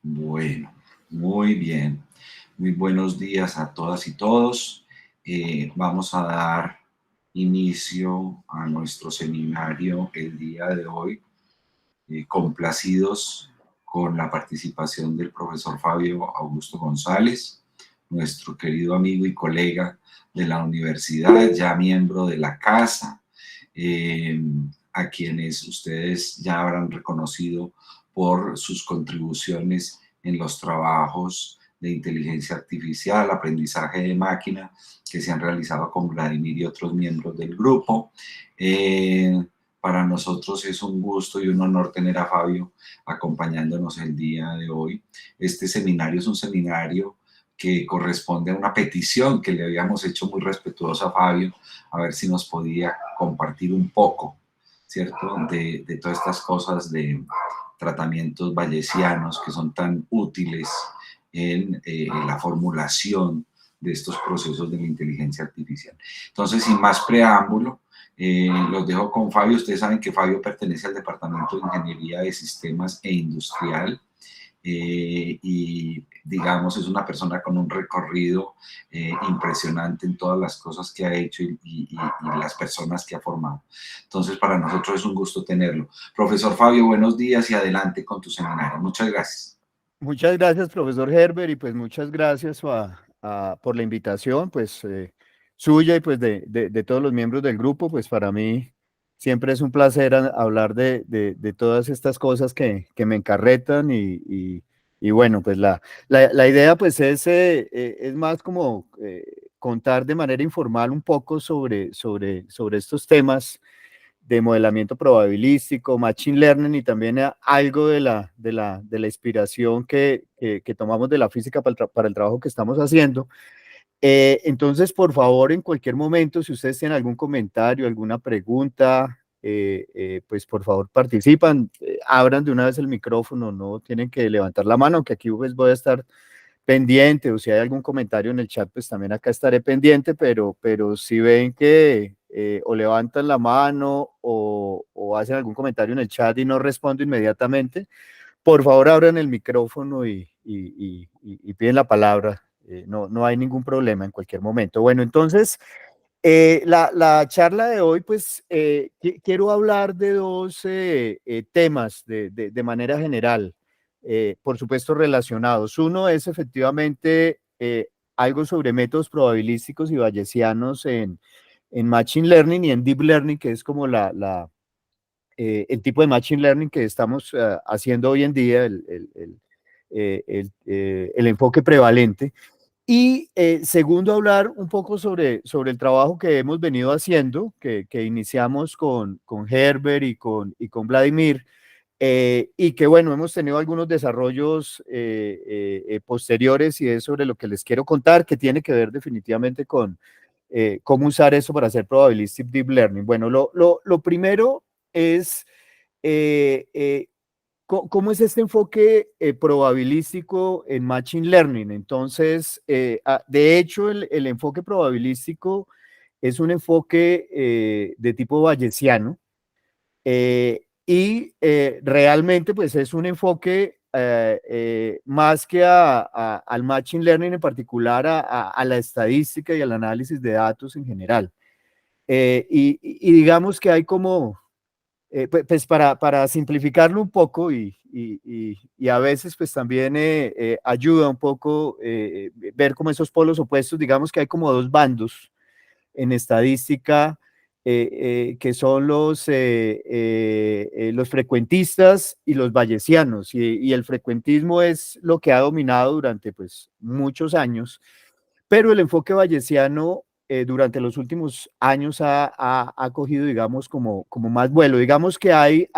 Bueno, muy bien. Muy buenos días a todas y todos. Vamos a dar inicio a nuestro seminario el día de hoy, complacidos con la participación del profesor Fabio Augusto González, nuestro querido amigo y colega de la universidad, ya miembro de la casa, eh, a quienes ustedes ya habrán reconocido por sus contribuciones en los trabajos de inteligencia artificial, aprendizaje de máquina, que se han realizado con Vladimir y otros miembros del grupo. Para nosotros es un gusto y un honor tener a Fabio acompañándonos el día de hoy. Este seminario es un seminario que corresponde a una petición que le habíamos hecho muy respetuosa a Fabio, a ver si nos podía compartir un poco, ¿cierto? De todas estas cosas de tratamientos bayesianos que son tan útiles en la formulación de estos procesos de la inteligencia artificial. Entonces, sin más preámbulo, los dejo con Fabio. Ustedes saben que Fabio pertenece al Departamento de Ingeniería de Sistemas e Industrial, y digamos es una persona con un recorrido impresionante en todas las cosas que ha hecho y las personas que ha formado. Entonces, para nosotros es un gusto tenerlo. Profesor Fabio, buenos días y adelante con tu seminario. Muchas gracias. Muchas gracias, profesor Herbert, y pues muchas gracias por la invitación, pues suya y pues de todos los miembros del grupo. Pues para mí siempre es un placer hablar de todas estas cosas que me encarretan y bueno, pues la idea pues es más como contar de manera informal un poco sobre estos temas de modelamiento probabilístico, machine learning y también algo de la inspiración que tomamos de la física para el trabajo que estamos haciendo. Entonces, por favor, en cualquier momento, si ustedes tienen algún comentario, alguna pregunta, pues por favor participan, abran de una vez el micrófono, no tienen que levantar la mano, que aquí pues voy a estar pendiente, o si hay algún comentario en el chat, pues también acá estaré pendiente, pero si ven que o levantan la mano o hacen algún comentario en el chat y no respondo inmediatamente, por favor abran el micrófono y piden la palabra. No hay ningún problema en cualquier momento. Bueno, entonces, la charla de hoy, pues quiero hablar de dos temas de manera general, por supuesto relacionados. Uno es efectivamente algo sobre métodos probabilísticos y bayesianos en Machine Learning y en Deep Learning, que es como el tipo de Machine Learning que estamos haciendo hoy en día, el enfoque prevalente. Y segundo, hablar un poco sobre el trabajo que hemos venido haciendo, que iniciamos con Herbert y con Vladimir, y que bueno, hemos tenido algunos desarrollos posteriores y es sobre lo que les quiero contar, que tiene que ver definitivamente con cómo usar eso para hacer Probabilistic Deep Learning. Bueno, lo primero es eh, eh, ¿cómo es este enfoque probabilístico en Machine Learning? Entonces, de hecho, el enfoque probabilístico es un enfoque de tipo bayesiano, y realmente pues es un enfoque más que al Machine Learning en particular, a la estadística y al análisis de datos en general. Y digamos que hay como pues para simplificarlo un poco y a veces pues también ayuda un poco ver como esos polos opuestos, digamos que hay como dos bandos en estadística, que son los frecuentistas y los bayesianos, y el frecuentismo es lo que ha dominado durante pues muchos años, pero el enfoque bayesiano durante los últimos años ha cogido, digamos, como más vuelo. Digamos que hay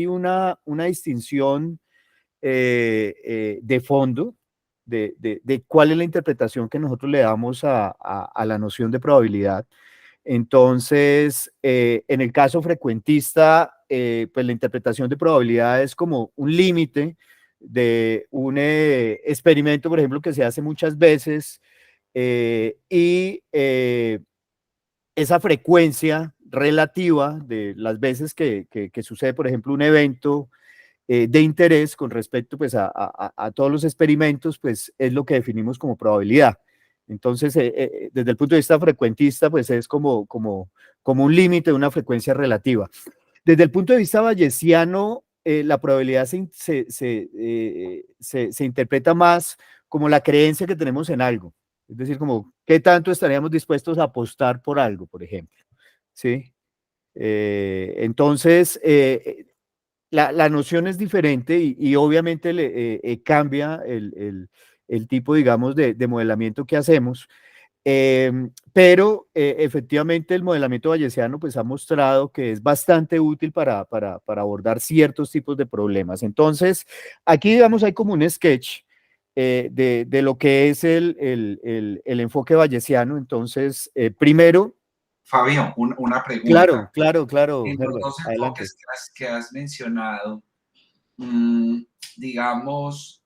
una distinción de fondo de cuál es la interpretación que nosotros le damos a la noción de probabilidad. Entonces, en el caso frecuentista, pues la interpretación de probabilidad es como un límite de un experimento, por ejemplo, que se hace muchas veces, y esa frecuencia relativa de las veces que sucede, por ejemplo, un evento de interés con respecto pues, a todos los experimentos, pues es lo que definimos como probabilidad. Entonces, desde el punto de vista frecuentista, pues es como un límite de una frecuencia relativa. Desde el punto de vista bayesiano, la probabilidad se interpreta más como la creencia que tenemos en algo. Es decir, como qué tanto estaríamos dispuestos a apostar por algo, por ejemplo. ¿Sí? Entonces, la noción es diferente y obviamente cambia el tipo, digamos, de modelamiento que hacemos. Pero efectivamente el modelamiento bayesiano pues ha mostrado que es bastante útil para abordar ciertos tipos de problemas. Entonces, aquí digamos hay como un sketch de lo que es el enfoque bayesiano. Entonces, primero, Fabio, una claro, pregunta. claro, claro, En los Herbert, dos adelante. enfoques que has mencionado, mm, digamos,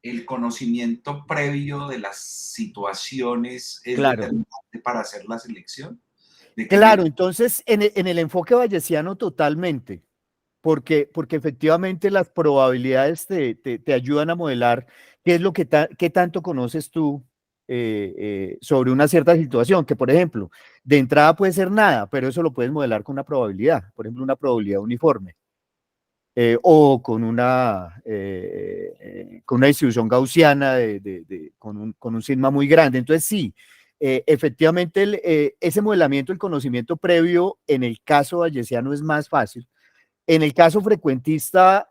el conocimiento previo de las situaciones es Claro. determinante para hacer la selección. ¿De qué me... Claro, entonces en el enfoque bayesiano totalmente, porque efectivamente las probabilidades te ayudan a modelar qué es lo que qué tanto conoces tú sobre una cierta situación, que por ejemplo, de entrada puede ser nada, pero eso lo puedes modelar con una probabilidad, por ejemplo, una probabilidad uniforme. O con una distribución gaussiana con un sigma muy grande. Entonces, sí, efectivamente, ese modelamiento, el conocimiento previo en el caso bayesiano es más fácil. En el caso frecuentista,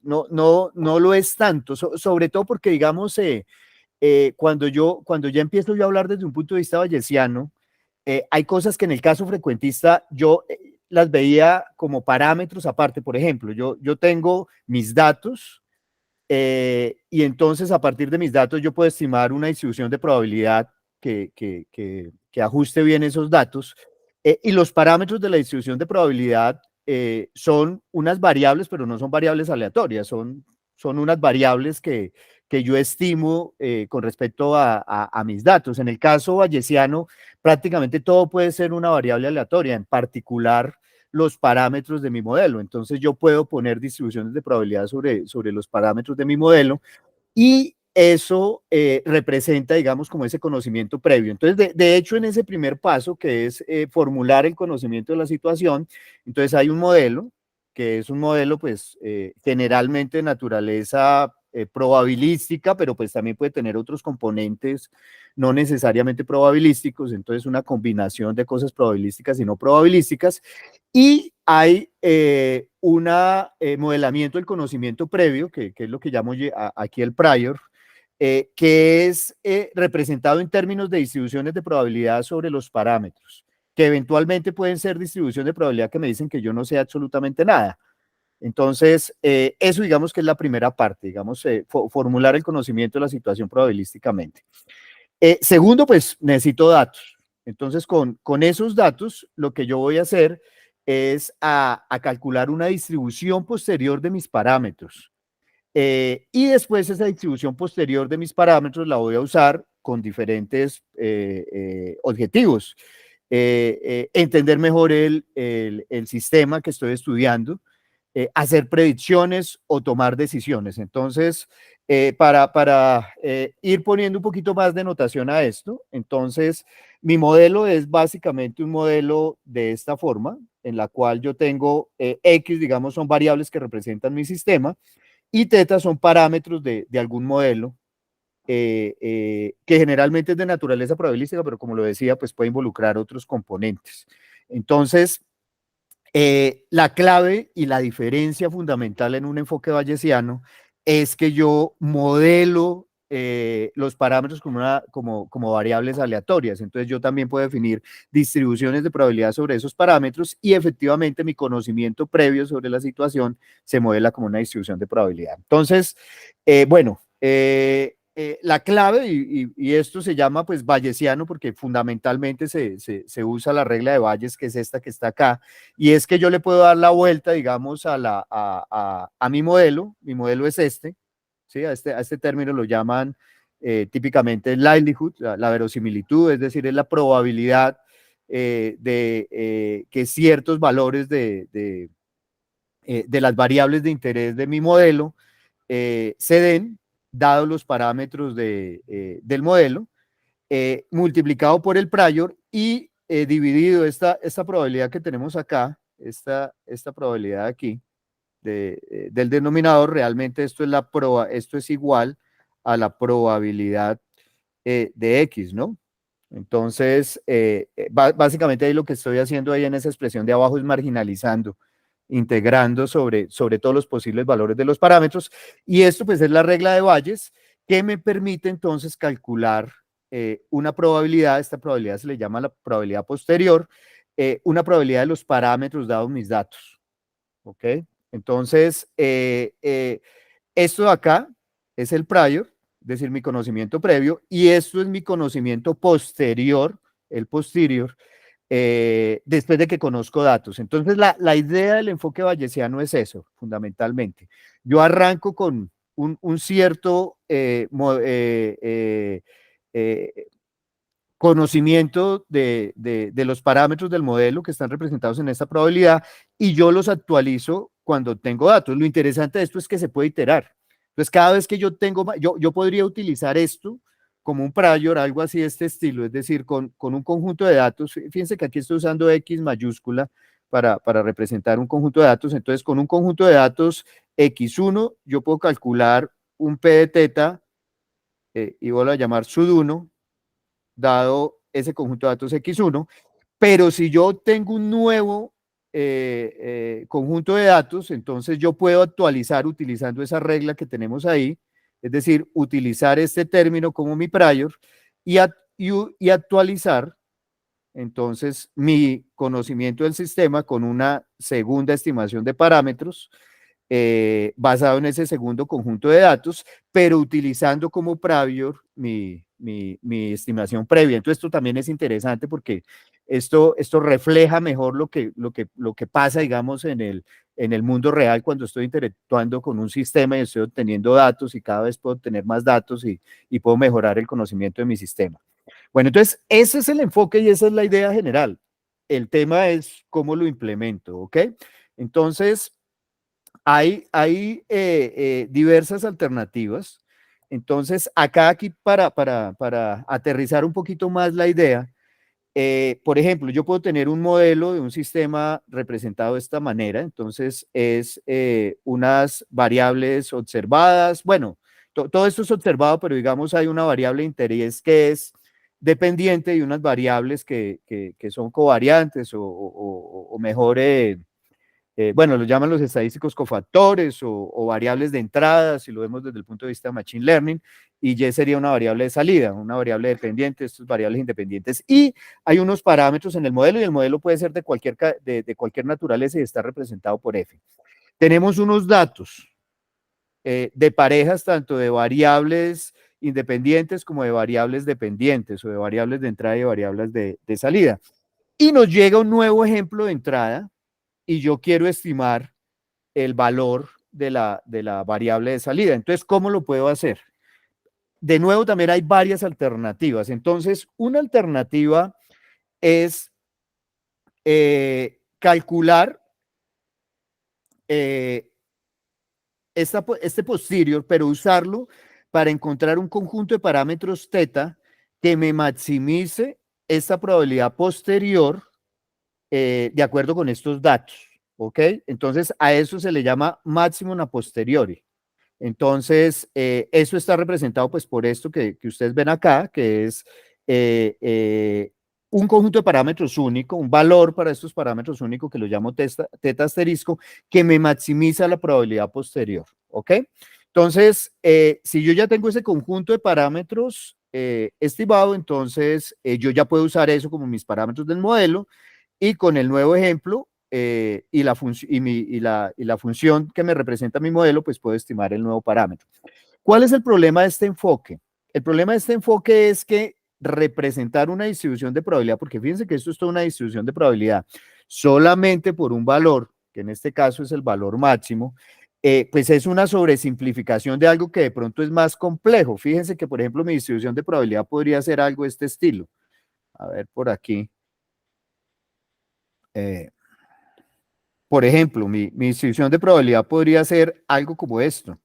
no lo es tanto, sobre todo porque, digamos, cuando ya empiezo yo a hablar desde un punto de vista bayesiano, hay cosas que en el caso frecuentista yo las veía como parámetros aparte. Por ejemplo, yo tengo mis datos y entonces a partir de mis datos yo puedo estimar una distribución de probabilidad que ajuste bien esos datos. Y los parámetros de la distribución de probabilidad son unas variables, pero no son variables aleatorias, son unas variables que yo estimo con respecto a mis datos. En el caso bayesiano, prácticamente todo puede ser una variable aleatoria, en particular los parámetros de mi modelo. Entonces yo puedo poner distribuciones de probabilidad sobre los parámetros de mi modelo y eso representa, digamos, como ese conocimiento previo. Entonces, de hecho, en ese primer paso, que es formular el conocimiento de la situación, entonces hay un modelo, que es un modelo, pues, generalmente de naturaleza probabilística, pero pues también puede tener otros componentes no necesariamente probabilísticos, entonces una combinación de cosas probabilísticas y no probabilísticas, y hay un modelamiento del conocimiento previo, que es lo que llamo aquí el prior, que es representado en términos de distribuciones de probabilidad sobre los parámetros, que eventualmente pueden ser distribuciones de probabilidad que me dicen que yo no sé absolutamente nada. Entonces, eso digamos que es la primera parte, digamos, formular el conocimiento de la situación probabilísticamente. Segundo, pues necesito datos. Entonces, con esos datos, lo que yo voy a hacer es a calcular una distribución posterior de mis parámetros. Y después esa distribución posterior de mis parámetros la voy a usar con diferentes objetivos. Entender mejor el sistema que estoy estudiando, hacer predicciones o tomar decisiones. Entonces, para ir poniendo un poquito más de notación a esto, entonces mi modelo es básicamente un modelo de esta forma, en la cual yo tengo X, digamos, son variables que representan mi sistema, y teta son parámetros de algún modelo que generalmente es de naturaleza probabilística, pero como lo decía, pues puede involucrar otros componentes. Entonces, la clave y la diferencia fundamental en un enfoque bayesiano es que yo modelo los parámetros como variables aleatorias. Entonces yo también puedo definir distribuciones de probabilidad sobre esos parámetros y efectivamente mi conocimiento previo sobre la situación se modela como una distribución de probabilidad. Entonces, bueno, la clave, y esto se llama pues bayesiano porque fundamentalmente se usa la regla de Bayes, que es esta que está acá, y es que yo le puedo dar la vuelta, digamos, a mi modelo es este, ¿sí? A este término lo llaman típicamente likelihood, la verosimilitud, es decir, es la probabilidad de que ciertos valores de las variables de interés de mi modelo se den, dados los parámetros del modelo, multiplicado por el prior y dividido esta probabilidad que tenemos acá, esta probabilidad aquí, del denominador, realmente esto es igual a la probabilidad de X, ¿no? Entonces, básicamente ahí lo que estoy haciendo ahí en esa expresión de abajo es marginalizando, integrando sobre todos los posibles valores de los parámetros, y esto pues es la regla de Bayes que me permite entonces calcular una probabilidad. Esta probabilidad se le llama la probabilidad posterior, una probabilidad de los parámetros dados mis datos, ¿ok? Entonces, esto de acá es el prior, es decir, mi conocimiento previo, y esto es mi conocimiento posterior, el posterior, después de que conozco datos. Entonces, la idea del enfoque bayesiano es eso, fundamentalmente. Yo arranco con un cierto conocimiento de los parámetros del modelo que están representados en esta probabilidad y yo los actualizo cuando tengo datos. Lo interesante de esto es que se puede iterar. Entonces, cada vez que yo tengo, yo podría utilizar esto como un prior, algo así de este estilo, es decir, con un conjunto de datos. Fíjense que aquí estoy usando X mayúscula para representar un conjunto de datos. Entonces, con un conjunto de datos X1, yo puedo calcular un P de teta y vuelvo a llamar sud1, dado ese conjunto de datos X1, pero si yo tengo un nuevo conjunto de datos, entonces yo puedo actualizar utilizando esa regla que tenemos ahí, es decir, utilizar este término como mi prior y actualizar entonces mi conocimiento del sistema con una segunda estimación de parámetros basado en ese segundo conjunto de datos, pero utilizando como prior mi estimación previa. Entonces, esto también es interesante porque esto refleja mejor lo que pasa, digamos, en el mundo real cuando estoy interactuando con un sistema y estoy obteniendo datos y cada vez puedo obtener más datos y puedo mejorar el conocimiento de mi sistema. Bueno, entonces, ese es el enfoque y esa es la idea general. El tema es cómo lo implemento, ¿ok? Entonces, hay diversas alternativas. Entonces, aquí para aterrizar un poquito más la idea, por ejemplo, yo puedo tener un modelo de un sistema representado de esta manera. Entonces, es unas variables observadas. Bueno, todo esto es observado, pero digamos hay una variable de interés que es dependiente y unas variables que son covariantes o mejor bueno, lo llaman los estadísticos cofactores o variables de entrada, si lo vemos desde el punto de vista de Machine Learning, y Y sería una variable de salida, una variable dependiente, estas variables independientes. Y hay unos parámetros en el modelo, y el modelo puede ser de cualquier naturaleza y está representado por F. Tenemos unos datos de parejas, tanto de variables independientes como de variables dependientes, o de variables de entrada y variables de salida. Y nos llega un nuevo ejemplo de entrada, y yo quiero estimar el valor de la variable de salida. Entonces, ¿cómo lo puedo hacer? De nuevo, también hay varias alternativas. Entonces, una alternativa es calcular este posterior, pero usarlo para encontrar un conjunto de parámetros teta que me maximice esta probabilidad posterior de acuerdo con estos datos. ¿Ok? Entonces, a eso se le llama máximo a posteriori. Entonces, eso está representado pues por esto que ustedes ven acá, que es un conjunto de parámetros único, un valor para estos parámetros único que lo llamo teta asterisco, que me maximiza la probabilidad posterior, ¿ok? Entonces, si yo ya tengo ese conjunto de parámetros estimado, entonces yo ya puedo usar eso como mis parámetros del modelo, y con el nuevo ejemplo y la función que me representa mi modelo, pues puedo estimar el nuevo parámetro. ¿Cuál es el problema de este enfoque? El problema de este enfoque es que representar una distribución de probabilidad, porque fíjense que esto es toda una distribución de probabilidad, solamente por un valor, que en este caso es el valor máximo, pues es una sobresimplificación de algo que de pronto es más complejo. Fíjense que, por ejemplo, mi distribución de probabilidad podría ser algo de este estilo. A ver, por aquí. Por ejemplo, mi distribución de probabilidad podría ser algo como esto,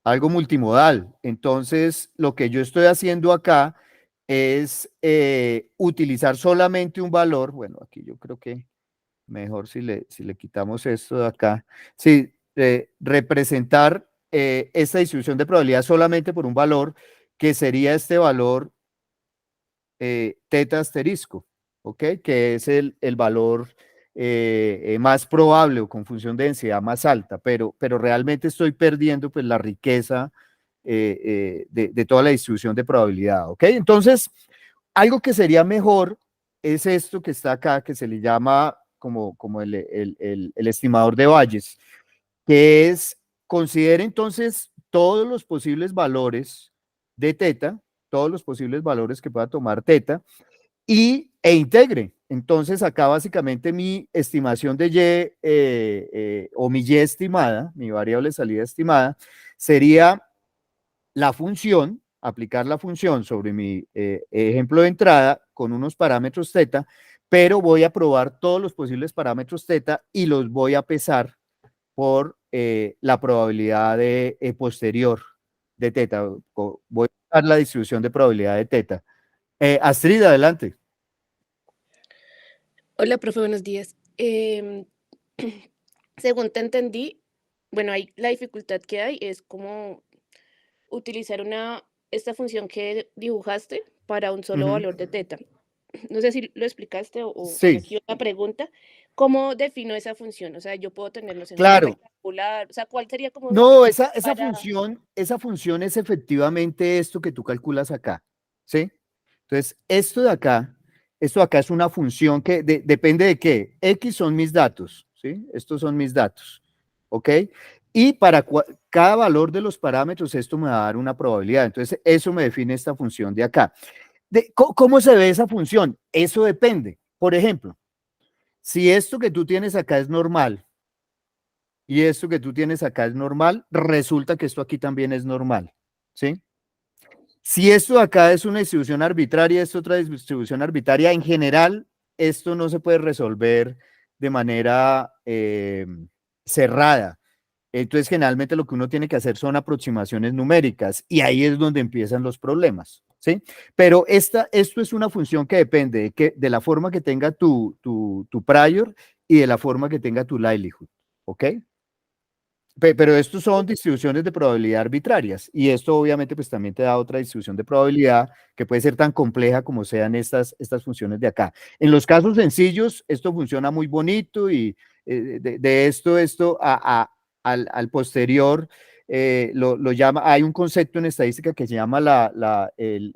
algo multimodal. Entonces, lo que yo estoy haciendo acá es utilizar solamente un valor. Bueno, aquí yo creo que mejor si le quitamos esto de acá. Sí, representar esta distribución de probabilidad solamente por un valor, que sería este valor teta asterisco, ¿ok? Que es el valor más probable o con función de densidad más alta, pero realmente estoy perdiendo pues la riqueza de toda la distribución de probabilidad, ¿ok? Entonces, algo que sería mejor es esto que está acá, que se le llama como el estimador de Bayes, que es, considere entonces todos los posibles valores de teta, todos los posibles valores que pueda tomar teta, e integre. Entonces, acá básicamente mi estimación de o mi Y estimada, mi variable de salida estimada, sería la función, aplicar la función sobre mi ejemplo de entrada con unos parámetros teta, pero voy a probar todos los posibles parámetros teta y los voy a pesar por la probabilidad de posterior de teta. Voy a dar la distribución de probabilidad de teta. Astrid, adelante. Hola, profe, buenos días. Según te entendí, bueno, ahí la dificultad que hay es como utilizar esta función que dibujaste para un solo Ujú. valor de teta. No sé si lo explicaste o solo Sí, aquí una pregunta. ¿Cómo defino esa función? O sea, yo puedo tener, no sé, una llave claro. rectangular. O sea, ¿cuál sería como No, para... esa función es efectivamente esto que tú calculas acá, ¿sí? Entonces, esto de acá es una función que depende de qué. X son mis datos, ¿sí? Estos son mis datos, ¿ok? Y para cada valor de los parámetros, esto me va a dar una probabilidad. Entonces, eso me define esta función de acá. ¿Cómo se ve esa función? Eso depende. Por ejemplo, si esto que tú tienes acá es normal, y esto que tú tienes acá es normal, resulta que esto aquí también es normal, ¿sí? Si esto de acá es una distribución arbitraria, es otra distribución arbitraria, en general, esto no se puede resolver de manera cerrada. Entonces, generalmente lo que uno tiene que hacer son aproximaciones numéricas y ahí es donde empiezan los problemas, ¿sí? Pero esto es una función que depende de la forma que tenga tu prior y de la forma que tenga tu likelihood, ¿ok? Pero estos son distribuciones de probabilidad arbitrarias y esto obviamente pues también te da otra distribución de probabilidad que puede ser tan compleja como sean estas funciones de acá. En los casos sencillos esto funciona muy bonito y de esto al posterior lo llama, hay un concepto en estadística que se llama el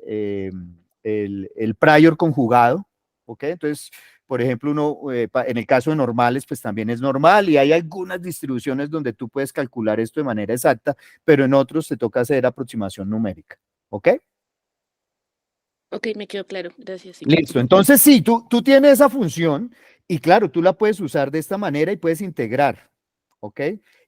prior conjugado, ¿ok? Entonces por ejemplo, en el caso de normales, pues también es normal y hay algunas distribuciones donde tú puedes calcular esto de manera exacta, pero en otros te toca hacer aproximación numérica. ¿Ok? Ok, me quedó claro. Gracias, sí. Listo. Entonces, sí, tú tienes esa función y claro, tú la puedes usar de esta manera y puedes integrar. ¿Ok?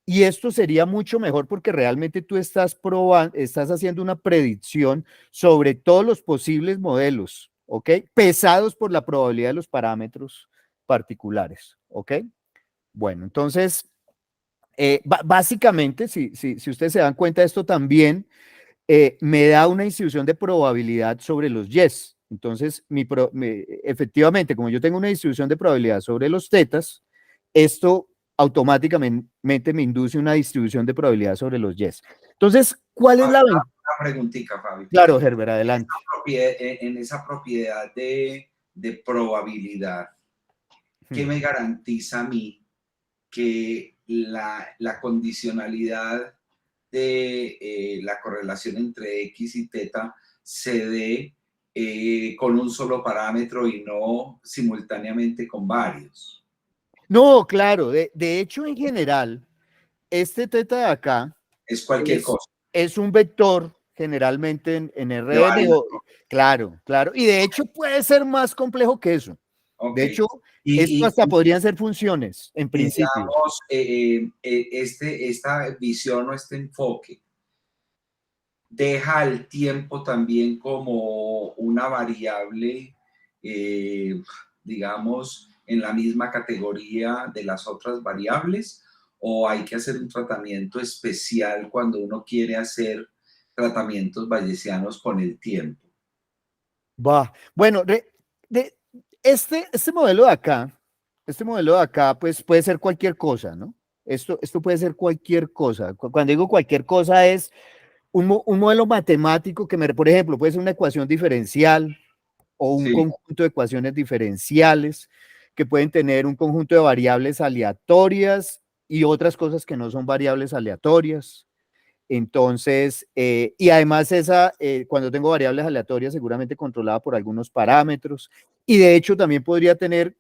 Y esto sería mucho mejor porque realmente tú estás probando, estás haciendo una predicción sobre todos los posibles modelos, ¿ok? Pesados por la probabilidad de los parámetros particulares, ¿ok? Bueno, entonces, básicamente, si ustedes se dan cuenta, esto también me da una distribución de probabilidad sobre los yes. Entonces, efectivamente, como yo tengo una distribución de probabilidad sobre los tetas, esto automáticamente me induce una distribución de probabilidad sobre los yes. Entonces, ¿cuál es Fabio, la una ventaja? preguntita, Fabio. Claro, Herbert, adelante. En esa propiedad de probabilidad, ¿qué Hmm. me garantiza a mí que la condicionalidad de la correlación entre X y teta se dé con un solo parámetro y no simultáneamente con varios? No, claro, de hecho, en general, este teta de acá Es cualquier es, cosa. es un vector generalmente en De RN, varios. claro, claro, y de hecho puede ser más complejo que eso. Ok. De hecho, esto Y, hasta podrían ser funciones, en y principio. digamos, esta visión o este enfoque deja el tiempo también como una variable, digamos, en la misma categoría de las otras variables o hay que hacer un tratamiento especial cuando uno quiere hacer tratamientos bayesianos con el tiempo? Va. Bueno, este modelo de acá, pues puede ser cualquier cosa, ¿no? Esto puede ser cualquier cosa. Cuando digo cualquier cosa es un modelo matemático que, por ejemplo, puede ser una ecuación diferencial o un Sí, conjunto de ecuaciones diferenciales que pueden tener un conjunto de variables aleatorias y otras cosas que no son variables aleatorias. Entonces, y además cuando tengo variables aleatorias, seguramente controlada por algunos parámetros, y de hecho también podría tener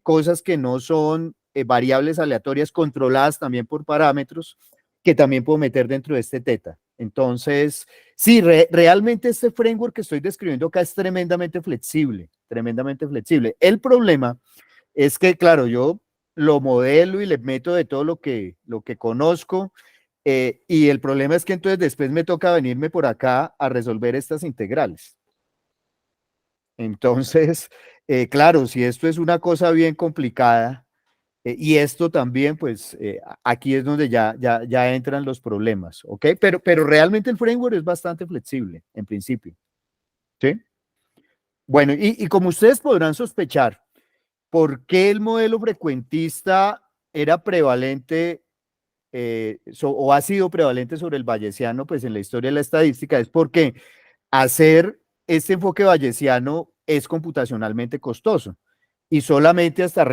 cosas que no son variables aleatorias controladas también por parámetros, que también puedo meter dentro de este teta. Entonces, sí, realmente este framework que estoy describiendo acá es tremendamente flexible, tremendamente flexible. El problema es que, claro, yo lo modelo y le meto de todo lo que conozco, y el problema es que entonces después me toca venirme por acá a resolver estas integrales. Entonces, claro, si esto es una cosa bien complicada, y esto también, pues aquí es donde ya entran los problemas, ¿ok? Pero realmente el framework es bastante flexible, en principio, ¿sí? Bueno, y como ustedes podrán sospechar, ¿por qué el modelo frecuentista era prevalente o ha sido prevalente sobre el bayesiano, pues en la historia de la estadística? Es porque hacer este enfoque bayesiano es computacionalmente costoso. Y solamente hasta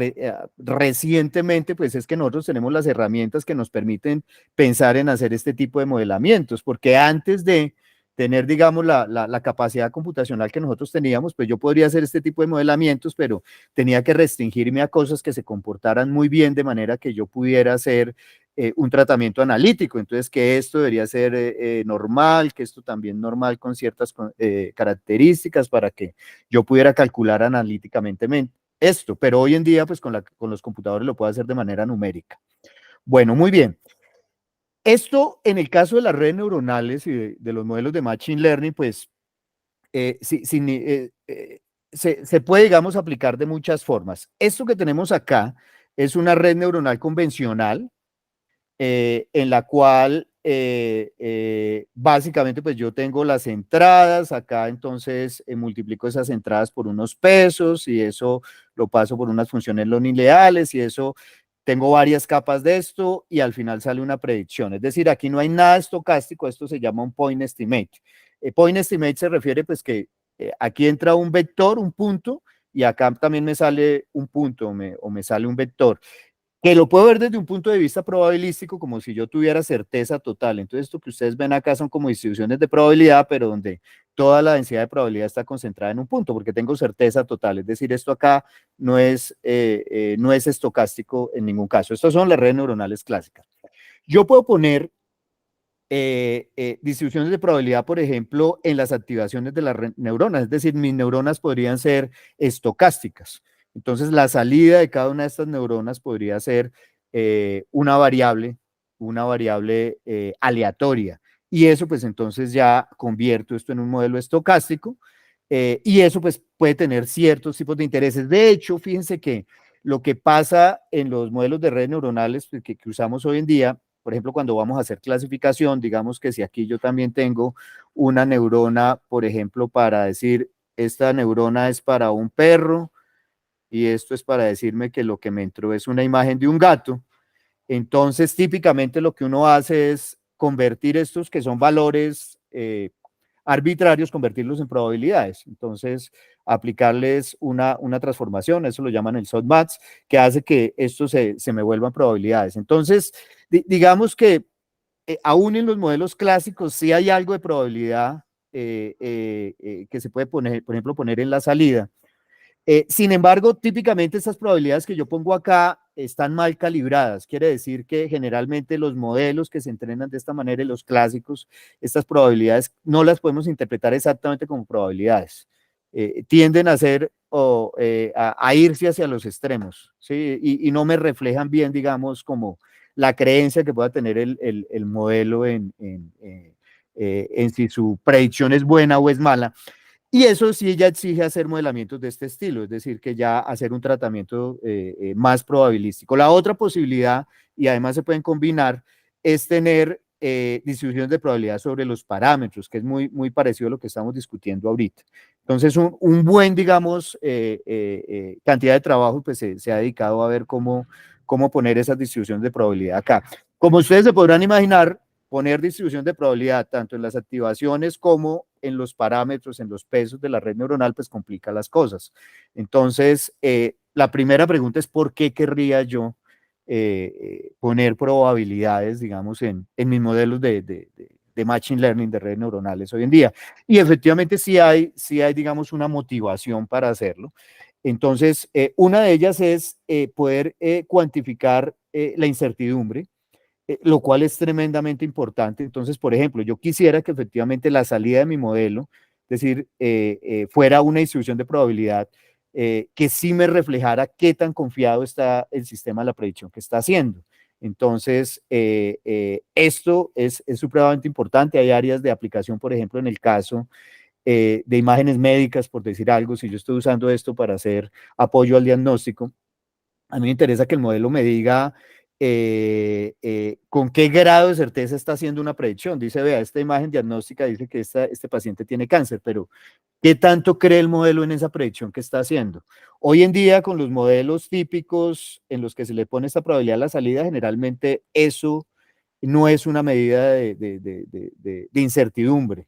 recientemente, pues es que nosotros tenemos las herramientas que nos permiten pensar en hacer este tipo de modelamientos, porque antes de tener, digamos, la capacidad computacional que nosotros teníamos, pues yo podría hacer este tipo de modelamientos, pero tenía que restringirme a cosas que se comportaran muy bien de manera que yo pudiera hacer un tratamiento analítico. Entonces, que esto debería ser normal, que esto también normal con ciertas características para que yo pudiera calcular analíticamente esto, pero hoy en día, pues con los computadores lo puedo hacer de manera numérica. Bueno, muy bien. Esto, en el caso de las redes neuronales y de los modelos de Machine Learning, pues se puede, digamos, aplicar de muchas formas. Esto que tenemos acá es una red neuronal convencional, en la cual básicamente pues yo tengo las entradas, acá entonces multiplico esas entradas por unos pesos y eso lo paso por unas funciones no lineales y eso tengo varias capas de esto y al final sale una predicción. Es decir, aquí no hay nada estocástico, esto se llama un point estimate. Point estimate se refiere pues que aquí entra un vector, un punto, y acá también me sale un punto o me sale un vector que lo puedo ver desde un punto de vista probabilístico, como si yo tuviera certeza total. Entonces, esto que ustedes ven acá son como distribuciones de probabilidad, pero donde toda la densidad de probabilidad está concentrada en un punto, porque tengo certeza total. Es decir, esto acá no es estocástico en ningún caso. Estas son las redes neuronales clásicas. Yo puedo poner distribuciones de probabilidad, por ejemplo, en las activaciones de las neuronas, es decir, mis neuronas podrían ser estocásticas. Entonces, la salida de cada una de estas neuronas podría ser una variable aleatoria. Y eso, pues entonces ya convierto esto en un modelo estocástico, y eso pues puede tener ciertos tipos de intereses. De hecho, fíjense que lo que pasa en los modelos de redes neuronales que usamos hoy en día, por ejemplo, cuando vamos a hacer clasificación, digamos que si aquí yo también tengo una neurona, por ejemplo, para decir, esta neurona es para un perro y esto es para decirme que lo que me entró es una imagen de un gato. Entonces, típicamente lo que uno hace es convertir estos que son valores arbitrarios, convertirlos en probabilidades. Entonces, aplicarles una transformación, eso lo llaman el softmax, que hace que estos se me vuelvan probabilidades. Entonces, digamos que aún en los modelos clásicos sí hay algo de probabilidad que se puede poner, por ejemplo, poner en la salida. Sin embargo, típicamente estas probabilidades que yo pongo acá están mal calibradas. Quiere decir que generalmente los modelos que se entrenan de esta manera y los clásicos, estas probabilidades no las podemos interpretar exactamente como probabilidades. Tienden a ser a irse hacia los extremos, ¿sí? Y no me reflejan bien, digamos, como la creencia que pueda tener el modelo en si su predicción es buena o es mala. Y eso sí ya exige hacer modelamientos de este estilo, es decir, que ya hacer un tratamiento más probabilístico. La otra posibilidad, y además se pueden combinar, es tener distribuciones de probabilidad sobre los parámetros, que es muy parecido a lo que estamos discutiendo ahorita. Entonces, un buen, digamos, cantidad de trabajo pues se ha dedicado a ver cómo poner esas distribuciones de probabilidad acá. Como ustedes se podrán imaginar, poner distribución de probabilidad tanto en las activaciones como en los parámetros, en los pesos de la red neuronal, pues complica las cosas. Entonces, la primera pregunta es ¿por qué querría yo poner probabilidades, digamos, en mis modelos de Machine Learning, de redes neuronales hoy en día? Y efectivamente sí hay, digamos, una motivación para hacerlo. Entonces, una de ellas es poder cuantificar la incertidumbre, lo cual es tremendamente importante. Entonces, por ejemplo, yo quisiera que efectivamente la salida de mi modelo, es decir, fuera una distribución de probabilidad que sí me reflejara qué tan confiado está el sistema de la predicción que está haciendo. Entonces, esto es supremamente importante. Hay áreas de aplicación, por ejemplo, en el caso de imágenes médicas, por decir algo, si yo estoy usando esto para hacer apoyo al diagnóstico, a mí me interesa que el modelo me diga con qué grado de certeza está haciendo una predicción. Dice, vea, esta imagen diagnóstica dice que este paciente tiene cáncer, pero ¿qué tanto cree el modelo en esa predicción que está haciendo? Hoy en día, con los modelos típicos en los que se le pone esta probabilidad a la salida, generalmente eso no es una medida de incertidumbre.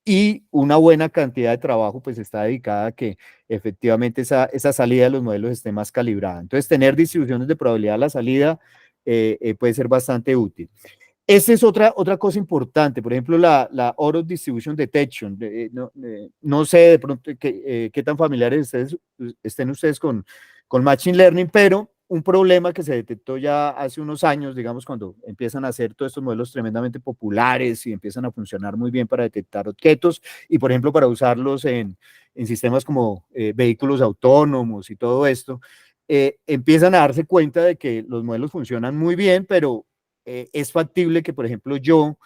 Y una buena cantidad de trabajo pues está dedicada a que efectivamente esa salida de los modelos esté más calibrada. Entonces, tener distribuciones de probabilidad a la salida puede ser bastante útil. Esa es otra cosa importante, por ejemplo, la Auto Distribution Detection. No sé de pronto qué tan familiares estén ustedes con Machine Learning, pero un problema que se detectó ya hace unos años, digamos, cuando empiezan a hacer todos estos modelos tremendamente populares y empiezan a funcionar muy bien para detectar objetos y, por ejemplo, para usarlos en sistemas como vehículos autónomos y todo esto, empiezan a darse cuenta de que los modelos funcionan muy bien, pero es factible que, por ejemplo, yo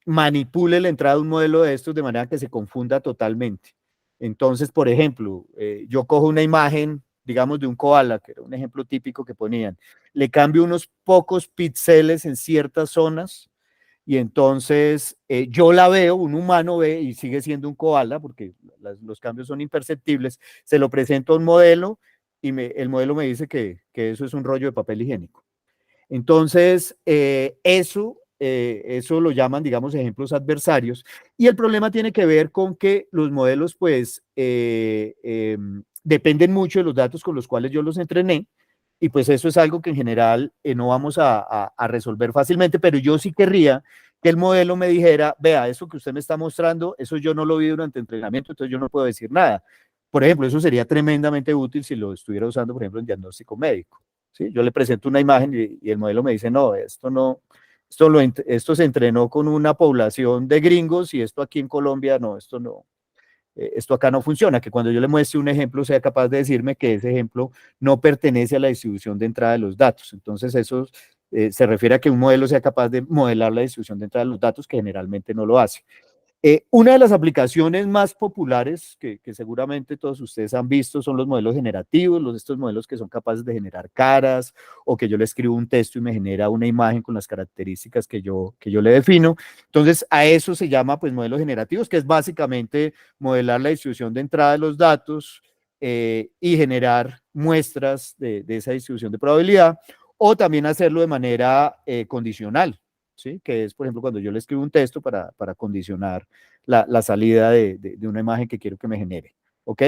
manipule la entrada de un modelo de estos de manera que se confunda totalmente. Entonces, por ejemplo, yo cojo una imagen, digamos, de un koala, que era un ejemplo típico que ponían, le cambio unos pocos píxeles en ciertas zonas y entonces yo la veo, un humano ve y sigue siendo un koala porque los cambios son imperceptibles, se lo presento a un modelo y el modelo me dice que eso es un rollo de papel higiénico. Entonces, eso lo llaman, digamos, ejemplos adversarios. Y el problema tiene que ver con que los modelos, pues, dependen mucho de los datos con los cuales yo los entrené. Y pues eso es algo que en general no vamos a resolver fácilmente, pero yo sí querría que el modelo me dijera, vea, eso que usted me está mostrando, eso yo no lo vi durante entrenamiento, entonces yo no puedo decir nada. Por ejemplo, eso sería tremendamente útil si lo estuviera usando, por ejemplo, en diagnóstico médico. ¿Sí? Yo le presento una imagen y el modelo me dice, no, esto se entrenó con una población de gringos y esto aquí en Colombia, no, esto acá no funciona, que cuando yo le muestre un ejemplo sea capaz de decirme que ese ejemplo no pertenece a la distribución de entrada de los datos. Entonces eso se refiere a que un modelo sea capaz de modelar la distribución de entrada de los datos, que generalmente no lo hace. Una de las aplicaciones más populares que seguramente todos ustedes han visto son los modelos generativos, estos modelos que son capaces de generar caras o que yo le escribo un texto y me genera una imagen con las características que yo le defino. Entonces, a eso se llama pues modelos generativos, que es básicamente modelar la distribución de entrada de los datos y generar muestras de esa distribución de probabilidad o también hacerlo de manera condicional. ¿Sí? Que es, por ejemplo, cuando yo le escribo un texto para condicionar la salida de una imagen que quiero que me genere. ¿Ok?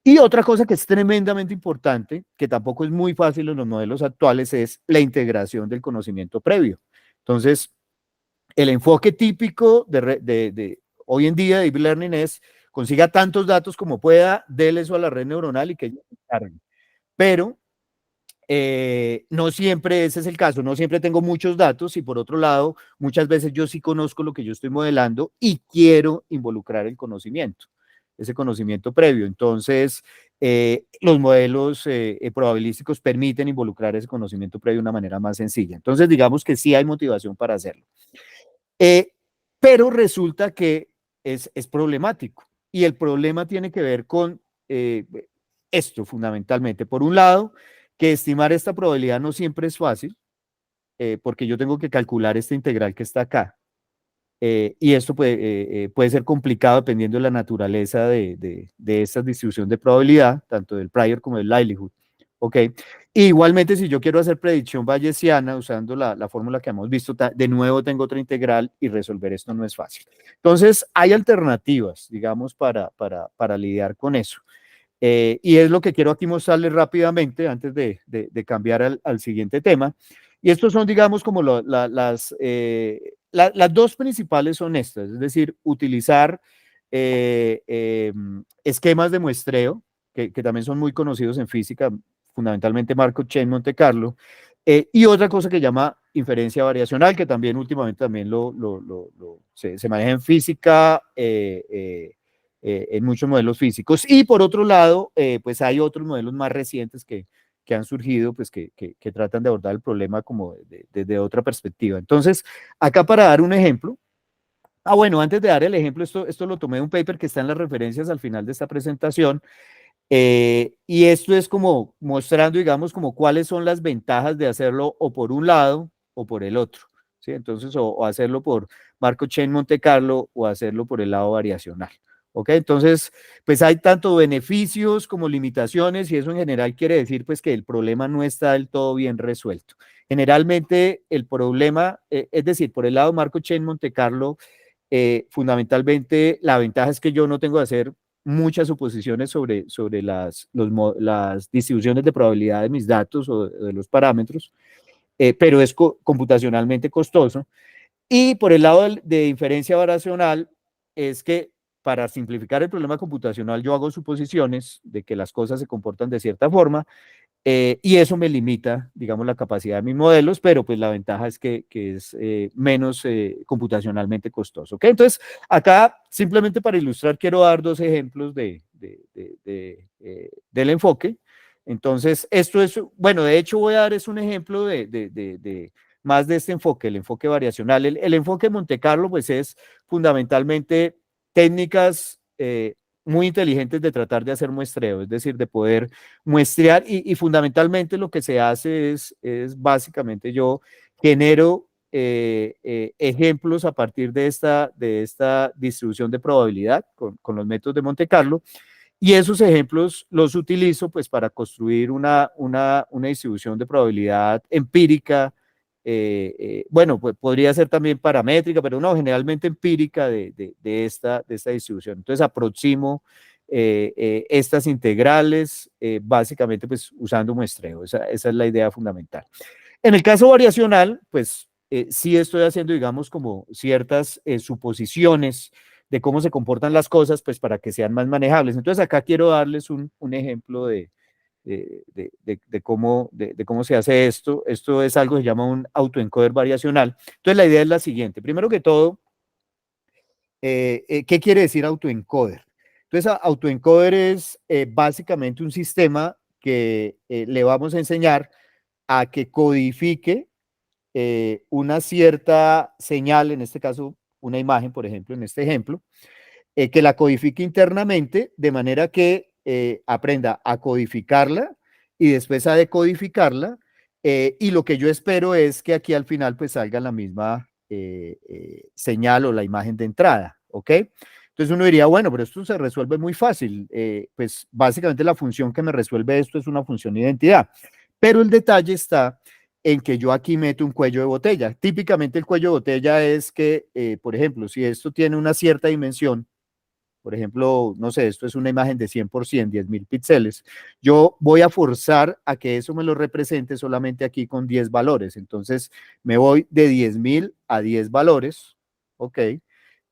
Y otra cosa que es tremendamente importante, que tampoco es muy fácil en los modelos actuales, es la integración del conocimiento previo. Entonces, el enfoque típico de hoy en día de Deep Learning es consiga tantos datos como pueda, déle eso a la red neuronal y que ella se cargue. Pero no siempre ese es el caso, no siempre tengo muchos datos y por otro lado, muchas veces yo sí conozco lo que yo estoy modelando y quiero involucrar el conocimiento, ese conocimiento previo. Entonces, los modelos probabilísticos permiten involucrar ese conocimiento previo de una manera más sencilla. Entonces, digamos que sí hay motivación para hacerlo. Pero resulta que es problemático. Y el problema tiene que ver con esto fundamentalmente. Por un lado, que estimar esta probabilidad no siempre es fácil, porque yo tengo que calcular esta integral que está acá. Y esto puede ser complicado dependiendo de la naturaleza de esta distribución de probabilidad, tanto del prior como del likelihood. ¿Ok? Y igualmente, si yo quiero hacer predicción bayesiana usando la fórmula que hemos visto, de nuevo tengo otra integral y resolver esto no es fácil. Entonces, hay alternativas, digamos, para lidiar con eso. Y es lo que quiero aquí mostrarles rápidamente antes de cambiar al siguiente tema. Y estos son, digamos, como las dos principales son estas, es decir, utilizar esquemas de muestreo, que también son muy conocidos en física, fundamentalmente Markov Chain Monte Carlo, y otra cosa que llama inferencia variacional, que también últimamente también se maneja en física, en muchos modelos físicos. Y por otro lado, pues hay otros modelos más recientes que han surgido, pues que tratan de abordar el problema como desde otra perspectiva. Entonces, acá para dar un ejemplo, bueno, antes de dar el ejemplo, esto lo tomé de un paper que está en las referencias al final de esta presentación, y esto es como mostrando, digamos, como cuáles son las ventajas de hacerlo o por un lado o por el otro, ¿sí? Entonces, o hacerlo por Markov Chain Monte Carlo o hacerlo por el lado variacional. ¿Ok? Entonces, pues hay tanto beneficios como limitaciones y eso en general quiere decir pues que el problema no está del todo bien resuelto. Generalmente el problema, es decir, por el lado Markov Chain Monte Carlo, fundamentalmente la ventaja es que yo no tengo que hacer muchas suposiciones sobre las distribuciones de probabilidad de mis datos o de los parámetros, pero es computacionalmente costoso. Y por el lado de inferencia variacional es que para simplificar el problema computacional yo hago suposiciones de que las cosas se comportan de cierta forma, y eso me limita, digamos, la capacidad de mis modelos, pero pues la ventaja es que es menos computacionalmente costoso. ¿Okay? Entonces, acá simplemente para ilustrar quiero dar dos ejemplos del enfoque. Entonces, esto es, bueno, de hecho voy a dar es un ejemplo más de este enfoque, el enfoque variacional. El enfoque Monte Carlo, pues es fundamentalmente técnicas muy inteligentes de tratar de hacer muestreo, es decir, de poder muestrear y fundamentalmente lo que se hace es básicamente yo genero ejemplos a partir de esta distribución de probabilidad con los métodos de Monte Carlo, y esos ejemplos los utilizo pues para construir una distribución de probabilidad empírica, bueno, pues podría ser también paramétrica, pero no, generalmente empírica de esta distribución. Entonces aproximo estas integrales básicamente pues usando muestreo. Esa es la idea fundamental. En el caso variacional, pues sí estoy haciendo, digamos, como ciertas suposiciones de cómo se comportan las cosas, pues para que sean más manejables. Entonces acá quiero darles un ejemplo de cómo se hace esto. Esto es algo que se llama un autoencoder variacional. Entonces la idea es la siguiente. Primero que todo, ¿qué quiere decir autoencoder? Entonces autoencoder es básicamente un sistema que le vamos a enseñar a que codifique una cierta señal, en este caso una imagen, por ejemplo, en este ejemplo, que la codifique internamente de manera que aprenda a codificarla y después a decodificarla, y lo que yo espero es que aquí al final pues salga la misma señal o la imagen de entrada, ¿ok? Entonces uno diría, bueno, pero esto se resuelve muy fácil, pues básicamente la función que me resuelve esto es una función de identidad, pero el detalle está en que yo aquí meto un cuello de botella. Típicamente el cuello de botella es que, por ejemplo, si esto tiene una cierta dimensión, por ejemplo, no sé, esto es una imagen de 100 por 100, 10.000 píxeles, yo voy a forzar a que eso me lo represente solamente aquí con 10 valores. Entonces, me voy de 10.000 a 10 valores, ¿ok?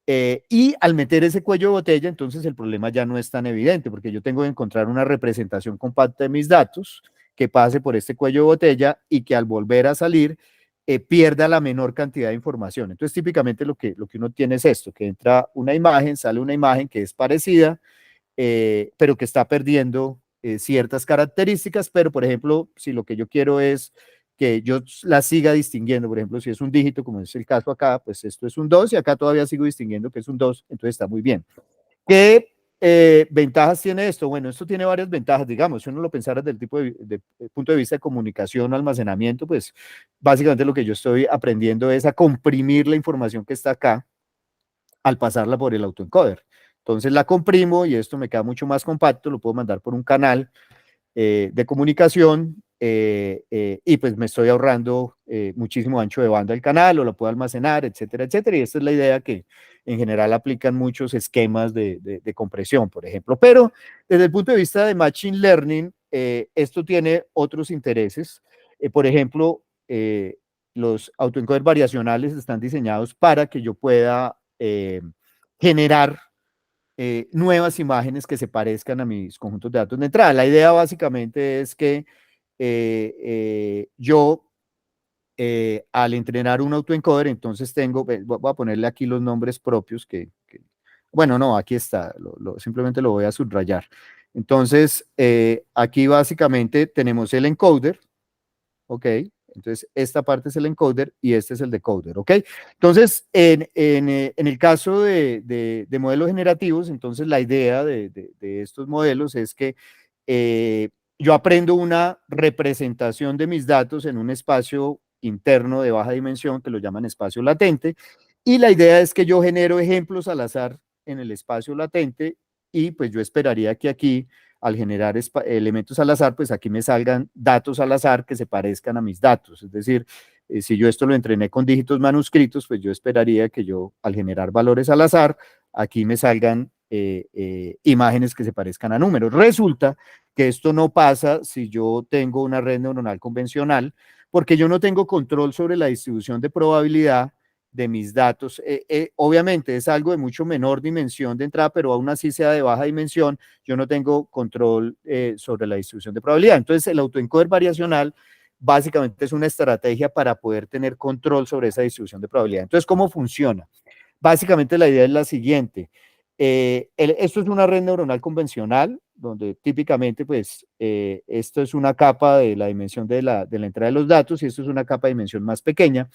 Y al meter ese cuello de botella, entonces el problema ya no es tan evidente, porque yo tengo que encontrar una representación compacta de mis datos que pase por este cuello de botella y que al volver a salir pierda la menor cantidad de información. Entonces, típicamente lo que uno tiene es esto, que entra una imagen, sale una imagen que es parecida, pero que está perdiendo ciertas características, pero por ejemplo, si lo que yo quiero es que yo la siga distinguiendo. Por ejemplo, si es un dígito, como es el caso acá, pues esto es un 2 y acá todavía sigo distinguiendo que es un 2, entonces está muy bien. ¿Qué ventajas tiene esto? Bueno, esto tiene varias ventajas, digamos, si uno lo pensara desde el tipo de punto de vista de comunicación, almacenamiento, pues básicamente lo que yo estoy aprendiendo es a comprimir la información que está acá al pasarla por el autoencoder. Entonces la comprimo y esto me queda mucho más compacto, lo puedo mandar por un canal de comunicación y pues me estoy ahorrando muchísimo ancho de banda del canal o lo puedo almacenar, etcétera, etcétera. Y esta es la idea que en general aplican muchos esquemas de compresión, por ejemplo. Pero desde el punto de vista de Machine Learning, esto tiene otros intereses. Por ejemplo, los autoencoders variacionales están diseñados para que yo pueda generar nuevas imágenes que se parezcan a mis conjuntos de datos de entrada. La idea básicamente es que yo al entrenar un autoencoder, entonces tengo, voy a ponerle aquí los nombres propios bueno, no, aquí está, simplemente lo voy a subrayar. Entonces, aquí básicamente tenemos el encoder, ¿ok? Entonces, esta parte es el encoder y este es el decoder, ¿ok? Entonces, en el caso de modelos generativos, entonces la idea de estos modelos es que yo aprendo una representación de mis datos en un espacio interno de baja dimensión que lo llaman espacio latente, y la idea es que yo genero ejemplos al azar en el espacio latente y pues yo esperaría que aquí al generar elementos al azar, pues aquí me salgan datos al azar que se parezcan a mis datos. Es decir, si yo esto lo entrené con dígitos manuscritos, pues yo esperaría que yo, al generar valores al azar, aquí me salgan imágenes que se parezcan a números. Resulta que esto no pasa si yo tengo una red neuronal convencional, porque yo no tengo control sobre la distribución de probabilidad de mis datos. Obviamente es algo de mucho menor dimensión de entrada, pero aún así sea de baja dimensión, yo no tengo control sobre la distribución de probabilidad. Entonces, el autoencoder variacional básicamente es una estrategia para poder tener control sobre esa distribución de probabilidad. Entonces, ¿cómo funciona? Básicamente la idea es la siguiente. Esto es una red neuronal convencional, donde típicamente, pues, esto es una capa de la dimensión de la entrada de los datos y esto es una capa de dimensión más pequeña,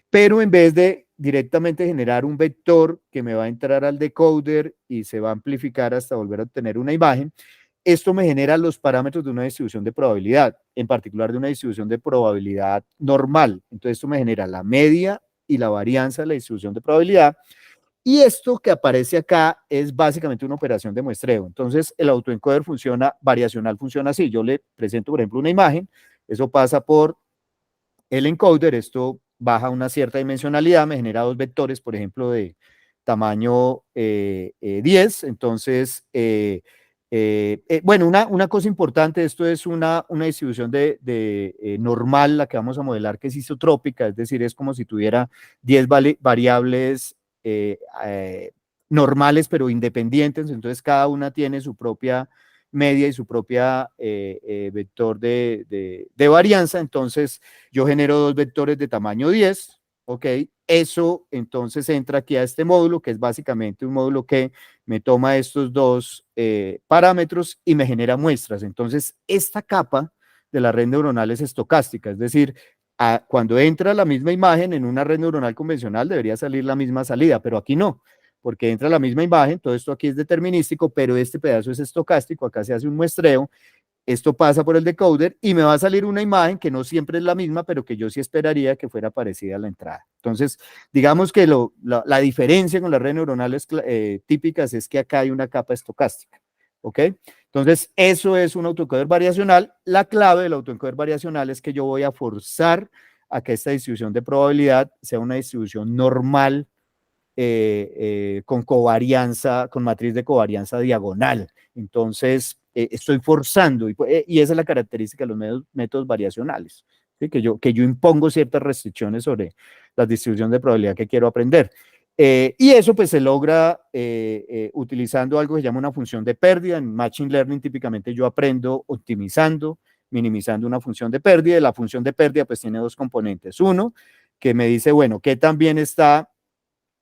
pero en vez de directamente generar un vector que me va a entrar al decoder y se va a amplificar hasta volver a obtener una imagen, esto me genera los parámetros de una distribución de probabilidad, en particular de una distribución de probabilidad normal. Entonces esto me genera la media y la varianza de la distribución de probabilidad, y esto que aparece acá es básicamente una operación de muestreo. Entonces el autoencoder variacional funciona así. Yo le presento, por ejemplo, una imagen, eso pasa por el encoder, esto baja una cierta dimensionalidad, me genera dos vectores, por ejemplo, de tamaño 10. Entonces, bueno, una cosa importante, esto es una distribución normal, la que vamos a modelar, que es isotrópica, es decir, es como si tuviera 10 variables normales, pero independientes. Entonces, cada una tiene su propia media y su propia vector de varianza. Entonces, yo genero dos vectores de tamaño 10, ¿ok? Eso entonces entra aquí a este módulo, que es básicamente un módulo que me toma estos dos parámetros y me genera muestras. Entonces, esta capa de la red neuronal es estocástica, es decir, cuando entra la misma imagen en una red neuronal convencional debería salir la misma salida, pero aquí no, porque entra la misma imagen, todo esto aquí es determinístico, pero este pedazo es estocástico, acá se hace un muestreo, esto pasa por el decoder y me va a salir una imagen que no siempre es la misma, pero que yo sí esperaría que fuera parecida a la entrada. Entonces, digamos que la diferencia con las redes neuronales típicas es que acá hay una capa estocástica, ¿ok? Entonces, eso es un autoencoder variacional. La clave del autoencoder variacional es que yo voy a forzar a que esta distribución de probabilidad sea una distribución normal, con covarianza, con matriz de covarianza diagonal. Entonces, estoy forzando, y esa es la característica de los métodos variacionales, ¿sí? Que yo impongo ciertas restricciones sobre la distribución de probabilidad que quiero aprender. Y eso pues se logra utilizando algo que se llama una función de pérdida. En Machine Learning típicamente yo aprendo optimizando, minimizando una función de pérdida, y la función de pérdida pues tiene dos componentes. Uno, que me dice, bueno, ¿qué también está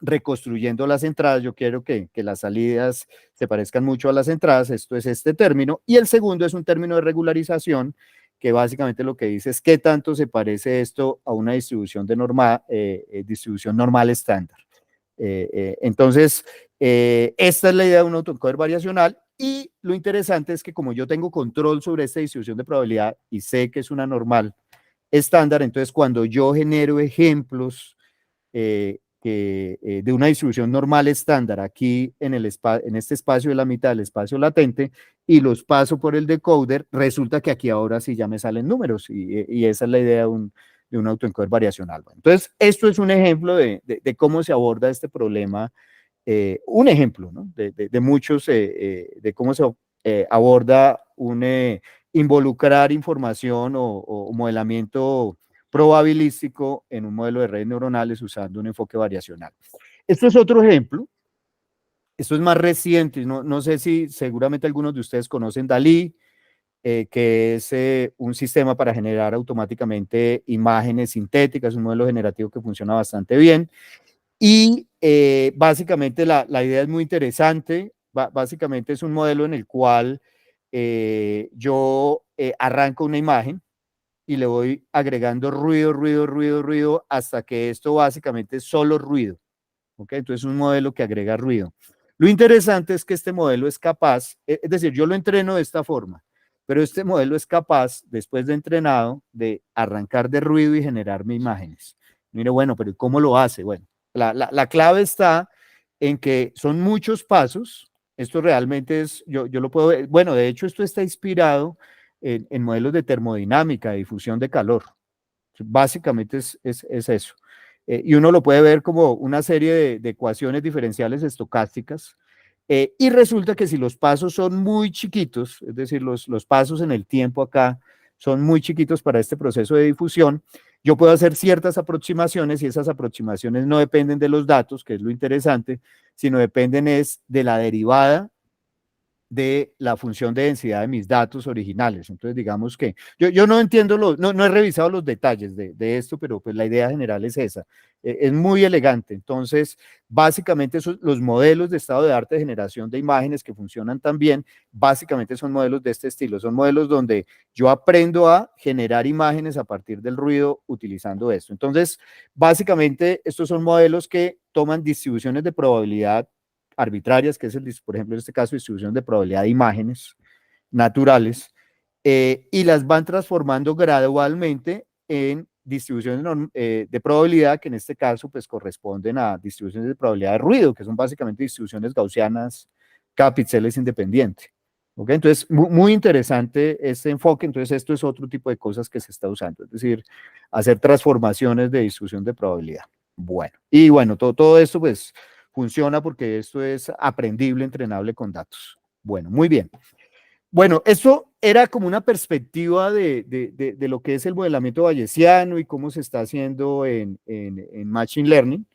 reconstruyendo las entradas? Yo quiero que las salidas se parezcan mucho a las entradas, esto es este término, y el segundo es un término de regularización que básicamente lo que dice es qué tanto se parece esto a una distribución, distribución normal estándar. Entonces, esta es la idea de un autoencoder variacional, y lo interesante es que como yo tengo control sobre esta distribución de probabilidad y sé que es una normal estándar, entonces cuando yo genero ejemplos de una distribución normal estándar aquí en este espacio de la mitad del espacio latente y los paso por el decoder, resulta que aquí ahora sí ya me salen números, y esa es la idea de un autoencoder variacional. Bueno, entonces, esto es un ejemplo de cómo se aborda este problema, un ejemplo, ¿no? de muchos, de cómo se aborda involucrar información o modelamiento probabilístico en un modelo de redes neuronales usando un enfoque variacional. Esto es otro ejemplo. Esto es más reciente. No sé si seguramente algunos de ustedes conocen DALL-E, que es un sistema para generar automáticamente imágenes sintéticas, un modelo generativo que funciona bastante bien. Y básicamente la idea es muy interesante. Básicamente es un modelo en el cual yo arranco una imagen y le voy agregando ruido, hasta que esto básicamente es solo ruido. ¿Ok? Entonces es un modelo que agrega ruido. Lo interesante es que este modelo es capaz, es decir, yo lo entreno de esta forma, pero este modelo es capaz, después de entrenado, de arrancar de ruido y generarme imágenes. Mire, bueno, pero ¿cómo lo hace? Bueno, la clave está en que son muchos pasos. Esto realmente es, yo lo puedo ver, bueno, de hecho esto está inspirado en modelos de termodinámica, de difusión de calor. Básicamente es eso. Y uno lo puede ver como una serie de ecuaciones diferenciales estocásticas. Y resulta que si los pasos son muy chiquitos, es decir, los pasos en el tiempo acá son muy chiquitos para este proceso de difusión, yo puedo hacer ciertas aproximaciones, y esas aproximaciones no dependen de los datos, que es lo interesante, sino dependen es de la derivada de la función de densidad de mis datos originales. Entonces, digamos que yo no entiendo, no he revisado los detalles de esto, pero pues la idea general es esa. Es muy elegante. Entonces, básicamente los modelos de estado de arte de generación de imágenes que funcionan tan bien, básicamente son modelos de este estilo. Son modelos donde yo aprendo a generar imágenes a partir del ruido utilizando esto. Entonces, básicamente, estos son modelos que toman distribuciones de probabilidad arbitrarias, que es, por ejemplo, en este caso, distribución de probabilidad de imágenes naturales, y las van transformando gradualmente en distribuciones de probabilidad, que en este caso pues corresponden a distribuciones de probabilidad de ruido, que son básicamente distribuciones gaussianas cada píxel es independiente. ¿Okay? Entonces, muy interesante este enfoque. Entonces, esto es otro tipo de cosas que se está usando, es decir, hacer transformaciones de distribución de probabilidad. Bueno, y bueno, todo esto pues funciona porque esto es aprendible, entrenable con datos. Bueno, muy bien. Bueno, esto era como una perspectiva de lo que es el modelamiento bayesiano y cómo se está haciendo en Machine Learning.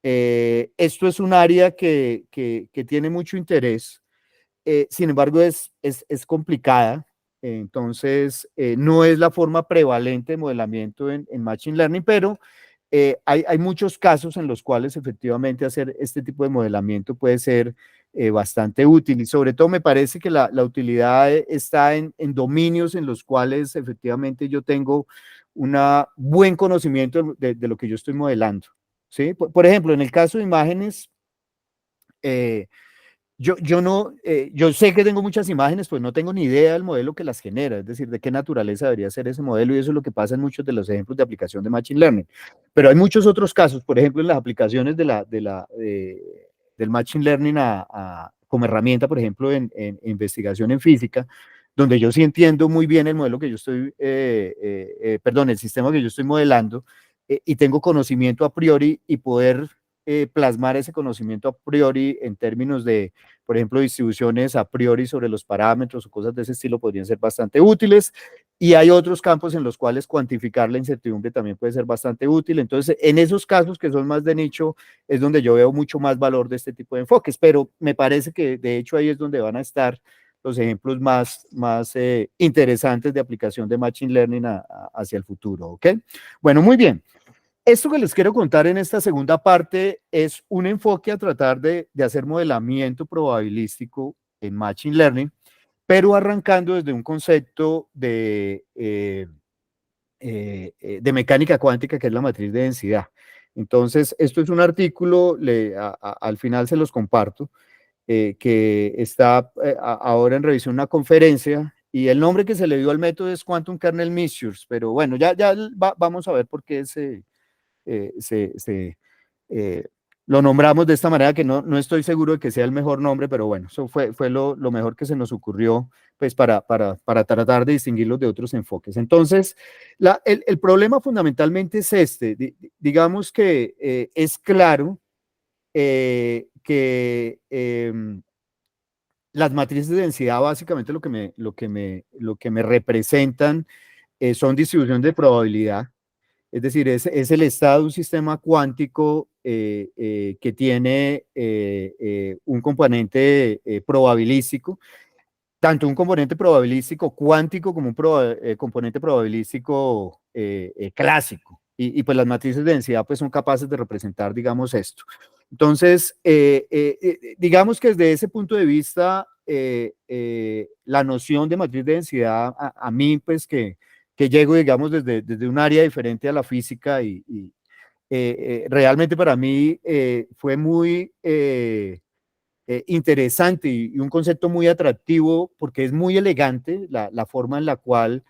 Esto es un área que tiene mucho interés, sin embargo es complicada. Entonces, no es la forma prevalente de modelamiento en Machine Learning, pero hay muchos casos en los cuales efectivamente hacer este tipo de modelamiento puede ser bastante útil, y sobre todo me parece que la utilidad está en dominios en los cuales efectivamente yo tengo un buen conocimiento de lo que yo estoy modelando. ¿Sí? Por ejemplo, en el caso de imágenes, yo sé que tengo muchas imágenes, pues no tengo ni idea del modelo que las genera, es decir, de qué naturaleza debería ser ese modelo, y eso es lo que pasa en muchos de los ejemplos de aplicación de Machine Learning. Pero hay muchos otros casos, por ejemplo, en las aplicaciones del Machine Learning como herramienta, por ejemplo, en investigación en física, donde yo sí entiendo muy bien el modelo que yo estoy, el sistema que yo estoy modelando, y tengo conocimiento a priori, y poder plasmar ese conocimiento a priori en términos de, por ejemplo, distribuciones a priori sobre los parámetros o cosas de ese estilo podrían ser bastante útiles. Y hay otros campos en los cuales cuantificar la incertidumbre también puede ser bastante útil. Entonces, en esos casos que son más de nicho, es donde yo veo mucho más valor de este tipo de enfoques, pero me parece que de hecho ahí es donde van a estar los ejemplos más interesantes de aplicación de Machine Learning hacia el futuro. ¿Ok? Bueno, muy bien. Esto que les quiero contar en esta segunda parte es un enfoque a tratar de hacer modelamiento probabilístico en Machine Learning, pero arrancando desde un concepto de mecánica cuántica, que es la matriz de densidad. Entonces, esto es un artículo, al final se los comparto, que está ahora en revisión una conferencia, y el nombre que se le dio al método es Quantum Kernel Measures, pero bueno, ya vamos a ver por qué eh, se, se, eh, lo nombramos de esta manera, que no estoy seguro de que sea el mejor nombre, pero bueno, eso fue lo mejor que se nos ocurrió, pues para tratar de distinguirlos de otros enfoques. Entonces, el problema fundamentalmente es este. Digamos que es claro que las matrices de densidad básicamente lo que me representan son distribuciones de probabilidad. Es decir, es el estado de un sistema cuántico que tiene un componente probabilístico, tanto un componente probabilístico cuántico como un componente probabilístico clásico. Pues las matrices de densidad pues son capaces de representar, digamos, esto. Entonces, digamos que desde ese punto de vista, la noción de matriz de densidad, a mí, pues que llego, digamos, desde un área diferente a la física, realmente para mí fue muy interesante y un concepto muy atractivo, porque es muy elegante la forma en la cual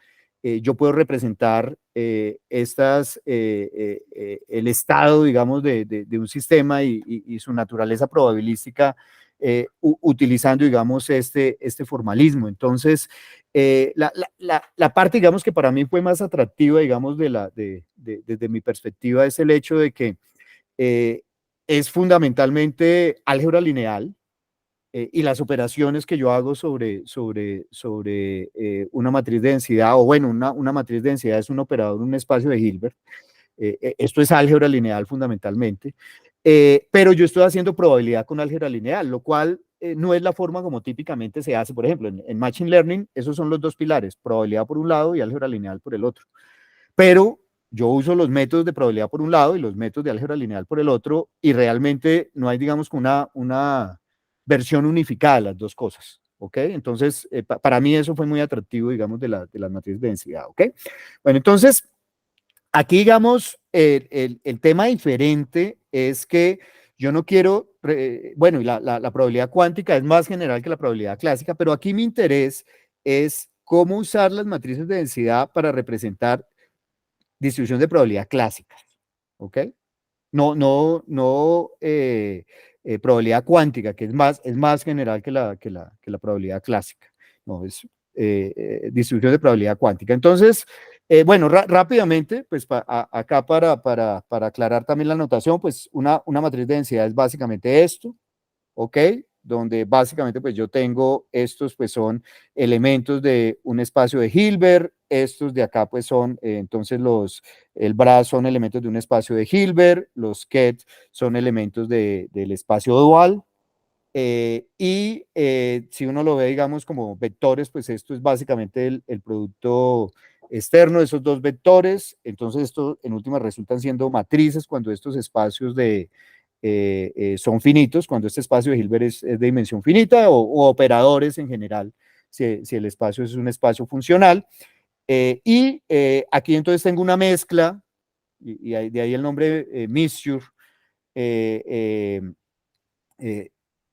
yo puedo representar el estado, digamos, de un sistema y su naturaleza probabilística, utilizando, digamos, este formalismo. Entonces, la parte, digamos, que para mí fue más atractiva, digamos, desde mi perspectiva, es el hecho de que es fundamentalmente álgebra lineal, y las operaciones que yo hago sobre una matriz de densidad, o bueno, una matriz de densidad es un operador en un espacio de Hilbert. Esto es álgebra lineal fundamentalmente, pero yo estoy haciendo probabilidad con álgebra lineal, lo cual no es la forma como típicamente se hace. Por ejemplo, en Machine Learning, esos son los dos pilares, probabilidad por un lado y álgebra lineal por el otro. Pero yo uso los métodos de probabilidad por un lado y los métodos de álgebra lineal por el otro, y realmente no hay, digamos, una versión unificada de las dos cosas, ¿ok? Entonces, para mí eso fue muy atractivo, digamos, de las matrices de densidad, ¿ok? Bueno, entonces, aquí, digamos, el tema diferente es que yo no quiero, bueno, y la probabilidad cuántica es más general que la probabilidad clásica, pero aquí mi interés es cómo usar las matrices de densidad para representar distribución de probabilidad clásicas, ¿ok? No probabilidad cuántica, que es más general que la probabilidad clásica. No, es distribución de probabilidad cuántica. Entonces, bueno, rápidamente, pues acá para aclarar también la notación, pues una matriz de densidad es básicamente esto, ¿ok? Donde básicamente pues yo tengo estos, pues son elementos de un espacio de Hilbert, estos de acá pues son entonces el brazo son elementos de un espacio de Hilbert, los ket son elementos del espacio dual, si uno lo ve, digamos, como vectores, pues esto es básicamente el producto externo de esos dos vectores. Entonces esto en última resultan siendo matrices cuando estos espacios son finitos, cuando este espacio de Hilbert es de dimensión finita, o operadores en general, si el espacio es un espacio funcional. Aquí entonces tengo una mezcla, y de ahí el nombre Mixture,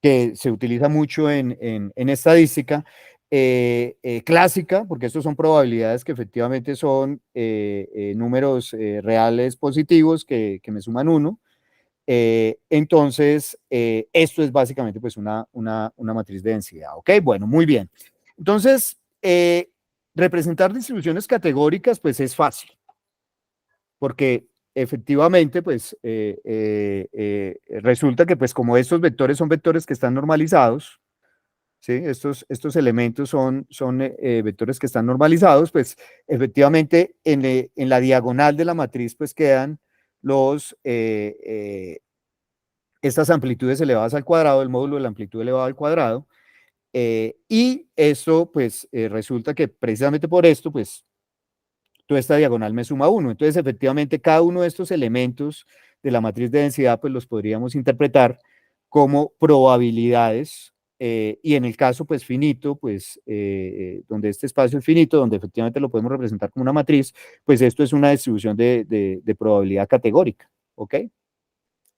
que se utiliza mucho en estadística clásica, porque estos son probabilidades que efectivamente son números reales positivos que me suman 1. Entonces, esto es básicamente pues una matriz de densidad, ¿ok? Bueno, muy bien. Entonces, representar distribuciones categóricas pues es fácil, porque efectivamente pues resulta que pues como estos vectores son vectores que están normalizados, ¿sí? Estos elementos son vectores que están normalizados, pues efectivamente en la diagonal de la matriz pues quedan estas amplitudes elevadas al cuadrado, el módulo de la amplitud elevada al cuadrado, y esto pues resulta que precisamente por esto pues toda esta diagonal me suma 1. Entonces efectivamente cada uno de estos elementos de la matriz de densidad pues los podríamos interpretar como probabilidades y en el caso pues finito, pues donde este espacio es finito, donde efectivamente lo podemos representar como una matriz, pues esto es una distribución de probabilidad categórica, ¿ok?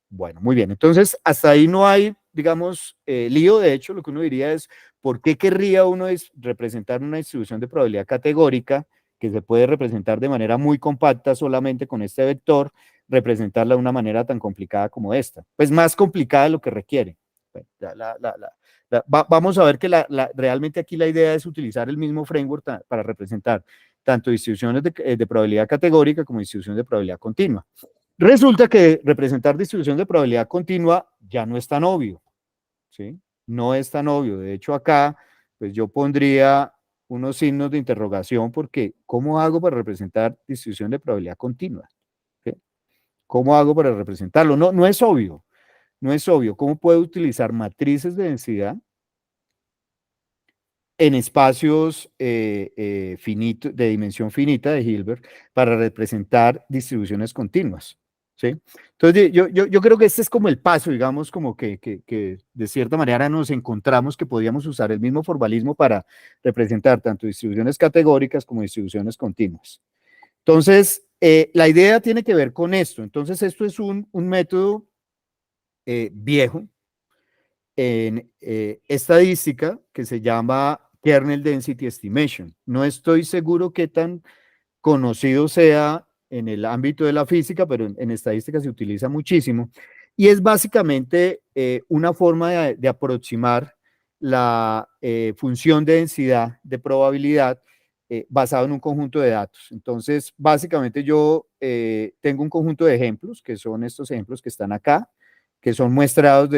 Bueno, muy bien. Entonces, hasta ahí no hay, digamos, lío. De hecho, lo que uno diría es, ¿por qué querría uno representar una distribución de probabilidad categórica que se puede representar de manera muy compacta solamente con este vector, representarla de una manera tan complicada como esta? Pues más complicada de lo que requiere. Bueno, vamos a ver que realmente aquí la idea es utilizar el mismo framework para representar tanto distribuciones de probabilidad categórica como distribuciones de probabilidad continua. Resulta que representar distribución de probabilidad continua ya no es tan obvio, ¿sí? No es tan obvio. De hecho, acá, pues yo pondría unos signos de interrogación porque ¿cómo hago para representar distribución de probabilidad continua? ¿Sí? ¿Cómo hago para representarlo? No, no es obvio, no es obvio. ¿Cómo puedo utilizar matrices de densidad en espacios finitos, de dimensión finita de Hilbert para representar distribuciones continuas? ¿Sí? Entonces, yo creo que este es como el paso, digamos, como que de cierta manera nos encontramos que podíamos usar el mismo formalismo para representar tanto distribuciones categóricas como distribuciones continuas. Entonces, la idea tiene que ver con esto. Entonces, esto es un método viejo en estadística que se llama Kernel Density Estimation. No estoy seguro qué tan conocido sea en el ámbito de la física, pero en estadística se utiliza muchísimo, y es básicamente una forma de aproximar la función de densidad de probabilidad basado en un conjunto de datos. Entonces, básicamente yo tengo un conjunto de ejemplos, que son estos ejemplos que están acá, que son muestrados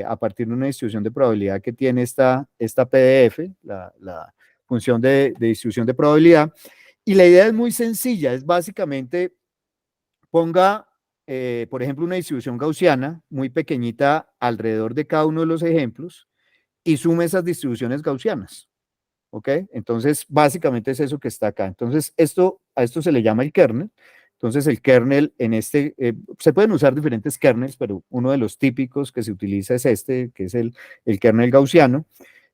a partir de una distribución de probabilidad que tiene esta PDF, la función de distribución de probabilidad. Y la idea es muy sencilla, es básicamente ponga, por ejemplo, una distribución gaussiana muy pequeñita alrededor de cada uno de los ejemplos y sume esas distribuciones gaussianas, ¿ok? Entonces, básicamente es eso que está acá. Entonces, a esto se le llama el kernel. Entonces, el kernel se pueden usar diferentes kernels, pero uno de los típicos que se utiliza es este, que es el kernel gaussiano.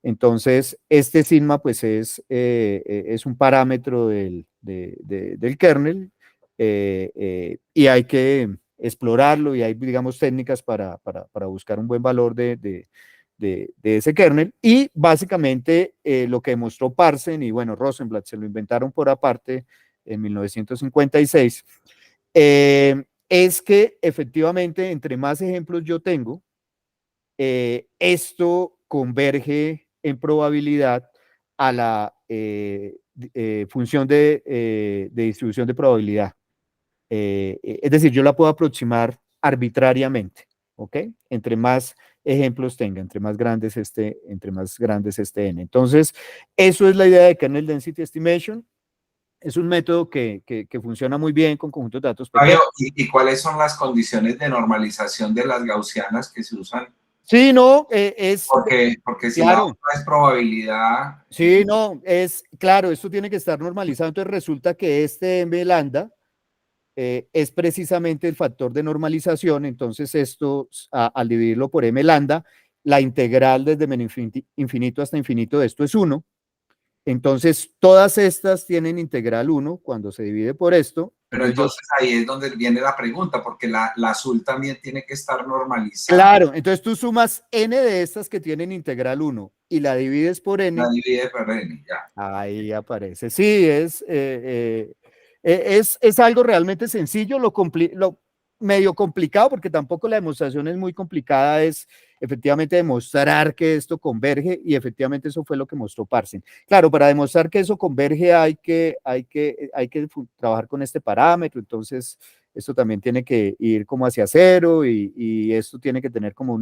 Entonces, este sigma, pues, es un parámetro del kernel y hay que explorarlo y hay, digamos, técnicas para buscar un buen valor de ese kernel. Y básicamente lo que demostró Parsen y, bueno, Rosenblatt se lo inventaron por aparte en 1956, es que efectivamente entre más ejemplos yo tengo, esto converge en probabilidad a la función de distribución de probabilidad. Es decir, yo la puedo aproximar arbitrariamente, ¿ok? Entre más ejemplos tenga, entre más grandes este n. Entonces, eso es la idea de Kernel Density Estimation. Es un método que funciona muy bien con conjuntos de datos pequeños. ¿Y cuáles son las condiciones de normalización de las gaussianas que se usan? Sí, no, porque si claro. la otra es probabilidad. Sí, no, claro, esto tiene que estar normalizado. Entonces resulta que este m lambda es precisamente el factor de normalización. Entonces esto, al dividirlo por m lambda, la integral desde menos infinito hasta infinito de esto es 1. Entonces todas estas tienen integral 1 cuando se divide por esto. Pero entonces ahí es donde viene la pregunta, porque la azul también tiene que estar normalizada. Claro, entonces tú sumas n de estas que tienen integral 1 y la divides por n. La divide por n, ya. Ahí aparece. Sí, es algo realmente sencillo, lo medio complicado, porque tampoco la demostración es muy complicada, es efectivamente demostrar que esto converge, y efectivamente eso fue lo que mostró Parsen. Claro, para demostrar que eso converge hay que trabajar con este parámetro. Entonces esto también tiene que ir como hacia cero, y esto tiene que tener como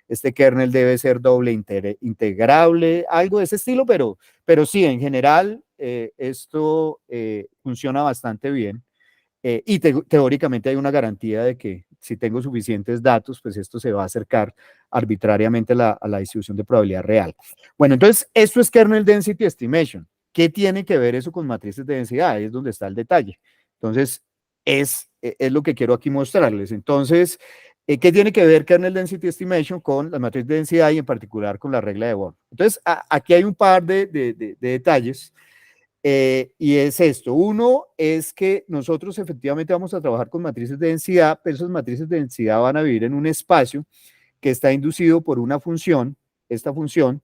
este kernel debe ser doble integrable, algo de ese estilo, pero sí, en general esto funciona bastante bien. Y teóricamente hay una garantía de que si tengo suficientes datos, pues esto se va a acercar arbitrariamente a la distribución de probabilidad real. Bueno, entonces esto es Kernel Density Estimation. ¿Qué tiene que ver eso con matrices de densidad? Ahí es donde está el detalle. Entonces, es lo que quiero aquí mostrarles. Entonces, ¿Qué tiene que ver Kernel Density Estimation con la matriz de densidad y en particular con la regla de Born? Entonces, aquí hay un par de detalles. Y es esto. Uno es que nosotros efectivamente vamos a trabajar con matrices de densidad, pero esas matrices de densidad van a vivir en un espacio que está inducido por una función, esta función.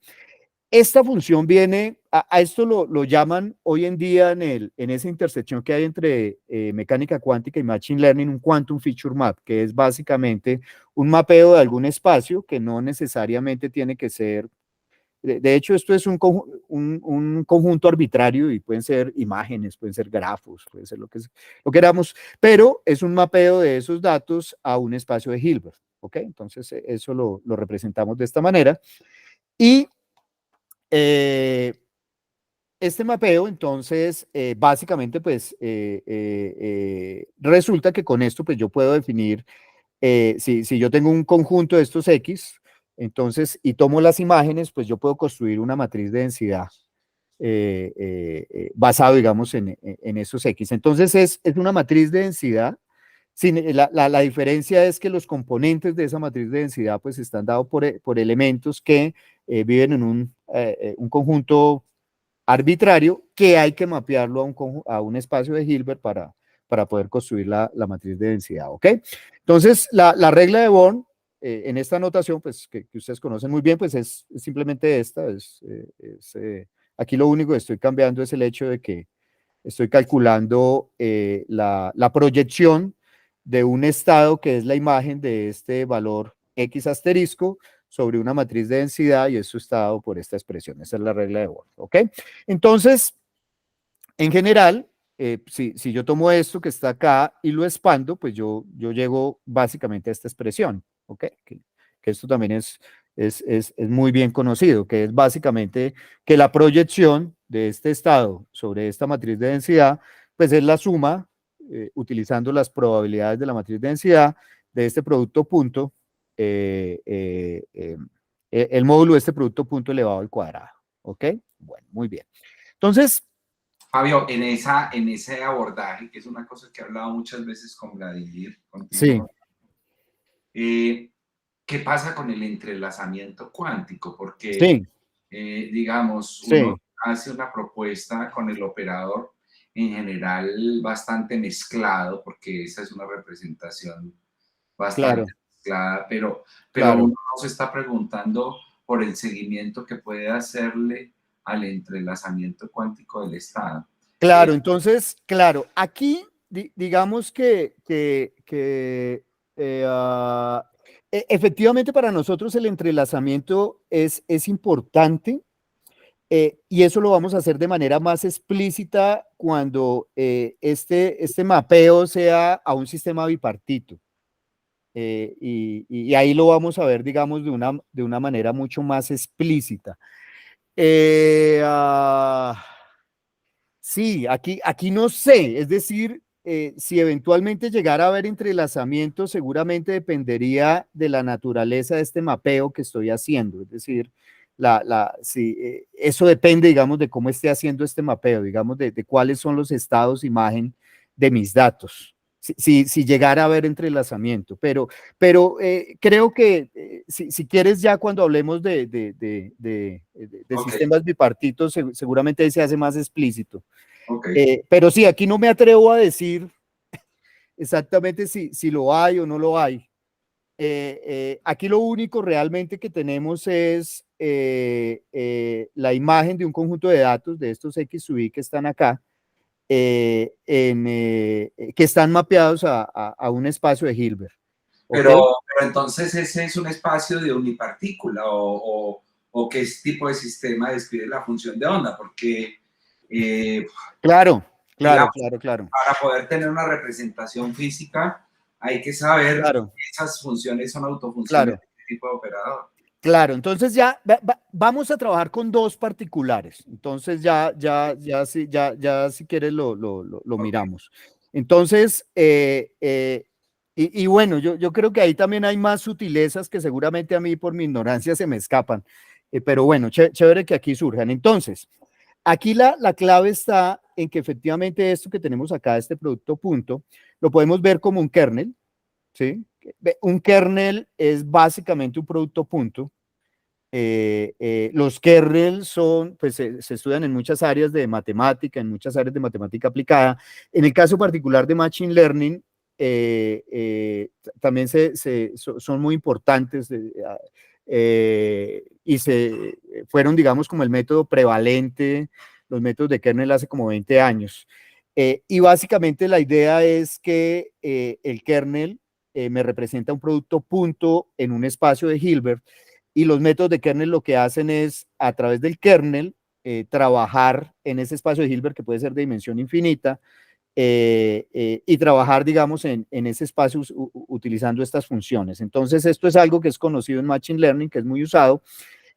Esta función viene, a esto lo llaman hoy en día en esa intersección que hay entre mecánica cuántica y machine learning, un quantum feature map, que es básicamente un mapeo de algún espacio que no necesariamente tiene que ser. De hecho, esto es un conjunto arbitrario y pueden ser imágenes, pueden ser grafos, puede ser lo queramos, pero es un mapeo de esos datos a un espacio de Hilbert, ¿ok? Entonces, eso lo representamos de esta manera. Y este mapeo, entonces, básicamente, pues, resulta que con esto, pues, yo puedo definir, si yo tengo un conjunto de estos X, entonces, y tomo las imágenes, pues yo puedo construir una matriz de densidad basado, digamos, en esos X. Entonces, es una matriz de densidad. La diferencia es que los componentes de esa matriz de densidad, pues, están dados por elementos que viven en un conjunto arbitrario que hay que mapearlo a un espacio de Hilbert para poder construir la matriz de densidad, ¿ok? Entonces, la regla de Born, en esta notación, pues, que ustedes conocen muy bien, pues es simplemente esta, aquí lo único que estoy cambiando es el hecho de que estoy calculando la proyección de un estado que es la imagen de este valor X asterisco sobre una matriz de densidad y eso está dado por esta expresión. Esa es la regla de Born, ¿ok? Entonces, en general, si yo tomo esto que está acá y lo expando, pues yo llego básicamente a esta expresión, ¿ok? Que esto también es muy bien conocido, que es básicamente que la proyección de este estado sobre esta matriz de densidad, pues es la suma, utilizando las probabilidades de la matriz de densidad, de este producto punto, el módulo de este producto punto elevado al cuadrado, ¿ok? Bueno, muy bien. Entonces, Fabio, en ese abordaje, que es una cosa que he hablado muchas veces con Vladimir, sí, contigo, ¿qué pasa con el entrelazamiento cuántico? Porque, sí, digamos, uno sí, hace una propuesta con el operador en general bastante mezclado, porque esa es una representación bastante claro, mezclada, pero uno claro, no se está preguntando por el seguimiento que puede hacerle al entrelazamiento cuántico del estado. claro. Entonces, claro, aquí digamos efectivamente para nosotros el entrelazamiento es importante y eso lo vamos a hacer de manera más explícita cuando este mapeo sea a un sistema bipartito. Y ahí lo vamos a ver, digamos, de una manera mucho más explícita. Eh, ah, sí, aquí no sé, es decir, si eventualmente llegara a haber entrelazamiento, seguramente dependería de la naturaleza de este mapeo que estoy haciendo, es decir, sí, eso depende, digamos, de cómo esté haciendo este mapeo, digamos, de cuáles son los estados imagen de mis datos. Si llegara a haber entrelazamiento, pero creo que si quieres ya cuando hablemos de Ok, sistemas bipartitos, seguramente ahí se hace más explícito. ok. Pero sí, aquí no me atrevo a decir exactamente si lo hay o no lo hay. Aquí lo único realmente que tenemos es la imagen de un conjunto de datos de estos X sub I que están acá, que están mapeados a un espacio de Hilbert. ¿Ok? Pero entonces ese es un espacio de unipartícula o qué tipo de sistema describe la función de onda, porque eh, Claro, claro, digamos, claro, claro, para poder tener una representación física hay que saber claro, que esas funciones son autofunciones claro. de qué tipo de operador. Claro, entonces ya vamos a trabajar con dos particulares. Entonces ya si quieres lo Ok, miramos. Entonces, y bueno, yo creo que ahí también hay más sutilezas que seguramente a mí por mi ignorancia se me escapan. Pero bueno, chévere que aquí surjan. Entonces, aquí la clave está en que efectivamente esto que tenemos acá, este producto punto, lo podemos ver como un kernel, ¿sí? Un kernel es básicamente un producto punto. Los kernels son, pues se estudian en muchas áreas de matemática, en muchas áreas de matemática aplicada. En el caso particular de Machine Learning, también son muy importantes y fueron, digamos, como el método prevalente, los métodos de kernel hace como 20 años. Y básicamente la idea es que el kernel me representa un producto punto en un espacio de Hilbert, y los métodos de kernel lo que hacen es, a través del kernel, trabajar en ese espacio de Hilbert que puede ser de dimensión infinita, y trabajar, digamos, en ese espacio utilizando estas funciones. Entonces, esto es algo que es conocido en Machine Learning, que es muy usado,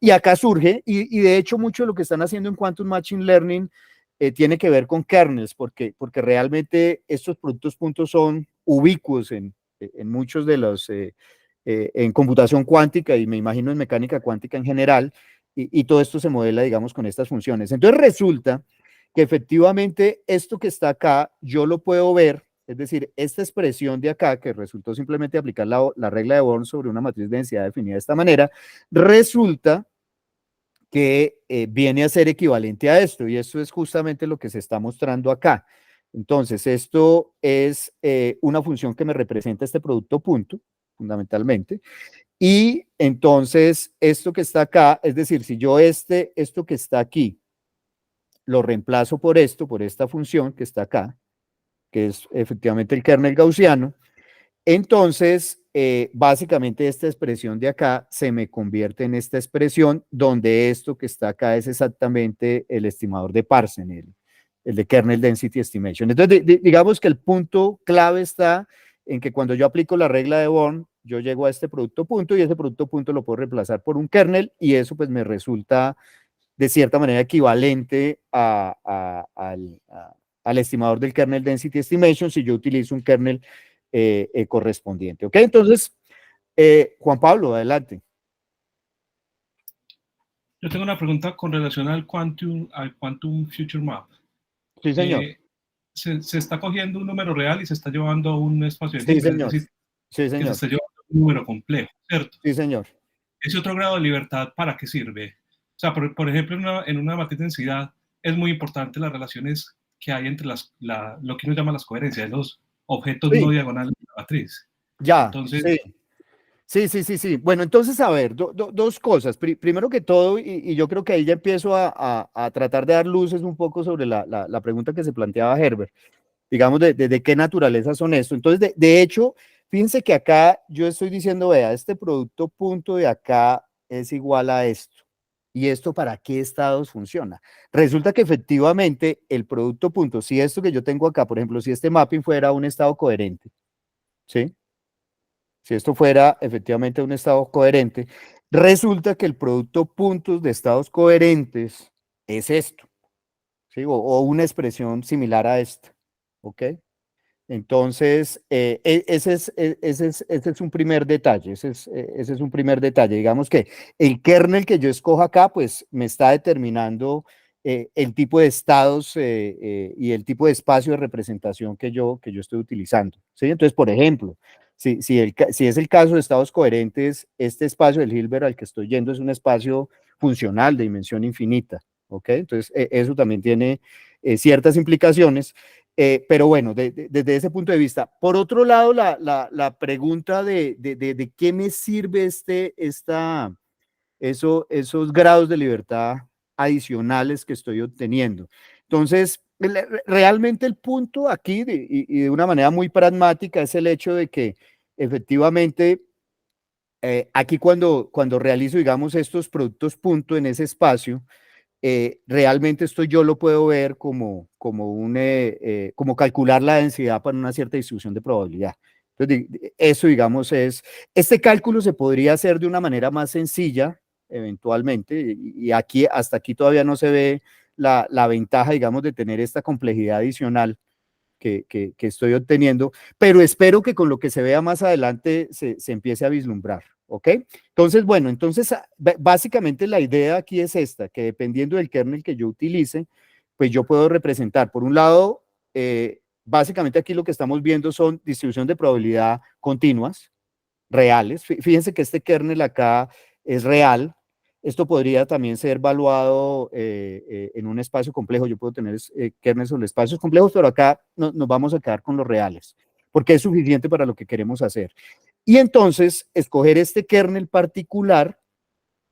y acá surge, y de hecho mucho de lo que están haciendo en Quantum Machine Learning tiene que ver con kernels, porque realmente estos productos puntos son ubicuos en muchos de los, en computación cuántica y me imagino en mecánica cuántica en general, y todo esto se modela, digamos, con estas funciones. Entonces resulta que efectivamente esto que está acá, yo lo puedo ver, es decir, esta expresión de acá, que resultó simplemente aplicar la regla de Born sobre una matriz de densidad definida de esta manera, resulta que viene a ser equivalente a esto, y esto es justamente lo que se está mostrando acá. Entonces, esto es una función que me representa este producto punto, fundamentalmente, y entonces esto que está acá, es decir, si yo esto que está aquí, lo reemplazo por esto, por esta función que está acá, que es efectivamente el kernel gaussiano, entonces, básicamente esta expresión de acá se me convierte en esta expresión donde esto que está acá es exactamente el estimador de Parsen, el de Kernel Density Estimation. Entonces, digamos que el punto clave está en que cuando yo aplico la regla de Born, yo llego a este producto punto y ese producto punto lo puedo reemplazar por un kernel y eso pues me resulta de cierta manera equivalente al estimador del Kernel Density Estimation si yo utilizo un kernel correspondiente. ¿Ok? Entonces, Juan Pablo, adelante. Yo tengo una pregunta con relación al Quantum Future Map. Sí, señor. Se está cogiendo un número real y se está llevando a un espacio de Sí, Hilbert, señor. es decir, Sí, señor. que se está llevando un número complejo, ¿cierto? Sí, señor. Ese otro grado de libertad, ¿para qué sirve? O sea, por ejemplo, en una matriz de densidad es muy importante las relaciones que hay entre lo que uno llama las coherencias, los objetos no diagonales de la matriz. Ya, entonces, sí. Bueno, entonces, a ver, dos cosas. Primero que todo, y yo creo que ahí ya empiezo a tratar de dar luces un poco sobre la pregunta que se planteaba Herbert, digamos, de qué naturaleza son esto. Entonces, de hecho, fíjense que acá yo estoy diciendo, vea, este producto punto de acá es igual a esto. ¿Y esto para qué estados funciona? Resulta que efectivamente el producto punto, si esto que yo tengo acá, por ejemplo, si este mapping fuera un estado coherente, ¿sí? Si esto fuera efectivamente un estado coherente, resulta que el producto puntos de estados coherentes es esto, ¿sí? O una expresión similar a esta, ¿ok? Entonces, ese es un primer detalle, ese es un primer detalle. Digamos que el kernel que yo escojo acá, pues me está determinando el tipo de estados y el tipo de espacio de representación que yo estoy utilizando, ¿sí? Entonces, por ejemplo, si es el caso de estados coherentes, este espacio del Hilbert al que estoy yendo es un espacio funcional de dimensión infinita, ¿ok? Entonces, eso también tiene ciertas implicaciones. Pero bueno, desde ese punto de vista. Por otro lado, la pregunta de qué me sirve esos grados de libertad adicionales que estoy obteniendo. Entonces, realmente el punto aquí, y de una manera muy pragmática, es el hecho de que efectivamente aquí cuando realizo, digamos, estos productos punto en ese espacio, realmente esto yo lo puedo ver como calcular la densidad para una cierta distribución de probabilidad. Entonces, eso, digamos, este cálculo se podría hacer de una manera más sencilla, eventualmente, y aquí, hasta aquí todavía no se ve la ventaja, digamos, de tener esta complejidad adicional que estoy obteniendo, pero espero que con lo que se vea más adelante se empiece a vislumbrar, ¿ok? Entonces, bueno, básicamente la idea aquí es esta, que dependiendo del kernel que yo utilice, pues yo puedo representar, por un lado, básicamente aquí lo que estamos viendo son distribución de probabilidad continuas, reales. Fíjense que este kernel acá es real. Esto podría también ser evaluado en un espacio complejo. Yo puedo tener kernels sobre espacios complejos, pero acá nos vamos a quedar con los reales, porque es suficiente para lo que queremos hacer. Y entonces, escoger este kernel particular,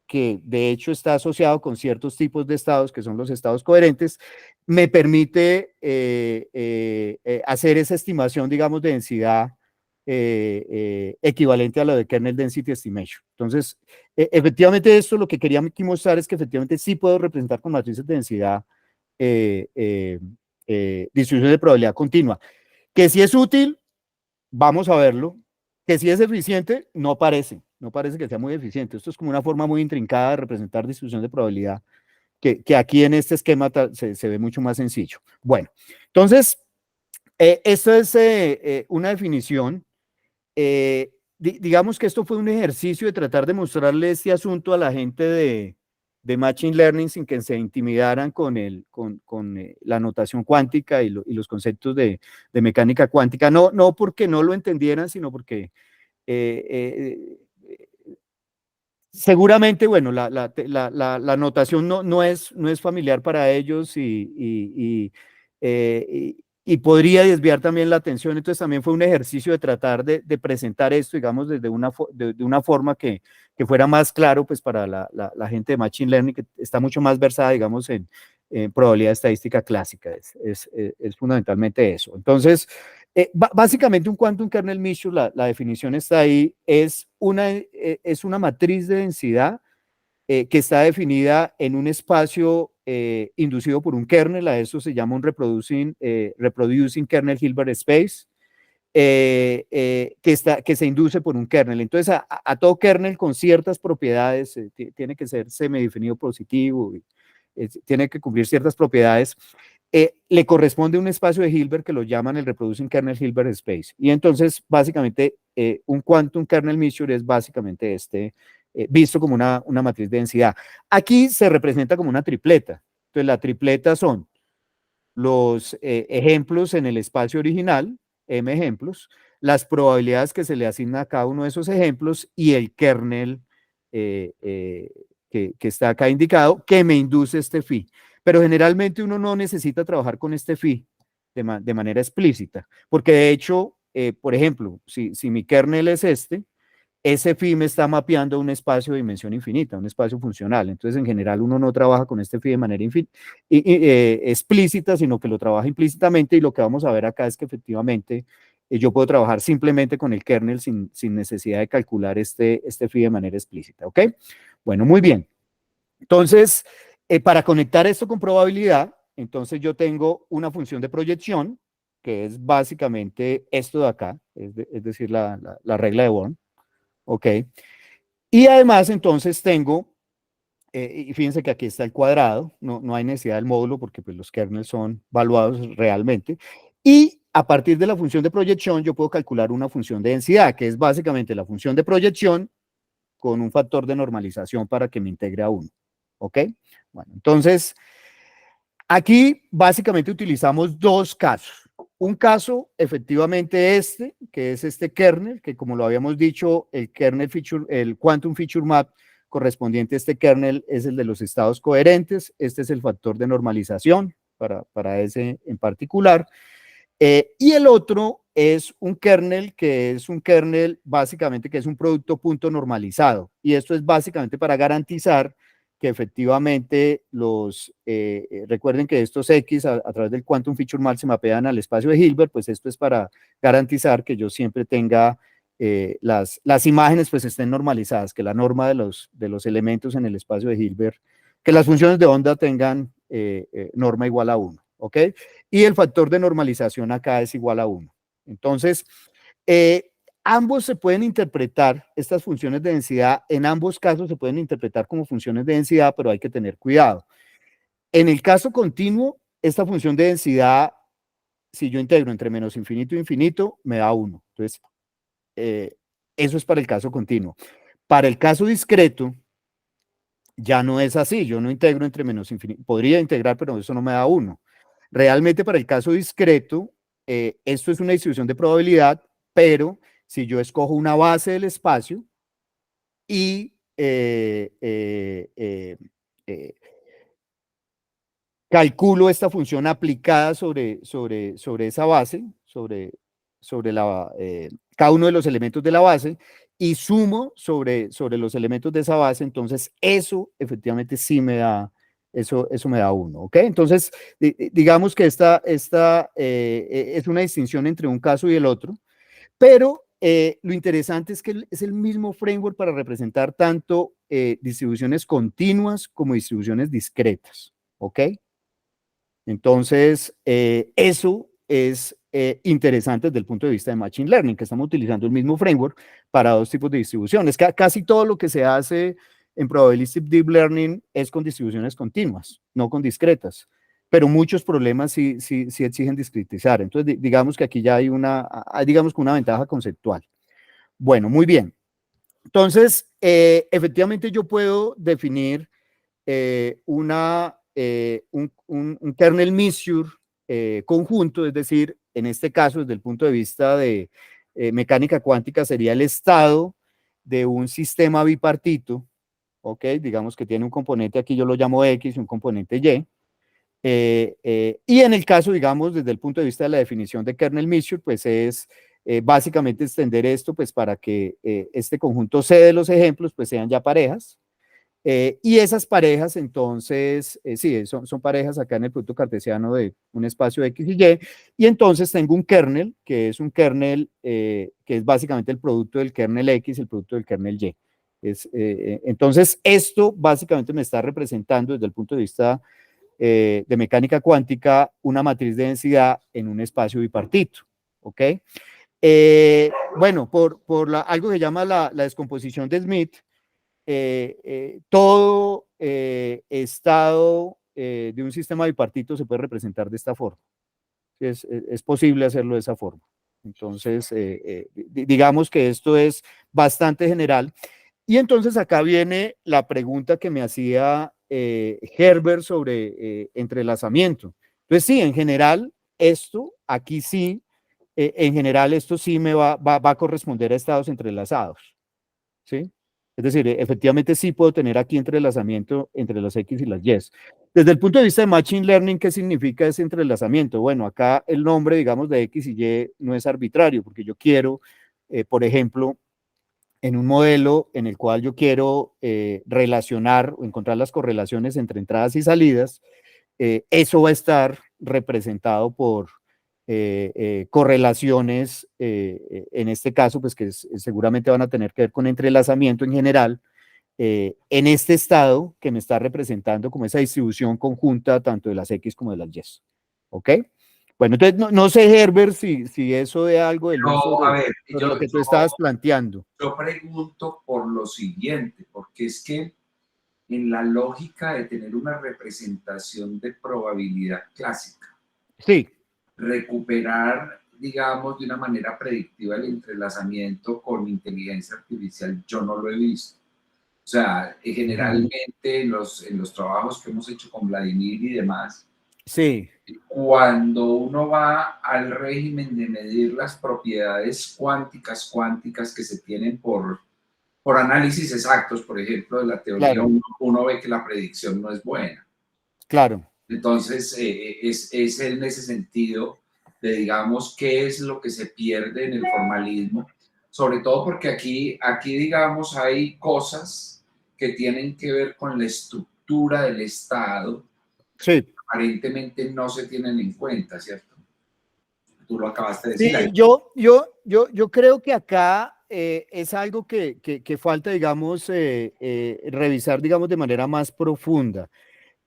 que de hecho está asociado con ciertos tipos de estados, que son los estados coherentes, me permite hacer esa estimación, digamos, de densidad equivalente a lo de kernel density estimation. Entonces, efectivamente esto lo que quería aquí mostrar es que efectivamente sí puedo representar con matrices de densidad distribuciones de probabilidad continua. Que si es útil, vamos a verlo. Que si es eficiente, no parece que sea muy eficiente. Esto es como una forma muy intrincada de representar distribución de probabilidad, que aquí en este esquema se ve mucho más sencillo. Bueno, entonces, esto es una definición. Digamos que esto fue un ejercicio de tratar de mostrarle este asunto a la gente de Machine Learning sin que se intimidaran con la notación cuántica y los conceptos de mecánica cuántica. No porque no lo entendieran, sino porque seguramente, bueno, la notación no es familiar para ellos y podría desviar también la atención. Entonces también fue un ejercicio de tratar de presentar esto, digamos, desde de una forma que fuera más claro pues para la gente de Machine Learning, que está mucho más versada, digamos, en probabilidad estadística clásica. Es fundamentalmente eso. Entonces, básicamente un quantum kernel mixture, la definición está ahí, es una matriz de densidad que está definida en un espacio inducido por un kernel. A eso se llama un reproducing kernel Hilbert space, que se induce por un kernel. Entonces, a todo kernel con ciertas propiedades, tiene que ser semidefinido positivo, tiene que cumplir ciertas propiedades, le corresponde un espacio de Hilbert que lo llaman el reproducing kernel Hilbert space. Y entonces, básicamente, un quantum kernel mixture es básicamente visto como una matriz de densidad. Aquí se representa como una tripleta. Entonces, la tripleta son los ejemplos en el espacio original, m ejemplos, las probabilidades que se le asigna a cada uno de esos ejemplos y el kernel que está acá indicado, que me induce este phi. Pero generalmente uno no necesita trabajar con este phi de manera explícita, porque de hecho, por ejemplo, si mi kernel es ese phi me está mapeando un espacio de dimensión infinita, un espacio funcional. Entonces, en general, uno no trabaja con este phi de manera explícita, sino que lo trabaja implícitamente, y lo que vamos a ver acá es que efectivamente yo puedo trabajar simplemente con el kernel sin necesidad de calcular este phi de manera explícita, ¿ok? Bueno, muy bien. Entonces, para conectar esto con probabilidad, entonces yo tengo una función de proyección, que es básicamente esto de acá, es decir, la regla de Born, ¿ok? Y además, entonces tengo, y fíjense que aquí está el cuadrado, no hay necesidad del módulo porque pues, los kernels son valuados realmente, y a partir de la función de proyección yo puedo calcular una función de densidad, que es básicamente la función de proyección con un factor de normalización para que me integre a 1, ¿ok? Bueno, entonces, aquí básicamente utilizamos dos casos. Un caso, efectivamente que es este kernel, que como lo habíamos dicho, el quantum feature map correspondiente a este kernel es el de los estados coherentes. Este es el factor de normalización para ese en particular. Y el otro es un kernel básicamente que es un producto punto normalizado. Y esto es básicamente para garantizar que efectivamente recuerden que estos X a través del quantum feature map se mapean al espacio de Hilbert, pues esto es para garantizar que yo siempre tenga las imágenes pues estén normalizadas, que la norma de los elementos en el espacio de Hilbert, que las funciones de onda tengan norma igual a 1, ¿ok? Y el factor de normalización acá es igual a 1. Entonces, ambos se pueden interpretar, estas funciones de densidad, en ambos casos se pueden interpretar como funciones de densidad, pero hay que tener cuidado. En el caso continuo, esta función de densidad, si yo integro entre menos infinito e infinito, me da 1. Entonces, eso es para el caso continuo. Para el caso discreto, ya no es así. Yo no integro entre menos infinito. Podría integrar, pero eso no me da 1. Realmente, para el caso discreto, esto es una distribución de probabilidad, pero si yo escojo una base del espacio y calculo esta función aplicada sobre esa base, sobre cada uno de los elementos de la base, y sumo sobre los elementos de esa base, entonces eso efectivamente sí me da, eso me da 1, ¿ok? Entonces, digamos que esta es una distinción entre un caso y el otro, pero lo interesante es que es el mismo framework para representar tanto distribuciones continuas como distribuciones discretas, ¿ok? Entonces, eso es interesante desde el punto de vista de Machine Learning, que estamos utilizando el mismo framework para dos tipos de distribuciones. Casi todo lo que se hace en Probabilistic Deep Learning es con distribuciones continuas, no con discretas, pero muchos problemas sí exigen discretizar. Entonces, digamos que aquí ya hay digamos que una ventaja conceptual. Bueno, muy bien. Entonces, efectivamente yo puedo definir un kernel measure conjunto, es decir, en este caso, desde el punto de vista de mecánica cuántica, sería el estado de un sistema bipartito, ¿ok? Digamos que tiene un componente, aquí yo lo llamo X y un componente Y. Y en el caso, digamos, desde el punto de vista de la definición de kernel measure, pues es básicamente extender esto, pues para que este conjunto C de los ejemplos, pues sean ya parejas. Y esas parejas, entonces, sí, son parejas acá en el producto cartesiano de un espacio X y Y, y entonces tengo un kernel, que es un kernel que es básicamente el producto del kernel X y el producto del kernel Y. Entonces, esto básicamente me está representando desde el punto de vista de mecánica cuántica una matriz de densidad en un espacio bipartito, ¿ok? Bueno, por algo que llama la descomposición de Smith, todo estado de un sistema bipartito se puede representar de esta forma. Es posible hacerlo de esa forma. Entonces, digamos que esto es bastante general. Y entonces acá viene la pregunta que me hacía Herbert sobre entrelazamiento. Entonces, sí, en general, aquí sí, en general, esto sí me va a corresponder a estados entrelazados, ¿sí? Es decir, efectivamente sí puedo tener aquí entrelazamiento entre las X y las Y. Desde el punto de vista de Machine Learning, ¿qué significa ese entrelazamiento? Bueno, acá el nombre, digamos, de X y Y no es arbitrario, porque yo quiero, por ejemplo, en un modelo en el cual yo quiero relacionar o encontrar las correlaciones entre entradas y salidas, eso va a estar representado por correlaciones, en este caso, pues que seguramente van a tener que ver con entrelazamiento en general, en este estado que me está representando como esa distribución conjunta tanto de las X como de las Y. ¿Ok? Bueno, entonces no sé, Herbert, si eso de algo de luz sobre lo que tú estabas planteando. Yo pregunto por lo siguiente, porque es que en la lógica de tener una representación de probabilidad clásica, sí, recuperar, digamos, de una manera predictiva el entrelazamiento con inteligencia artificial, yo no lo he visto. O sea, generalmente en los trabajos que hemos hecho con Vladimir y demás, sí, cuando uno va al régimen de medir las propiedades cuánticas que se tienen por análisis exactos, por ejemplo, de la teoría, claro, uno ve que la predicción no es buena. claro. Entonces, es en ese sentido de, digamos, qué es lo que se pierde en el formalismo, sobre todo porque aquí digamos, hay cosas que tienen que ver con la estructura del Estado, Sí. aparentemente no se tienen en cuenta, ¿cierto? Tú lo acabaste de decir. Sí, yo creo que acá es algo que falta, digamos, revisar, digamos, de manera más profunda.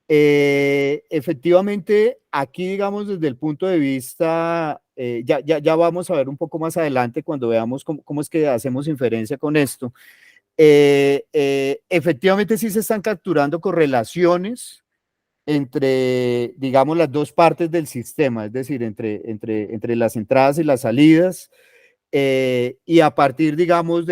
Efectivamente, aquí, digamos, desde el punto de vista, ya vamos a ver un poco más adelante cuando veamos cómo es que hacemos inferencia con esto. Efectivamente, sí se están capturando correlaciones entre, digamos, las dos partes del sistema, es decir, entre las entradas y las salidas, y a partir, digamos,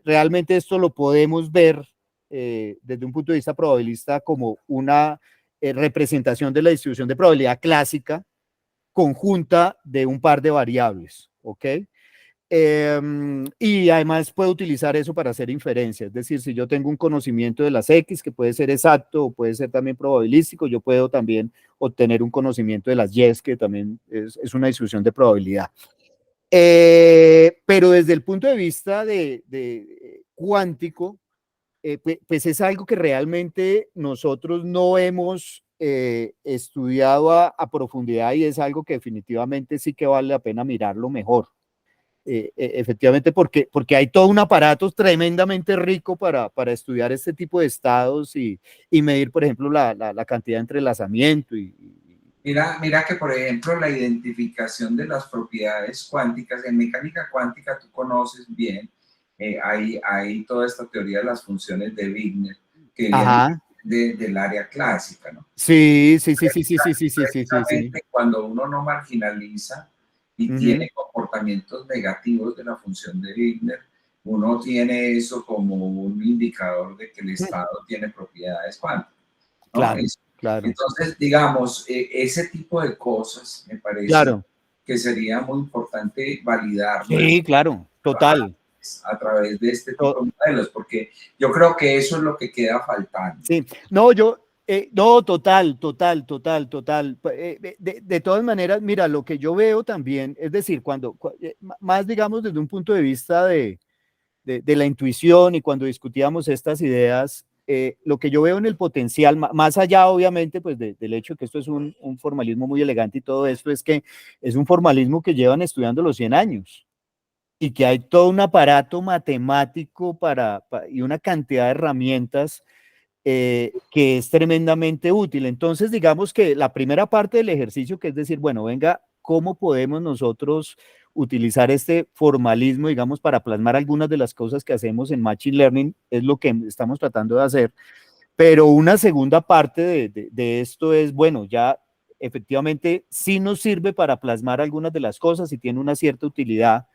realmente esto lo podemos ver desde un punto de vista probabilista como una representación de la distribución de probabilidad clásica conjunta de un par de variables, ¿ok? Y además puedo utilizar eso para hacer inferencias. Es decir, si yo tengo un conocimiento de las X, que puede ser exacto o puede ser también probabilístico, yo puedo también obtener un conocimiento de las Y, que también es una distribución de probabilidad. Pero desde el punto de vista de cuántico, pues es algo que realmente nosotros no hemos estudiado a profundidad, y es algo que definitivamente sí que vale la pena mirarlo mejor. Efectivamente, porque hay todo un aparato tremendamente rico para estudiar este tipo de estados y medir, por ejemplo, la cantidad de entrelazamiento. Mira que, por ejemplo, la identificación de las propiedades cuánticas, en mecánica cuántica tú conoces bien, hay toda esta teoría de las funciones de Wigner, que viene del área clásica, ¿no? Sí, sí, sí, sí, sí, sí, sí, sí, sí, sí. Cuando uno no marginaliza y tiene comportamientos negativos de la función de Wigner, uno tiene eso como un indicador de que el estado tiene propiedades cuánticas, ¿no? Claro, claro. Entonces, digamos, ese tipo de cosas me parece que sería muy importante validar. Sí, claro, total. A través de este tipo de modelos, porque yo creo que eso es lo que queda faltando. Sí, no, no, total. De todas maneras, mira, lo que yo veo también, es decir, más digamos desde un punto de vista de la intuición, y cuando discutíamos estas ideas, lo que yo veo en el potencial, más allá obviamente pues del hecho de que esto es un formalismo muy elegante y todo esto, es que es un formalismo que llevan estudiando los 100 años. Y que hay todo un aparato matemático y una cantidad de herramientas que es tremendamente útil. Entonces, digamos que la primera parte del ejercicio, que es decir, bueno, venga, ¿cómo podemos nosotros utilizar este formalismo, digamos, para plasmar algunas de las cosas que hacemos en Machine Learning? Es lo que estamos tratando de hacer. Pero una segunda parte de esto es, bueno, ya efectivamente sí nos sirve para plasmar algunas de las cosas y tiene una cierta utilidad,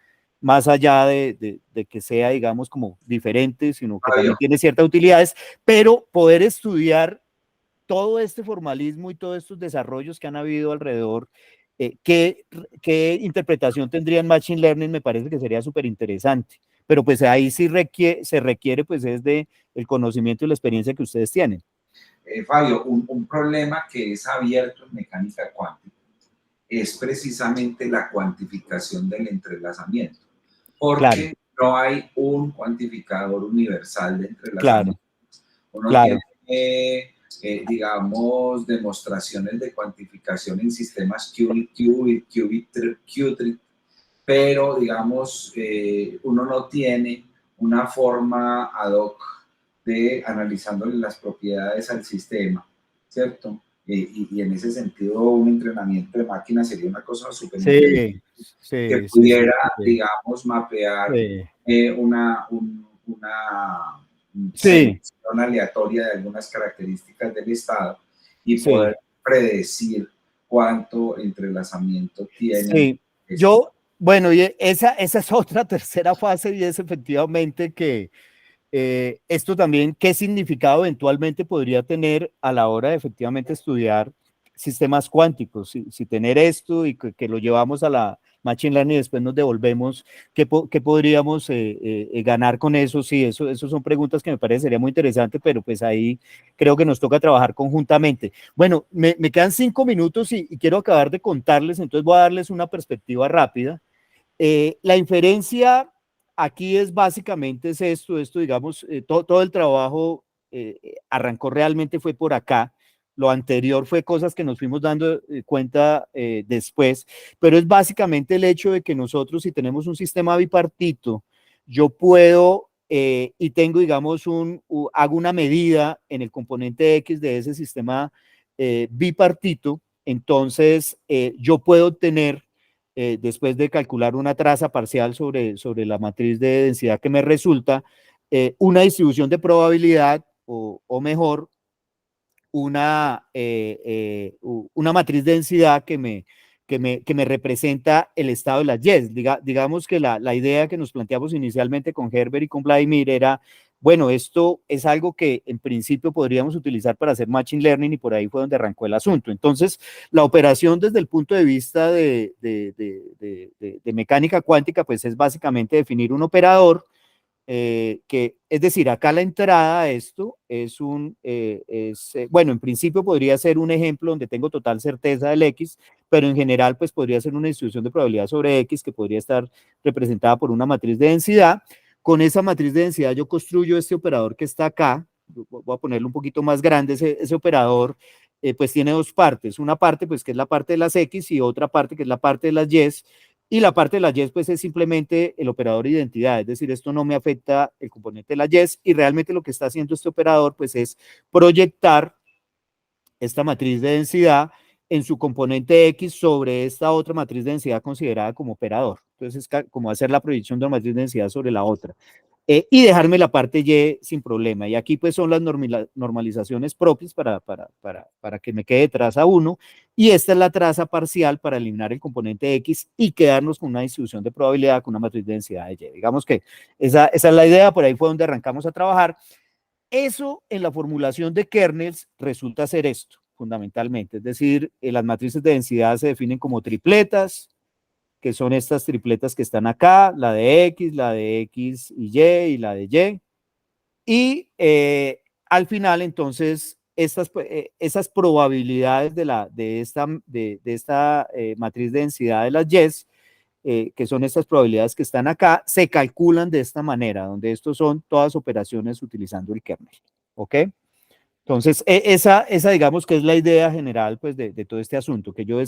más allá de que sea, digamos, como diferente, sino que también tiene ciertas utilidades, pero poder estudiar todo este formalismo y todos estos desarrollos que han habido alrededor, ¿qué interpretación tendría en Machine Learning? Me parece que sería súper interesante, pero pues ahí sí se requiere pues es de el conocimiento y la experiencia que ustedes tienen. Fabio, un problema que es abierto en mecánica cuántica es precisamente la cuantificación del entrelazamiento, porque no hay un cuantificador universal de entrelazamiento. Uno tiene, digamos, demostraciones de cuantificación en sistemas qubit, qubit, pero, digamos, uno no tiene una forma ad hoc de analizándole las propiedades al sistema, ¿cierto? Y en ese sentido, un entrenamiento de máquina sería una cosa súper interesante que pudiera, digamos, mapear una selección aleatoria de algunas características del estado y poder predecir cuánto entrelazamiento tiene. Bueno, y esa es otra tercera fase, y es efectivamente que esto también, ¿qué significado eventualmente podría tener a la hora de efectivamente estudiar sistemas cuánticos? Si tener esto y que lo llevamos a la Machine Learning y después nos devolvemos, ¿qué podríamos ganar con eso? Sí, eso son preguntas que me parece sería muy interesante, pero pues ahí creo que nos toca trabajar conjuntamente. Bueno, me quedan 5 minutos y quiero acabar de contarles, entonces voy a darles una perspectiva rápida. La inferencia aquí es básicamente esto, digamos, todo el trabajo arrancó realmente fue por acá. Lo anterior fue cosas que nos fuimos dando cuenta después, pero es básicamente el hecho de que nosotros, si tenemos un sistema bipartito, yo puedo y tengo, digamos, hago una medida en el componente X de ese sistema bipartito, entonces yo puedo obtener después de calcular una traza parcial sobre la matriz de densidad que me resulta, una distribución de probabilidad o mejor, una matriz de densidad que me representa el estado de las Y. Digamos que la idea que nos planteamos inicialmente con Herbert y con Vladimir era bueno, esto es algo que en principio podríamos utilizar para hacer Machine Learning y por ahí fue donde arrancó el asunto. Entonces, la operación desde el punto de vista de mecánica cuántica, pues es básicamente definir un operador que, es decir, acá la entrada a esto es bueno, en principio podría ser un ejemplo donde tengo total certeza del X, pero en general pues podría ser una distribución de probabilidad sobre X que podría estar representada por una matriz de densidad. Con esa matriz de densidad yo construyo este operador que está acá, voy a ponerlo un poquito más grande, ese operador pues tiene dos partes, una parte pues que es la parte de las X y otra parte que es la parte de las Y la parte de las yes, pues es simplemente el operador identidad, es decir, esto no me afecta el componente de las yes y realmente lo que está haciendo este operador, pues es proyectar esta matriz de densidad en su componente X sobre esta otra matriz de densidad considerada como operador. Entonces es como hacer la proyección de una matriz de densidad sobre la otra. Y dejarme la parte Y sin problema. Y aquí pues son las normalizaciones propias para que me quede traza 1. Y esta es la traza parcial para eliminar el componente X y quedarnos con una distribución de probabilidad con una matriz de densidad de Y. Digamos que esa es la idea, por ahí fue donde arrancamos a trabajar. Eso en la formulación de kernels resulta ser esto, fundamentalmente. Es decir, las matrices de densidad se definen como tripletas, que son estas tripletas que están acá, la de X y la de Y. Y al final, entonces, esas probabilidades de esta matriz de densidad de las Y, que son estas probabilidades que están acá, se calculan de esta manera, donde estos son todas operaciones utilizando el kernel. ¿Ok? Entonces, esa digamos que es la idea general pues, de todo este asunto, que yo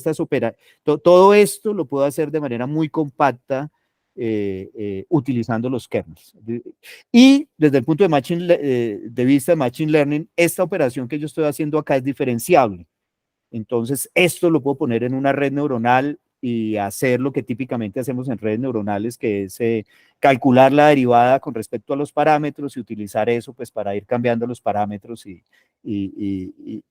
todo esto lo puedo hacer de manera muy compacta utilizando los kernels. Y desde el punto de vista de Machine Learning, esta operación que yo estoy haciendo acá es diferenciable. Entonces, esto lo puedo poner en una red neuronal y hacer lo que típicamente hacemos en redes neuronales, que es calcular la derivada con respecto a los parámetros y utilizar eso pues para ir cambiando los parámetros y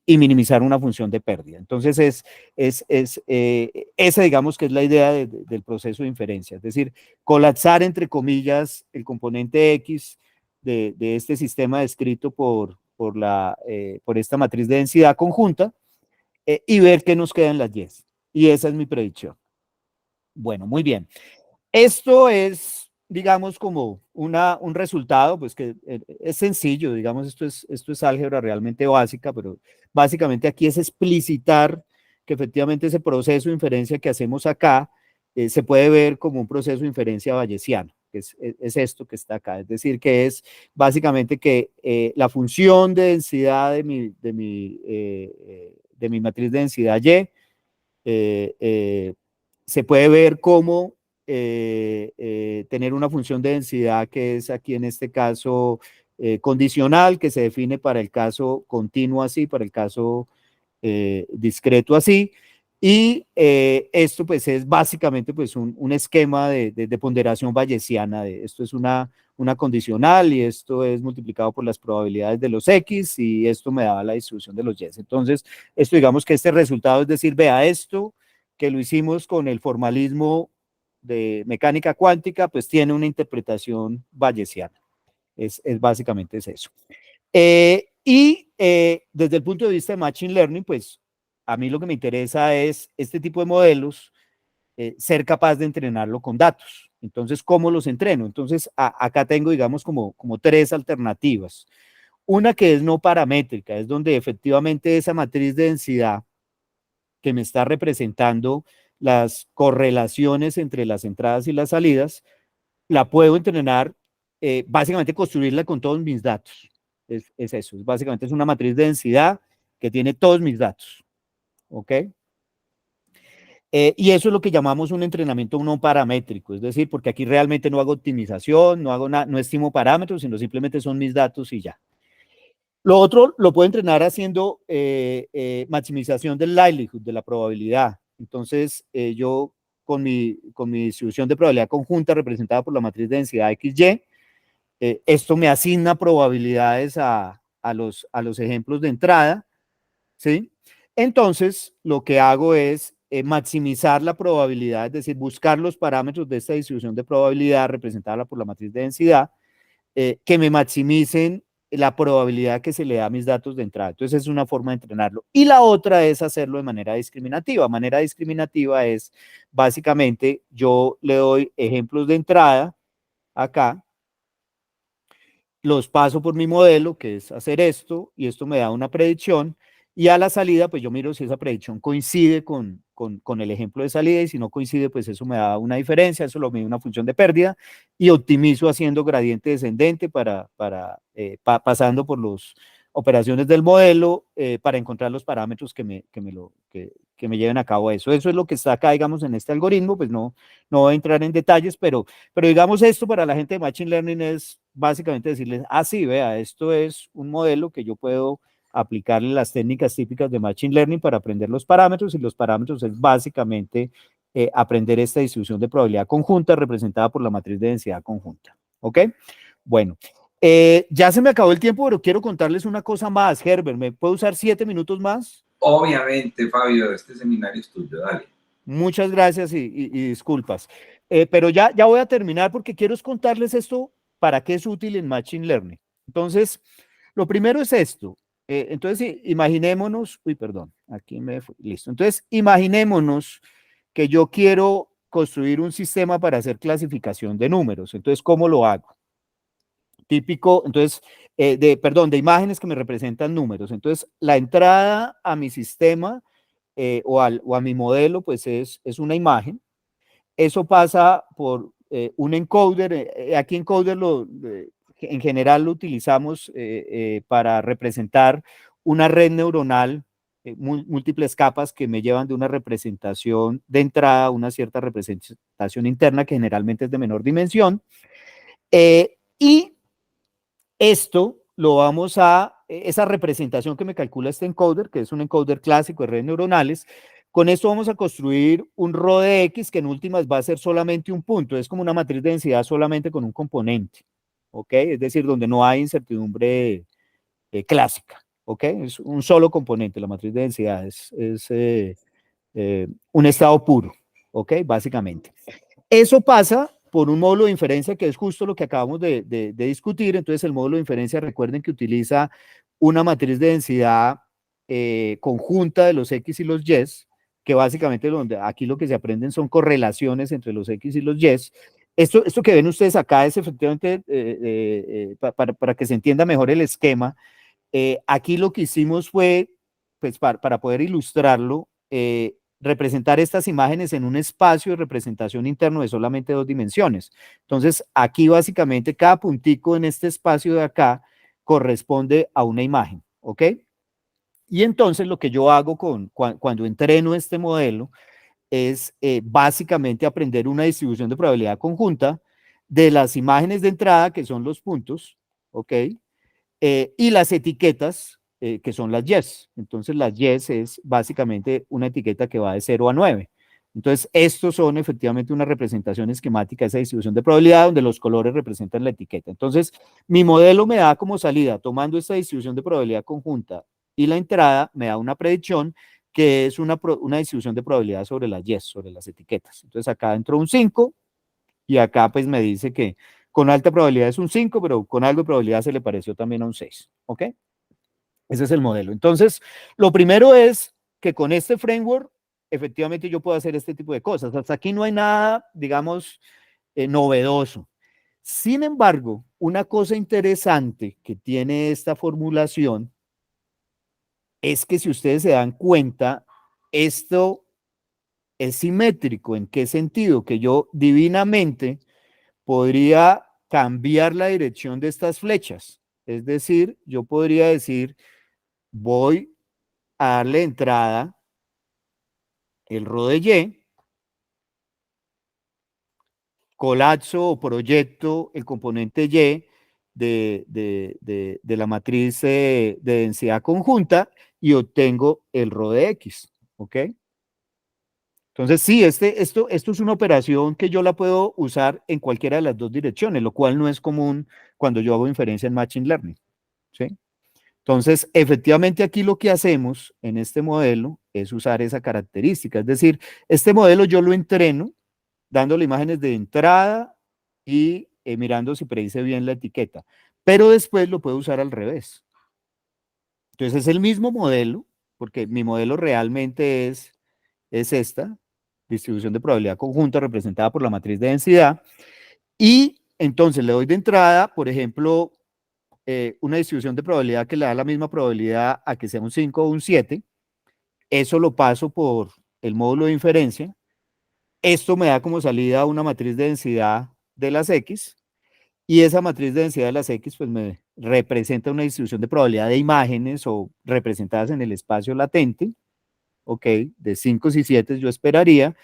minimizar una función de pérdida. Entonces, esa digamos que es la idea del proceso de inferencia, es decir, colapsar entre comillas el componente X de este sistema descrito por esta matriz de densidad conjunta y ver qué nos queda en las 10. Y esa es mi predicción. Bueno, muy bien. Esto es, digamos, como un resultado, pues que es sencillo, digamos, esto es álgebra realmente básica, pero básicamente aquí es explicitar que efectivamente ese proceso de inferencia que hacemos acá se puede ver como un proceso de inferencia bayesiano, que es esto que está acá, es decir, que es básicamente que la función de densidad de mi matriz de densidad Y se puede ver como tener una función de densidad que es aquí en este caso condicional, que se define para el caso continuo así, para el caso discreto así, y esto pues es básicamente pues un esquema de ponderación bayesiana, esto es una condicional y esto es multiplicado por las probabilidades de los X y esto me da la distribución de los Y. Entonces, esto digamos que este resultado, es decir, vea esto, que lo hicimos con el formalismo de mecánica cuántica, pues tiene una interpretación bayesiana. Básicamente es eso. Desde el punto de vista de Machine Learning, pues a mí lo que me interesa es este tipo de modelos, ser capaz de entrenarlo con datos. Entonces, ¿cómo los entreno? Entonces, acá tengo, digamos, como tres alternativas. Una que es no paramétrica, es donde efectivamente esa matriz de densidad que me está representando las correlaciones entre las entradas y las salidas, la puedo entrenar, básicamente construirla con todos mis datos. Es eso, básicamente es una matriz de densidad que tiene todos mis datos. ¿Ok? Y eso es lo que llamamos un entrenamiento no paramétrico, es decir, porque aquí realmente no hago optimización, no estimo parámetros, sino simplemente son mis datos y ya. Lo otro lo puedo entrenar haciendo maximización del likelihood, de la probabilidad. Entonces, yo con mi distribución de probabilidad conjunta representada por la matriz de densidad XY, esto me asigna probabilidades a los ejemplos de entrada, ¿sí? Entonces, lo que hago es maximizar la probabilidad, es decir, buscar los parámetros de esta distribución de probabilidad representada por la matriz de densidad, que me maximicen la probabilidad que se le da a mis datos de entrada. Entonces es una forma de entrenarlo. Y la otra es hacerlo de manera discriminativa. Manera discriminativa es básicamente yo le doy ejemplos de entrada acá, los paso por mi modelo, que es hacer esto, y esto me da una predicción, y a la salida, pues yo miro si esa predicción coincide con el ejemplo de salida, y si no coincide, pues eso me da una diferencia, eso lo mide una función de pérdida, y optimizo haciendo gradiente descendente pasando por las operaciones del modelo para encontrar los parámetros que me lleven a cabo eso. Eso es lo que está acá, digamos, en este algoritmo, pues no voy a entrar en detalles, pero digamos esto para la gente de Machine Learning es básicamente decirles, sí, vea, esto es un modelo que yo puedo aplicarle las técnicas típicas de Machine Learning para aprender los parámetros, y los parámetros es básicamente aprender esta distribución de probabilidad conjunta representada por la matriz de densidad conjunta. ¿Ok? Bueno, ya se me acabó el tiempo, pero quiero contarles una cosa más. Herbert, ¿me puedo usar 7 minutos más? Obviamente, Fabio, este seminario es tuyo, dale. Muchas gracias y disculpas. Pero ya voy a terminar porque quiero contarles esto para qué es útil en Machine Learning. Entonces, lo primero es esto. Entonces, imaginémonos, perdón, aquí me fui, listo. Entonces, imaginémonos que yo quiero construir un sistema para hacer clasificación de números. Entonces, ¿cómo lo hago? Típico, entonces, de imágenes que me representan números. Entonces, la entrada a mi sistema o a mi modelo, pues es una imagen. Eso pasa por un encoder. Aquí encoder en general lo utilizamos para representar una red neuronal, múltiples capas que me llevan de una representación de entrada a una cierta representación interna que generalmente es de menor dimensión. Y esto lo vamos esa representación que me calcula este encoder, que es un encoder clásico de redes neuronales, con esto vamos a construir un ρ de x que en últimas va a ser solamente un punto, es como una matriz de densidad solamente con un componente, ¿ok? Es decir, donde no hay incertidumbre clásica, ¿ok? Es un solo componente, la matriz de densidad es un estado puro, ¿ok? Básicamente. Eso pasa por un módulo de inferencia que es justo lo que acabamos de discutir. Entonces, el módulo de inferencia, recuerden que utiliza una matriz de densidad conjunta de los X y los Y, que básicamente aquí lo que se aprenden son correlaciones entre los X y los Y. Esto que ven ustedes acá es efectivamente, para que se entienda mejor el esquema, aquí lo que hicimos fue, pues para poder ilustrarlo, representar estas imágenes en un espacio de representación interno de solamente 2 dimensiones. Entonces, aquí básicamente cada puntico en este espacio de acá corresponde a una imagen, ¿ok? Y entonces lo que yo hago cuando entreno este modelo es básicamente aprender una distribución de probabilidad conjunta de las imágenes de entrada, que son los puntos, ¿ok? Y las etiquetas, que son las yes. Entonces, las yes es básicamente una etiqueta que va de 0 a 9. Entonces, estos son efectivamente una representación esquemática de esa distribución de probabilidad donde los colores representan la etiqueta. Entonces, mi modelo me da como salida, tomando esta distribución de probabilidad conjunta y la entrada, me da una predicción que es una distribución de probabilidad sobre las yes, sobre las etiquetas. Entonces, acá entró un 5 y acá pues me dice que con alta probabilidad es un 5, pero con algo de probabilidad se le pareció también a un 6, ¿ok? Ese es el modelo. Entonces, lo primero es que con este framework, efectivamente yo puedo hacer este tipo de cosas. Hasta aquí no hay nada, digamos, novedoso. Sin embargo, una cosa interesante que tiene esta formulación es que si ustedes se dan cuenta, esto es simétrico. ¿En qué sentido? Que yo divinamente podría cambiar la dirección de estas flechas. Es decir, yo podría decir, voy a darle entrada el ρ de Y, colapso o proyecto el componente Y de la matriz de densidad conjunta y obtengo el ρ de X, ¿ok? Entonces, sí, esto es una operación que yo la puedo usar en cualquiera de las dos direcciones, lo cual no es común cuando yo hago inferencia en Machine Learning, ¿sí? Entonces, efectivamente aquí lo que hacemos en este modelo es usar esa característica, es decir, este modelo yo lo entreno dándole imágenes de entrada y mirando si predice bien la etiqueta, pero después lo puedo usar al revés. Entonces es el mismo modelo, porque mi modelo realmente es esta distribución de probabilidad conjunta representada por la matriz de densidad, y entonces le doy de entrada, por ejemplo, una distribución de probabilidad que le da la misma probabilidad a que sea un 5 o un 7, eso lo paso por el módulo de inferencia, esto me da como salida una matriz de densidad de las X, y esa matriz de densidad de las X pues me representa una distribución de probabilidad de imágenes o representadas en el espacio latente, ok, de 5 y 7 yo esperaría,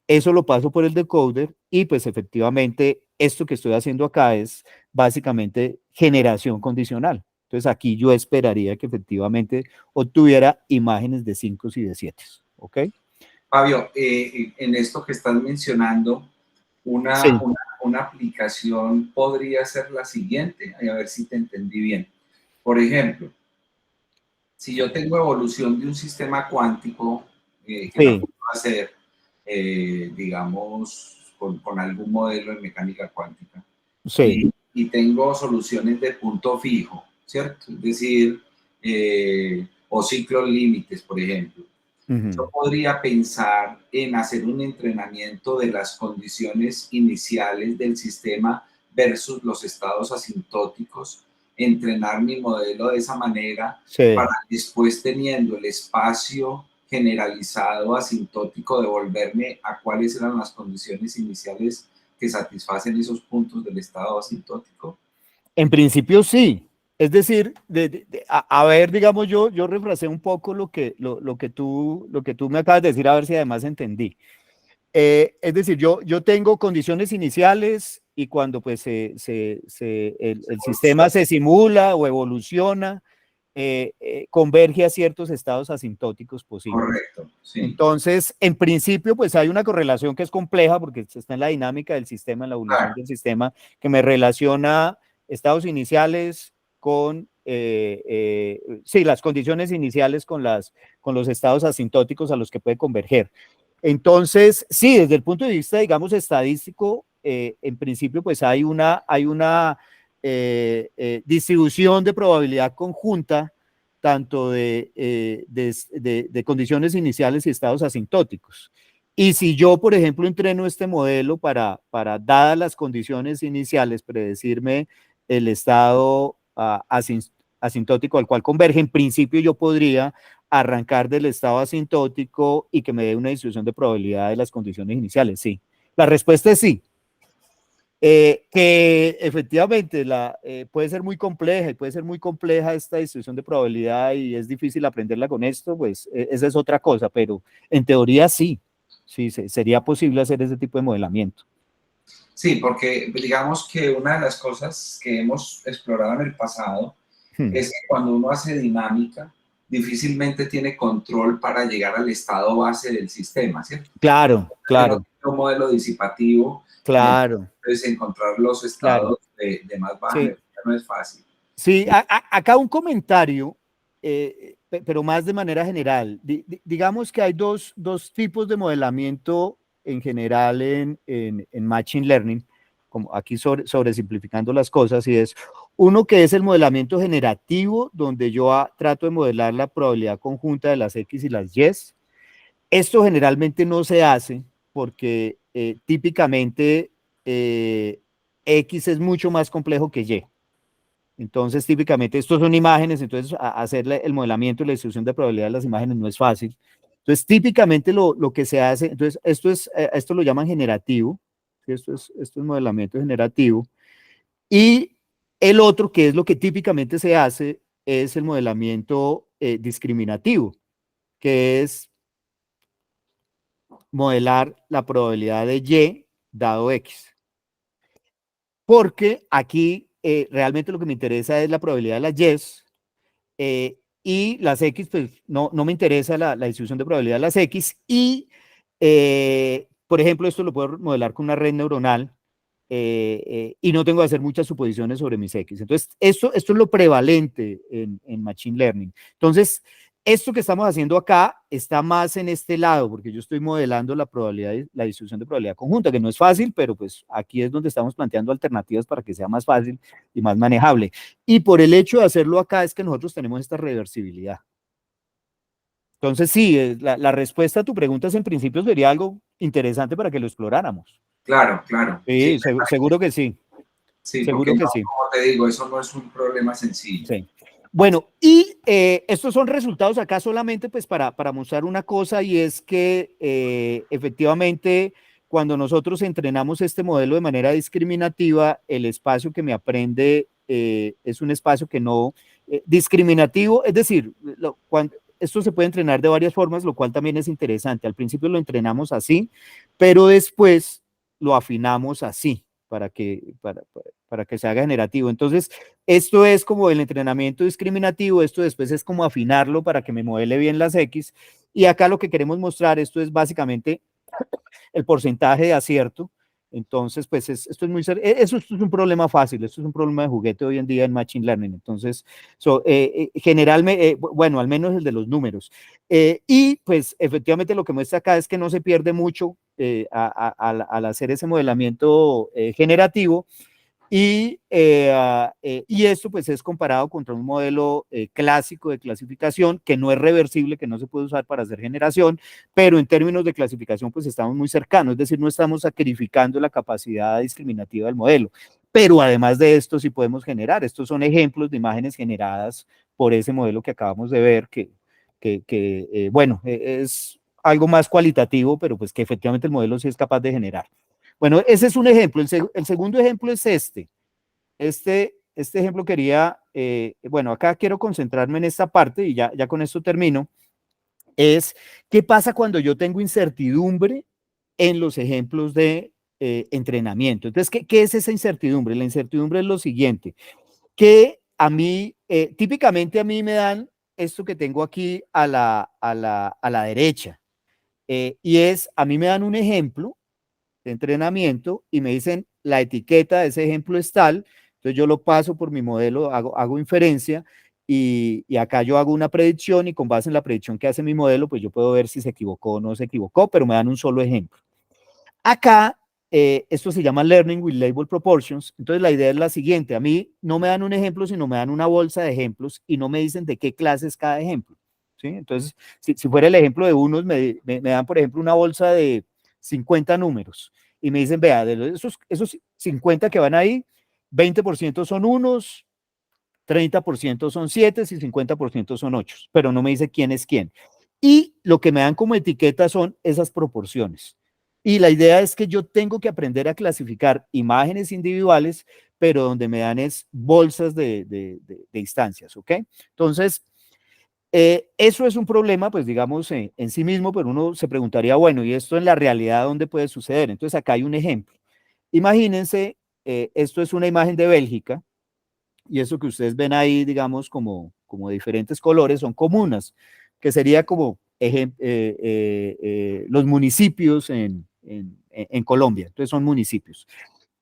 eso lo paso por el decoder y pues efectivamente esto que estoy haciendo acá es básicamente generación condicional. Entonces aquí yo esperaría que efectivamente obtuviera imágenes de 5 y de 7, ¿ok? Fabio, en esto que estás mencionando, Sí. una aplicación podría ser la siguiente, a ver si te entendí bien. Por ejemplo, si yo tengo evolución de un sistema cuántico que la puedo hacer, digamos, con algún modelo de mecánica cuántica, Sí. y tengo soluciones de punto fijo, ¿cierto? Es decir, o ciclos límites, por ejemplo. Yo podría pensar en hacer un entrenamiento de las condiciones iniciales del sistema versus los estados asintóticos, entrenar mi modelo de esa manera para después, teniendo el espacio generalizado asintótico, devolverme a cuáles eran las condiciones iniciales que satisfacen esos puntos del estado asintótico. En principio sí. Es decir, a ver, digamos, yo refrasé un poco lo que tú me acabas de decir, a ver si además entendí. Es decir, yo tengo condiciones iniciales y cuando pues el sistema se simula o evoluciona, converge a ciertos estados asintóticos posibles. Correcto, sí. Entonces, en principio, pues hay una correlación que es compleja porque está en la dinámica del sistema, en la evolución del sistema, que me relaciona estados iniciales con, sí, las condiciones iniciales con los estados asintóticos a los que puede converger. Entonces, sí, desde el punto de vista, digamos, estadístico, en principio, pues hay una distribución de probabilidad conjunta, tanto de condiciones iniciales y estados asintóticos. Y si yo, por ejemplo, entreno este modelo para dadas las condiciones iniciales, predecirme el estado asintótico al cual converge, en principio yo podría arrancar del estado asintótico y que me dé una distribución de probabilidad de las condiciones iniciales, sí. La respuesta es sí. Que efectivamente puede ser muy compleja y puede ser muy compleja esta distribución de probabilidad y es difícil aprenderla con esto, pues esa es otra cosa, pero en teoría sí, sería posible hacer ese tipo de modelamiento. Sí, porque digamos que una de las cosas que hemos explorado en el pasado es que cuando uno hace dinámica, difícilmente tiene control para llegar al estado base del sistema, ¿cierto? Claro, claro. Un modelo disipativo, claro. Entonces encontrar los estados de más baja energía no es fácil. Sí, acá un comentario, pero más de manera general. Digamos que hay dos tipos de modelamiento en general en Machine Learning, como aquí sobresimplificando las cosas, y es uno que es el modelamiento generativo, donde yo trato de modelar la probabilidad conjunta de las X y las Y. Esto generalmente no se hace porque típicamente X es mucho más complejo que Y. Entonces, típicamente, estos son imágenes, entonces hacer el modelamiento y la distribución de probabilidad de las imágenes no es fácil. Entonces, típicamente lo que se hace, entonces, esto lo llaman generativo, ¿sí? Esto es modelamiento generativo. Y el otro, que es lo que típicamente se hace, es el modelamiento discriminativo, que es modelar la probabilidad de Y dado X. Porque aquí realmente lo que me interesa es la probabilidad de las Y, y las X, pues no me interesa la distribución de probabilidad de las X, y por ejemplo, esto lo puedo modelar con una red neuronal y no tengo que hacer muchas suposiciones sobre mis X. Entonces, esto es lo prevalente en Machine Learning. Entonces, Esto que estamos haciendo acá está más en este lado, porque yo estoy modelando la probabilidad, la distribución de probabilidad conjunta, que no es fácil, pero pues aquí es donde estamos planteando alternativas para que sea más fácil y más manejable. Y por el hecho de hacerlo acá es que nosotros tenemos esta reversibilidad. Entonces, sí, la respuesta a tu pregunta es, en principio sería algo interesante para que lo exploráramos. Claro, claro. Sí, seguro que sí. Sí, Seguro porque que no, sí. como te digo, eso no es un problema sencillo. Sí. Bueno, y estos son resultados acá solamente pues para mostrar una cosa, y es que efectivamente cuando nosotros entrenamos este modelo de manera discriminativa, el espacio que me aprende es un espacio que no discriminativo, es decir, esto se puede entrenar de varias formas, lo cual también es interesante. Al principio lo entrenamos así, pero después lo afinamos así para que se haga generativo. Entonces, esto es como el entrenamiento discriminativo, esto después es como afinarlo para que me modele bien las X, y acá lo que queremos mostrar, esto es básicamente el porcentaje de acierto. Entonces, pues esto es muy esto es un problema fácil, esto es un problema de juguete hoy en día en Machine Learning. Entonces, generalmente, bueno, al menos el de los números. Y pues efectivamente lo que muestra acá es que no se pierde mucho al hacer ese modelamiento generativo. Y esto pues es comparado contra un modelo clásico de clasificación que no es reversible, que no se puede usar para hacer generación, pero en términos de clasificación pues estamos muy cercanos, es decir, no estamos sacrificando la capacidad discriminativa del modelo. Pero además de esto sí podemos generar. Estos son ejemplos de imágenes generadas por ese modelo que acabamos de ver, bueno, es algo más cualitativo, pero pues que efectivamente el modelo sí es capaz de generar. Bueno, ese es un ejemplo. El segundo ejemplo es este. Este ejemplo quería, bueno, acá quiero concentrarme en esta parte y ya con esto termino. Es, ¿qué pasa cuando yo tengo incertidumbre en los ejemplos de entrenamiento? Entonces, ¿qué es esa incertidumbre? La incertidumbre es lo siguiente, que a mí, típicamente a mí me dan esto que tengo aquí a la derecha, y es, a mí me dan un ejemplo de entrenamiento y me dicen la etiqueta de ese ejemplo es tal, entonces yo lo paso por mi modelo, hago inferencia y acá yo hago una predicción, y con base en la predicción que hace mi modelo, pues yo puedo ver si se equivocó o no se equivocó, pero me dan un solo ejemplo. Acá, esto se llama Learning with Label Proportions. Entonces la idea es la siguiente: a mí no me dan un ejemplo, sino me dan una bolsa de ejemplos y no me dicen de qué clase es cada ejemplo, ¿sí? Entonces, si fuera el ejemplo de unos, me dan, por ejemplo, una bolsa de 50 números y me dicen, vea, de esos 50 que van ahí, 20% son unos, 30% son 7 y 50% son 8, pero no me dice quién es quién. Y lo que me dan como etiqueta son esas proporciones. Y la idea es que yo tengo que aprender a clasificar imágenes individuales, pero donde me dan es bolsas de instancias, ¿ok? Entonces, eso es un problema, pues digamos, en sí mismo, pero uno se preguntaría, bueno, ¿y esto en la realidad dónde puede suceder? Entonces, acá hay un ejemplo. Imagínense, esto es una imagen de Bélgica, y eso que ustedes ven ahí, digamos, como diferentes colores, son comunas, que sería como los municipios en Colombia. Entonces son municipios.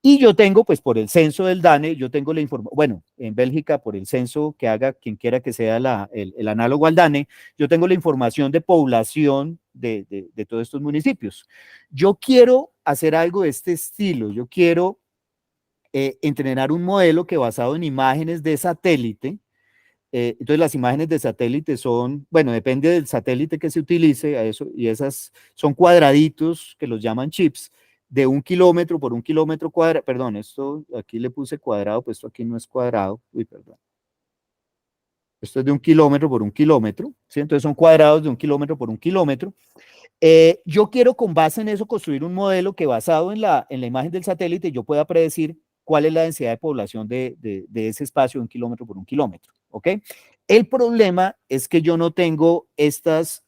Y yo tengo, pues por el censo del DANE, yo tengo la información, bueno, en Bélgica, por el censo que haga quien quiera que sea el análogo al DANE, yo tengo la información de población de todos estos municipios. Yo quiero hacer algo de este estilo, yo quiero entrenar un modelo que basado en imágenes de satélite. Entonces las imágenes de satélite son, bueno, depende del satélite que se utilice, a eso, y esas son cuadraditos que los llaman chips, de 1 kilómetro por 1 kilómetro cuadrado, perdón, esto aquí le puse cuadrado, pues esto aquí no es cuadrado, uy, perdón. Esto es de 1 kilómetro por 1 kilómetro, ¿sí? Entonces son cuadrados de 1 kilómetro por 1 kilómetro. Yo quiero con base en eso construir un modelo que basado en la imagen del satélite yo pueda predecir cuál es la densidad de población de ese espacio de 1 kilómetro por 1 kilómetro, ¿ok? El problema es que yo no tengo estas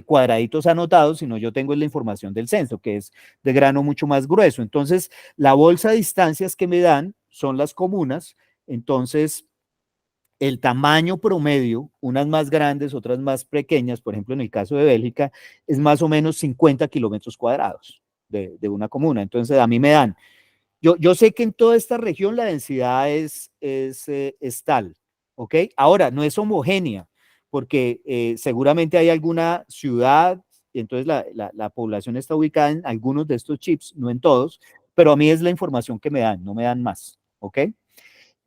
cuadraditos anotados, sino yo tengo la información del censo, que es de grano mucho más grueso. Entonces, la bolsa de distancias que me dan son las comunas. Entonces, el tamaño promedio, unas más grandes, otras más pequeñas, por ejemplo, en el caso de Bélgica, es más o menos 50 kilómetros cuadrados de una comuna. Entonces, a mí me dan, yo sé que en toda esta región la densidad es tal, ¿ok? Ahora, no es homogénea, porque seguramente hay alguna ciudad, y entonces la población está ubicada en algunos de estos chips, no en todos, pero a mí es la información que me dan, no me dan más, ¿ok?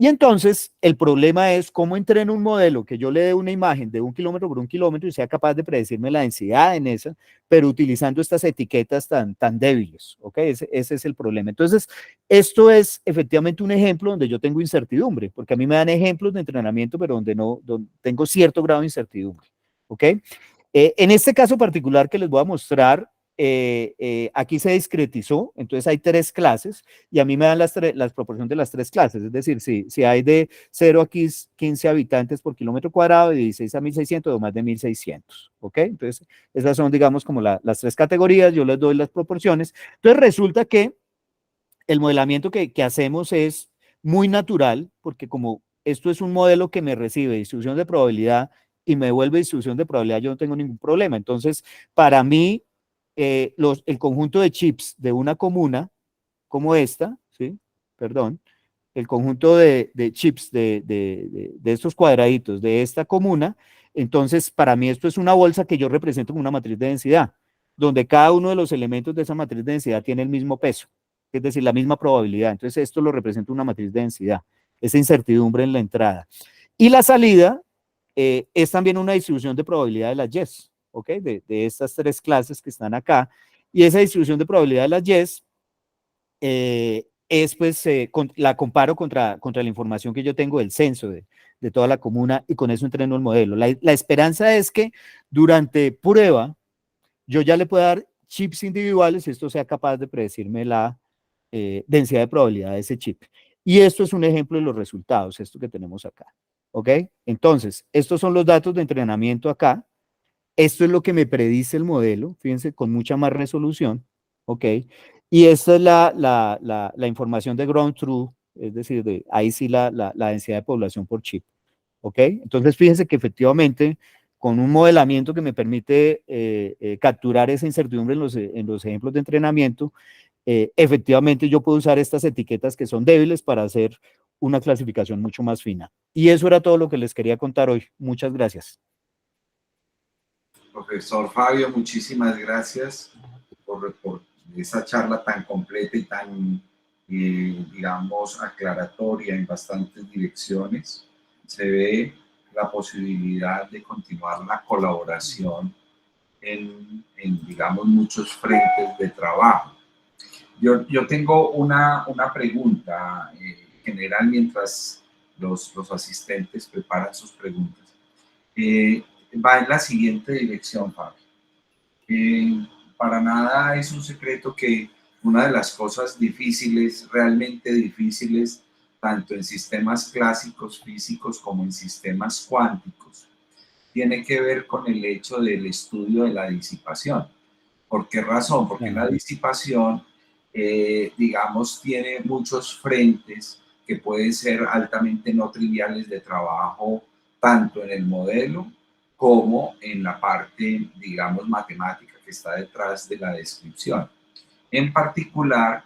Y entonces el problema es cómo entreno un modelo que yo le dé una imagen de 1 kilómetro por 1 kilómetro y sea capaz de predecirme la densidad en esa, pero utilizando estas etiquetas tan débiles, ¿ok? Ese es el problema. Entonces, esto es efectivamente un ejemplo donde yo tengo incertidumbre, porque a mí me dan ejemplos de entrenamiento, pero donde tengo cierto grado de incertidumbre, ¿ok? En este caso particular que les voy a mostrar, aquí se discretizó, entonces hay 3 clases y a mí me dan las proporciones de las 3 clases, es decir, si hay de 0 a 15 habitantes por kilómetro cuadrado, de 16 a 1600 o más de 1600, ¿ok? Entonces, esas son, digamos, como las 3 categorías, yo les doy las proporciones. Entonces, resulta que el modelamiento que hacemos es muy natural, porque como esto es un modelo que me recibe distribución de probabilidad y me devuelve distribución de probabilidad, yo no tengo ningún problema. Entonces, para mí, el conjunto de chips de una comuna como esta, ¿sí? Perdón, el conjunto de chips de estos cuadraditos de esta comuna, entonces para mí esto es una bolsa que yo represento como una matriz de densidad, donde cada uno de los elementos de esa matriz de densidad tiene el mismo peso, es decir, la misma probabilidad. Entonces esto lo representa una matriz de densidad, esa incertidumbre en la entrada. Y la salida es también una distribución de probabilidad de las yes, ¿ok? De estas 3 clases que están acá. Y esa distribución de probabilidad de las yes es pues, la comparo contra la información que yo tengo del censo de toda la comuna y con eso entreno el modelo. La esperanza es que durante prueba yo ya le pueda dar chips individuales y esto sea capaz de predecirme la densidad de probabilidad de ese chip. Y esto es un ejemplo de los resultados, esto que tenemos acá. ¿Ok? Entonces, estos son los datos de entrenamiento acá. Esto es lo que me predice el modelo, fíjense, con mucha más resolución, ¿ok? Y esta es la información de ground truth, es decir, ahí sí la densidad de población por chip, ¿ok? Entonces, fíjense que efectivamente, con un modelamiento que me permite capturar esa incertidumbre en los ejemplos de entrenamiento, efectivamente yo puedo usar estas etiquetas que son débiles para hacer una clasificación mucho más fina. Y eso era todo lo que les quería contar hoy. Muchas gracias. Profesor Fabio, muchísimas gracias por esa charla tan completa y tan, digamos, aclaratoria en bastantes direcciones. Se ve la posibilidad de continuar la colaboración en digamos, muchos frentes de trabajo. Yo tengo una pregunta general mientras los asistentes preparan sus preguntas. Va en la siguiente dirección, Fabio. Para nada es un secreto que una de las cosas difíciles, realmente difíciles, tanto en sistemas clásicos físicos como en sistemas cuánticos, tiene que ver con el hecho del estudio de la disipación. ¿Por qué razón? Porque la disipación, digamos, tiene muchos frentes que pueden ser altamente no triviales de trabajo, tanto en el modelo como en la parte, digamos, matemática que está detrás de la descripción. En particular,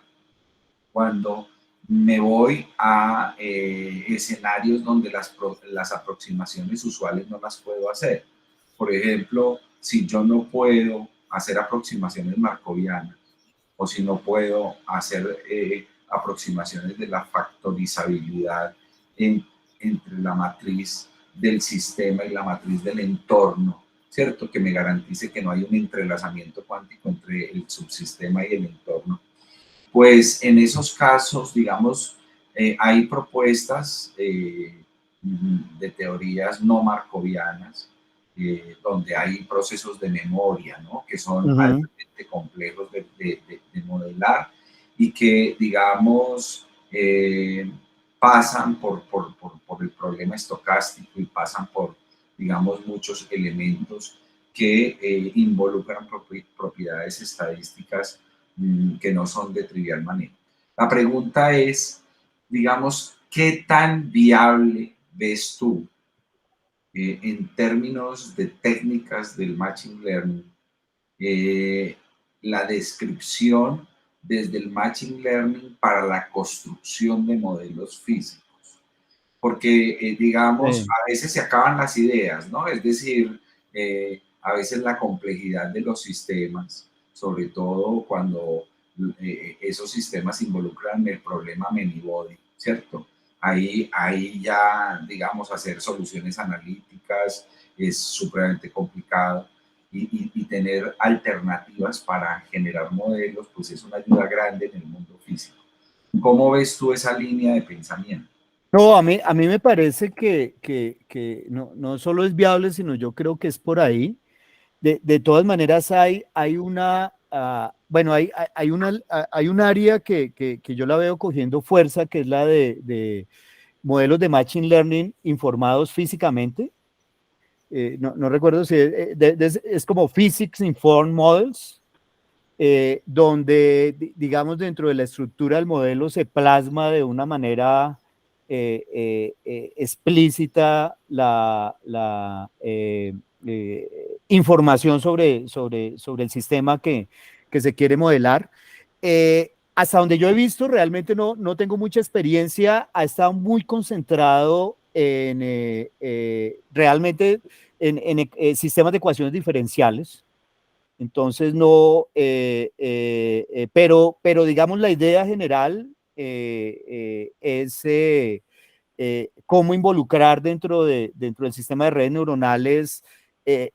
cuando me voy a escenarios donde las aproximaciones usuales no las puedo hacer. Por ejemplo, si yo no puedo hacer aproximaciones markovianas o si no puedo hacer aproximaciones de la factorizabilidad entre la matriz del sistema y la matriz del entorno, ¿cierto? Que me garantice que no hay un entrelazamiento cuántico entre el subsistema y el entorno. Pues en esos casos, digamos, hay propuestas de teorías no markovianas, donde hay procesos de memoria, ¿no? Que son altamente complejos de modelar y que, digamos, pasan por el problema estocástico y pasan por, digamos, muchos elementos que involucran propiedades estadísticas que no son de trivial manejo. La pregunta es, digamos, ¿qué tan viable ves tú en términos de técnicas del Machine Learning la descripción desde el Machine Learning para la construcción de modelos físicos? porque, digamos, Sí. a veces se acaban las ideas, ¿no? Es decir, a veces la complejidad de los sistemas, sobre todo cuando esos sistemas involucran el problema many-body, ¿cierto? Ahí ya, digamos, hacer soluciones analíticas es supremamente complicado y tener alternativas para generar modelos, pues es una ayuda grande en el mundo físico. ¿Cómo ves tú esa línea de pensamiento? No, a mí me parece que no solo es viable, sino yo creo que es por ahí. De todas maneras, hay una, bueno, hay un área que yo la veo cogiendo fuerza, que es la de modelos de Machine Learning informados físicamente. No recuerdo si es como Physics Informed Models, donde, digamos, dentro de la estructura del modelo se plasma de una manera explícita la información sobre el sistema que se quiere modelar. Hasta donde yo he visto, realmente no tengo mucha experiencia, ha estado muy concentrado en realmente en sistemas de ecuaciones diferenciales. Entonces, no, pero digamos la idea general es cómo involucrar dentro del sistema de redes neuronales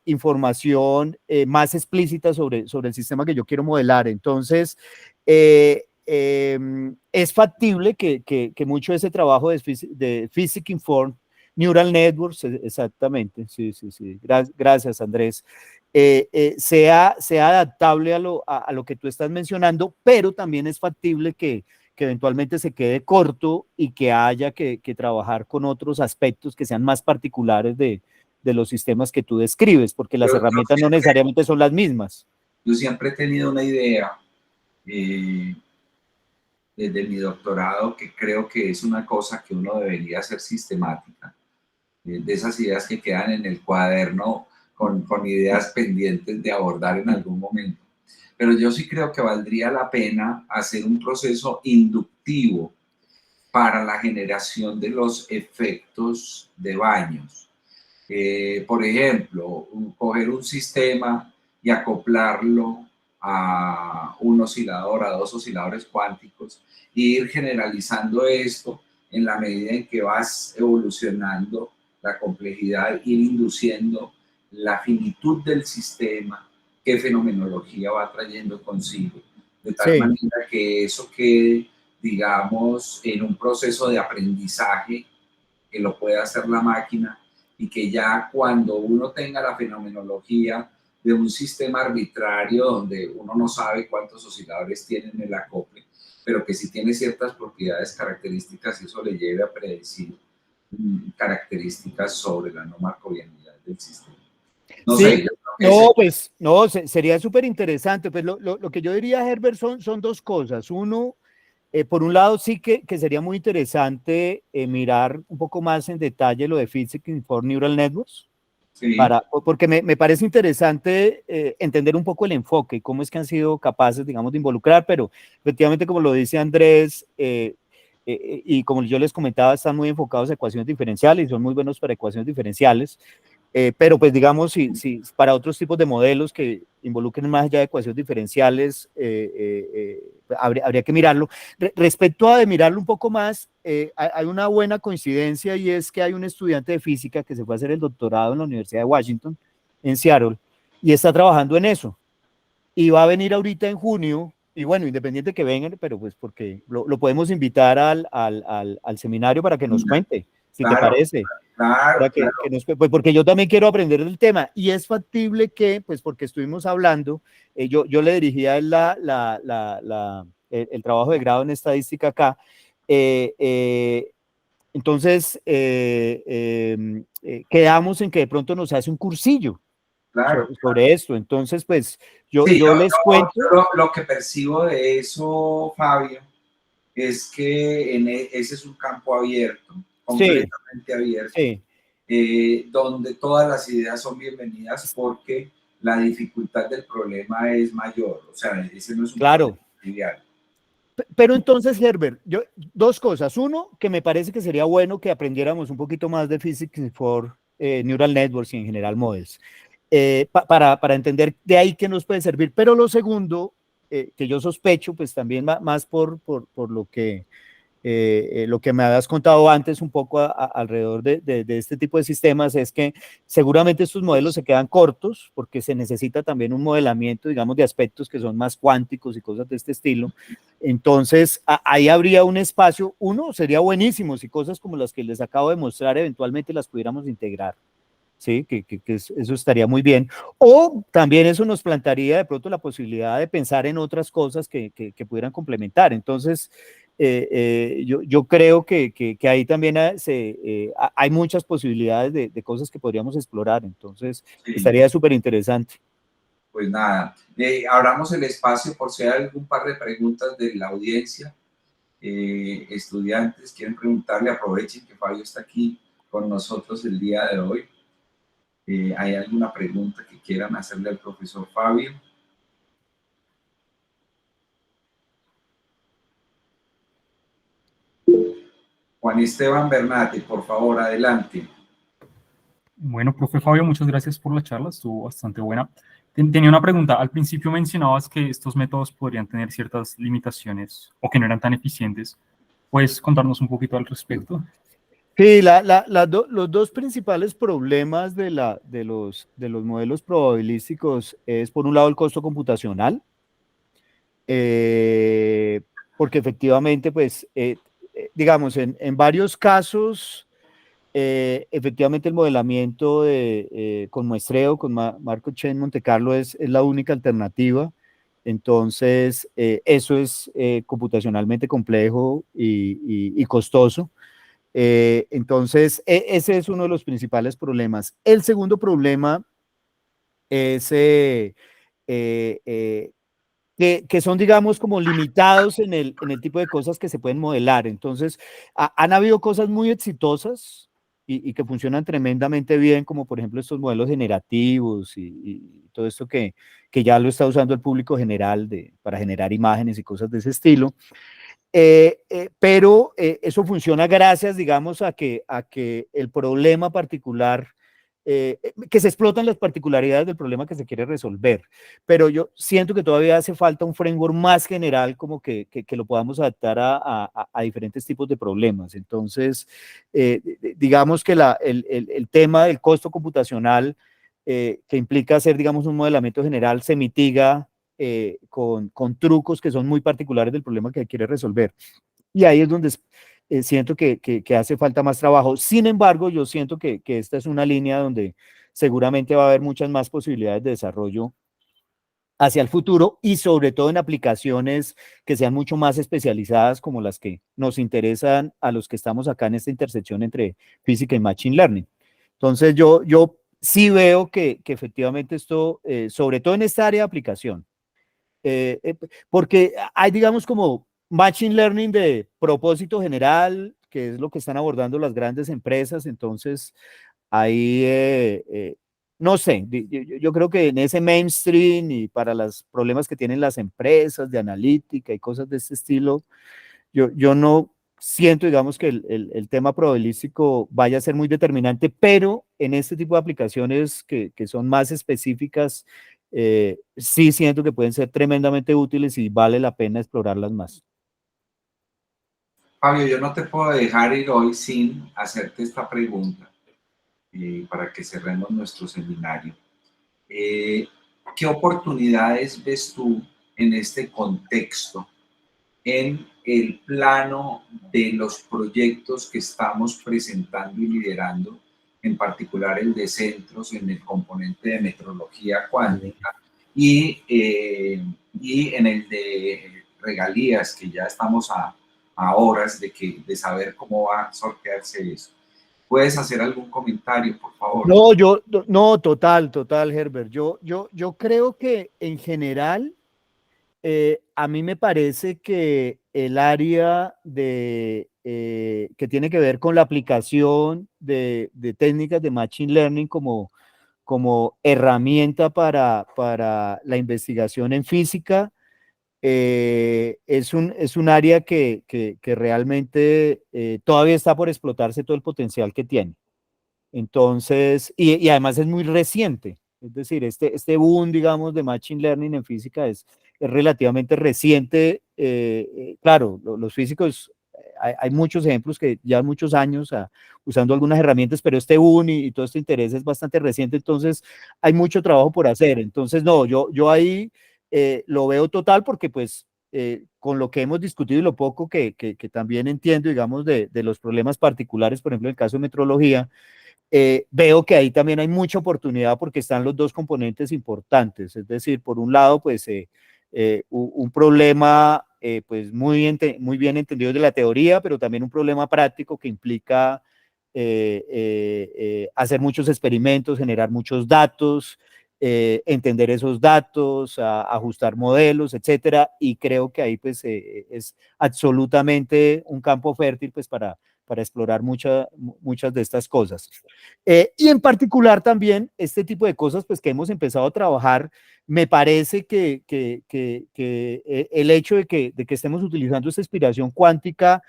información más explícita sobre el sistema que yo quiero modelar. Entonces, es factible que mucho de ese trabajo de Physics Informed Neural Networks, exactamente, sí. Gracias, Andrés. Sea adaptable a lo que tú estás mencionando, pero también es factible que eventualmente se quede corto y que haya que trabajar con otros aspectos que sean más particulares de los sistemas que tú describes, porque las herramientas no necesariamente son las mismas. Yo siempre he tenido una idea desde mi doctorado que creo que es una cosa que uno debería hacer sistemática, de esas ideas que quedan en el cuaderno con ideas pendientes de abordar en algún momento. Pero yo sí creo que valdría la pena hacer un proceso inductivo para la generación de los efectos de baños. Por ejemplo, coger un sistema y acoplarlo a un oscilador, a dos osciladores cuánticos, e ir generalizando esto en la medida en que vas evolucionando la complejidad, ir induciendo la finitud del sistema, qué fenomenología va trayendo consigo, de tal manera que eso quede, digamos, en un proceso de aprendizaje que lo pueda hacer la máquina y que ya cuando uno tenga la fenomenología de un sistema arbitrario donde uno no sabe cuántos osciladores tienen el acople, pero que sí tiene ciertas propiedades características y eso le lleve a predecir características sobre la no marcovianidad del sistema. No sé, yo creo que sería súper interesante. Pues lo que yo diría, Herbert, son dos cosas. Uno, por un lado, sí que sería muy interesante mirar un poco más en detalle lo de Physics Informed Neural Networks, sí, porque me parece interesante entender un poco el enfoque y cómo es que han sido capaces, digamos, de involucrar, pero efectivamente, como lo dice Andrés, y como yo les comentaba, están muy enfocados a ecuaciones diferenciales y son muy buenos para ecuaciones diferenciales. Pero pues digamos, si para otros tipos de modelos que involucren más allá de ecuaciones diferenciales, habría que mirarlo. Respecto a de mirarlo un poco más, hay una buena coincidencia y es que hay un estudiante de física que se fue a hacer el doctorado en la Universidad de Washington, en Seattle, y está trabajando en eso. Y va a venir ahorita en junio, y bueno, independiente que vengan, pero pues porque lo podemos invitar al seminario para que nos cuente, si te parece. Claro. Pues porque yo también quiero aprender del tema y es factible que, pues porque estuvimos hablando, yo le dirigía el trabajo de grado en estadística acá, entonces quedamos en que de pronto nos hace un cursillo sobre esto, entonces pues yo les cuento. Lo que percibo de eso, Fabio, es que ese es un campo abierto, completamente abierto, donde todas las ideas son bienvenidas porque la dificultad del problema es mayor, o sea, ese no es un problema trivial. Pero entonces, Herbert, dos cosas. Uno, que me parece que sería bueno que aprendiéramos un poquito más de Physics for Neural Networks y en general models, para entender de ahí qué nos puede servir. Pero lo segundo, que yo sospecho, pues también más por lo que me habías contado antes un poco alrededor de este tipo de sistemas, es que seguramente estos modelos se quedan cortos porque se necesita también un modelamiento, digamos, de aspectos que son más cuánticos y cosas de este estilo. Entonces, ahí habría un espacio. Uno, sería buenísimo si cosas como las que les acabo de mostrar eventualmente las pudiéramos integrar. Sí, eso estaría muy bien. O también eso nos plantearía de pronto la posibilidad de pensar en otras cosas que pudieran complementar. Entonces, yo creo que ahí también hay muchas posibilidades de cosas que podríamos explorar. Entonces, Sí. estaría súper interesante. Pues nada, abramos el espacio por si hay algún par de preguntas de la audiencia. Estudiantes quieren preguntarle, aprovechen que Fabio está aquí con nosotros el día de hoy. ¿Hay alguna pregunta que quieran hacerle al profesor Fabio? Juan Esteban Bernate, por favor, adelante. Bueno, profe Fabio, muchas gracias por la charla, estuvo bastante buena. Tenía una pregunta. Al principio mencionabas que estos métodos podrían tener ciertas limitaciones o que no eran tan eficientes. ¿Puedes contarnos un poquito al respecto? Sí, los dos principales problemas de los modelos probabilísticos es, por un lado, el costo computacional, porque efectivamente, pues, digamos, en varios casos, efectivamente el modelamiento con muestreo, con Markov Chain Monte Carlo es la única alternativa. Entonces, eso es computacionalmente complejo y costoso. Entonces, ese es uno de los principales problemas. El segundo problema es que son, digamos, como limitados en el tipo de cosas que se pueden modelar. Entonces, han habido cosas muy exitosas y que funcionan tremendamente bien, como por ejemplo estos modelos generativos y todo esto que ya lo está usando el público general para generar imágenes y cosas de ese estilo. Pero eso funciona gracias, digamos, a que el problema particular, que se explotan las particularidades del problema que se quiere resolver. Pero yo siento que todavía hace falta un framework más general, como que lo podamos adaptar a diferentes tipos de problemas. Entonces, digamos que el tema del costo computacional, que implica hacer, digamos, un modelamiento general, se mitiga con trucos que son muy particulares del problema que quiere resolver. Y ahí es donde siento que hace falta más trabajo. Sin embargo, yo siento que esta es una línea donde seguramente va a haber muchas más posibilidades de desarrollo hacia el futuro y sobre todo en aplicaciones que sean mucho más especializadas como las que nos interesan a los que estamos acá en esta intersección entre física y machine learning. Entonces yo sí veo que efectivamente esto, sobre todo en esta área de aplicación, porque hay, digamos, como machine learning de propósito general, que es lo que están abordando las grandes empresas. Entonces, ahí, no sé, yo creo que en ese mainstream y para los problemas que tienen las empresas de analítica y cosas de este estilo, yo no siento, digamos, que el tema probabilístico vaya a ser muy determinante, pero en este tipo de aplicaciones que son más específicas, sí siento que pueden ser tremendamente útiles y vale la pena explorarlas más. Fabio, yo no te puedo dejar ir hoy sin hacerte esta pregunta para que cerremos nuestro seminario. ¿Qué oportunidades ves tú en este contexto, en el plano de los proyectos que estamos presentando y liderando, en particular el de centros en el componente de metrología cuántica y en el de regalías, que ya estamos a horas de saber cómo va a sortearse eso? ¿Puedes hacer algún comentario, por favor? No, total, Herbert. Yo creo que en general, a mí me parece que el área que tiene que ver con la aplicación de técnicas de Machine Learning como herramienta para la investigación en física, es un área que realmente todavía está por explotarse todo el potencial que tiene. Entonces, y además es muy reciente, es decir, este boom, digamos, de Machine Learning en física es relativamente reciente. Claro, los físicos, hay muchos ejemplos que llevan muchos años usando algunas herramientas, pero este boom y todo este interés es bastante reciente, entonces hay mucho trabajo por hacer. Entonces, no, yo ahí lo veo total porque pues con lo que hemos discutido y lo poco que también entiendo, digamos, de los problemas particulares, por ejemplo, en el caso de metrología, veo que ahí también hay mucha oportunidad porque están los dos componentes importantes, es decir, por un lado, pues un problema pues muy bien entendido de la teoría, pero también un problema práctico que implica hacer muchos experimentos, generar muchos datos, entender esos datos, ajustar modelos, etcétera, y creo que ahí pues es absolutamente un campo fértil pues para explorar muchas de estas cosas. Y en particular también este tipo de cosas pues que hemos empezado a trabajar, me parece que el hecho de que estemos utilizando esta inspiración cuántica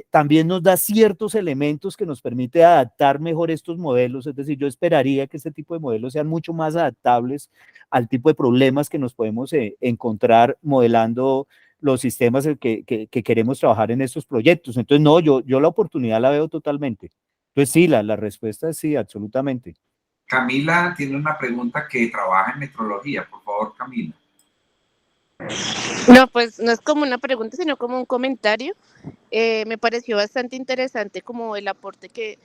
también nos da ciertos elementos que nos permite adaptar mejor estos modelos, es decir, yo esperaría que este tipo de modelos sean mucho más adaptables al tipo de problemas que nos podemos encontrar modelando los sistemas que queremos trabajar en estos proyectos. Entonces, no, yo la oportunidad la veo totalmente. Entonces, sí, la respuesta es sí, absolutamente. Camila tiene una pregunta que trabaja en metrología. Por favor, Camila. No, pues no es como una pregunta, sino como un comentario. Me pareció bastante interesante como el aporte que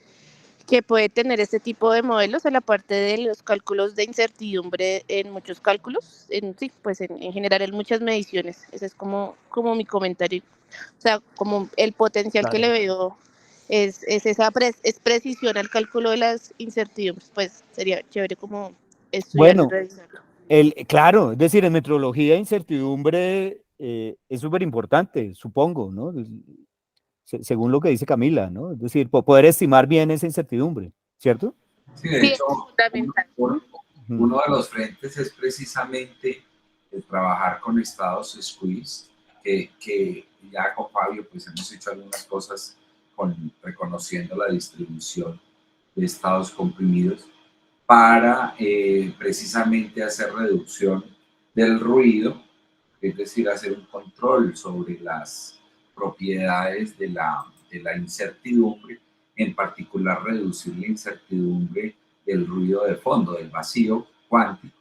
puede tener este tipo de modelos a la parte de los cálculos de incertidumbre en muchos cálculos, sí, pues en general en muchas mediciones. Ese es como mi comentario. O sea, como el potencial que le veo es es precisión al cálculo de las incertidumbres. Pues sería chévere como estudiarlo y Bueno, revisarlo. claro, es decir, en metrología incertidumbre es súper importante, supongo, ¿no? Según lo que dice Camila, ¿no? Es decir, poder estimar bien esa incertidumbre, ¿cierto? Sí, de Sí, hecho, es fundamental. uno de los frentes es precisamente el trabajar con estados squeeze, que ya con Fabio pues hemos hecho algunas cosas reconociendo la distribución de estados comprimidos para precisamente hacer reducción del ruido, es decir, hacer un control sobre las propiedades de la incertidumbre, en particular reducir la incertidumbre del ruido de fondo, del vacío cuántico,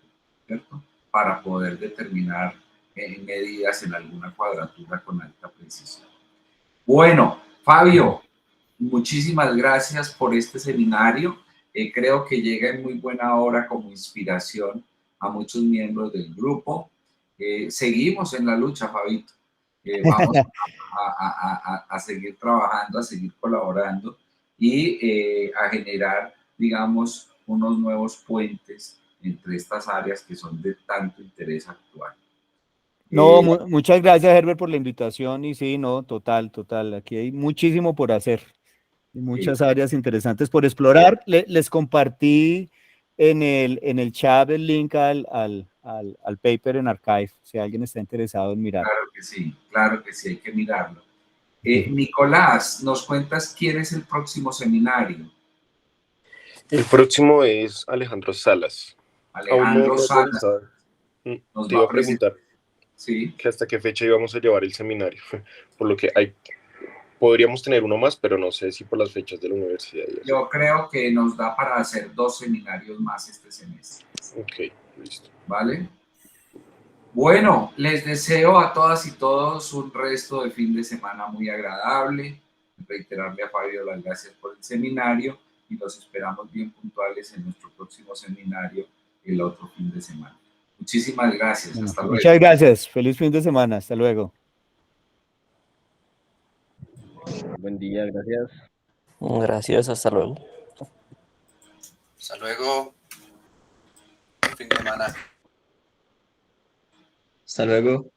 ¿cierto? Para poder determinar medidas en alguna cuadratura con alta precisión. Bueno, Fabio, muchísimas gracias por este seminario. Creo que llega en muy buena hora como inspiración a muchos miembros del grupo. Seguimos en la lucha, Fabito. Vamos a seguir trabajando, a seguir colaborando y a generar, digamos, unos nuevos puentes entre estas áreas que son de tanto interés actual. No, muchas gracias, Herbert, por la invitación y sí, no, total. Aquí hay muchísimo por hacer y muchas áreas interesantes por explorar. Les compartí en el chat el link al paper en Archive, si alguien está interesado en mirar. Claro que sí, hay que mirarlo. Nicolás, ¿nos cuentas quién es el próximo seminario? El próximo es Alejandro Salas. Alejandro Salas. Te iba a preguntar que hasta qué fecha íbamos a llevar el seminario, por lo que podríamos tener uno más, pero no sé si por las fechas de la universidad. Yo creo que nos da para hacer 2 seminarios más este semestre. Ok, listo. ¿Vale? Bueno, les deseo a todas y todos un resto de fin de semana muy agradable. Reiterarle a Fabio las gracias por el seminario y los esperamos bien puntuales en nuestro próximo seminario el otro fin de semana. Muchísimas gracias. Bueno, hasta luego. Muchas gracias. Feliz fin de semana. Hasta luego. Buen día, gracias. Gracias, hasta luego. Hasta luego. Fin de semana. Hasta luego.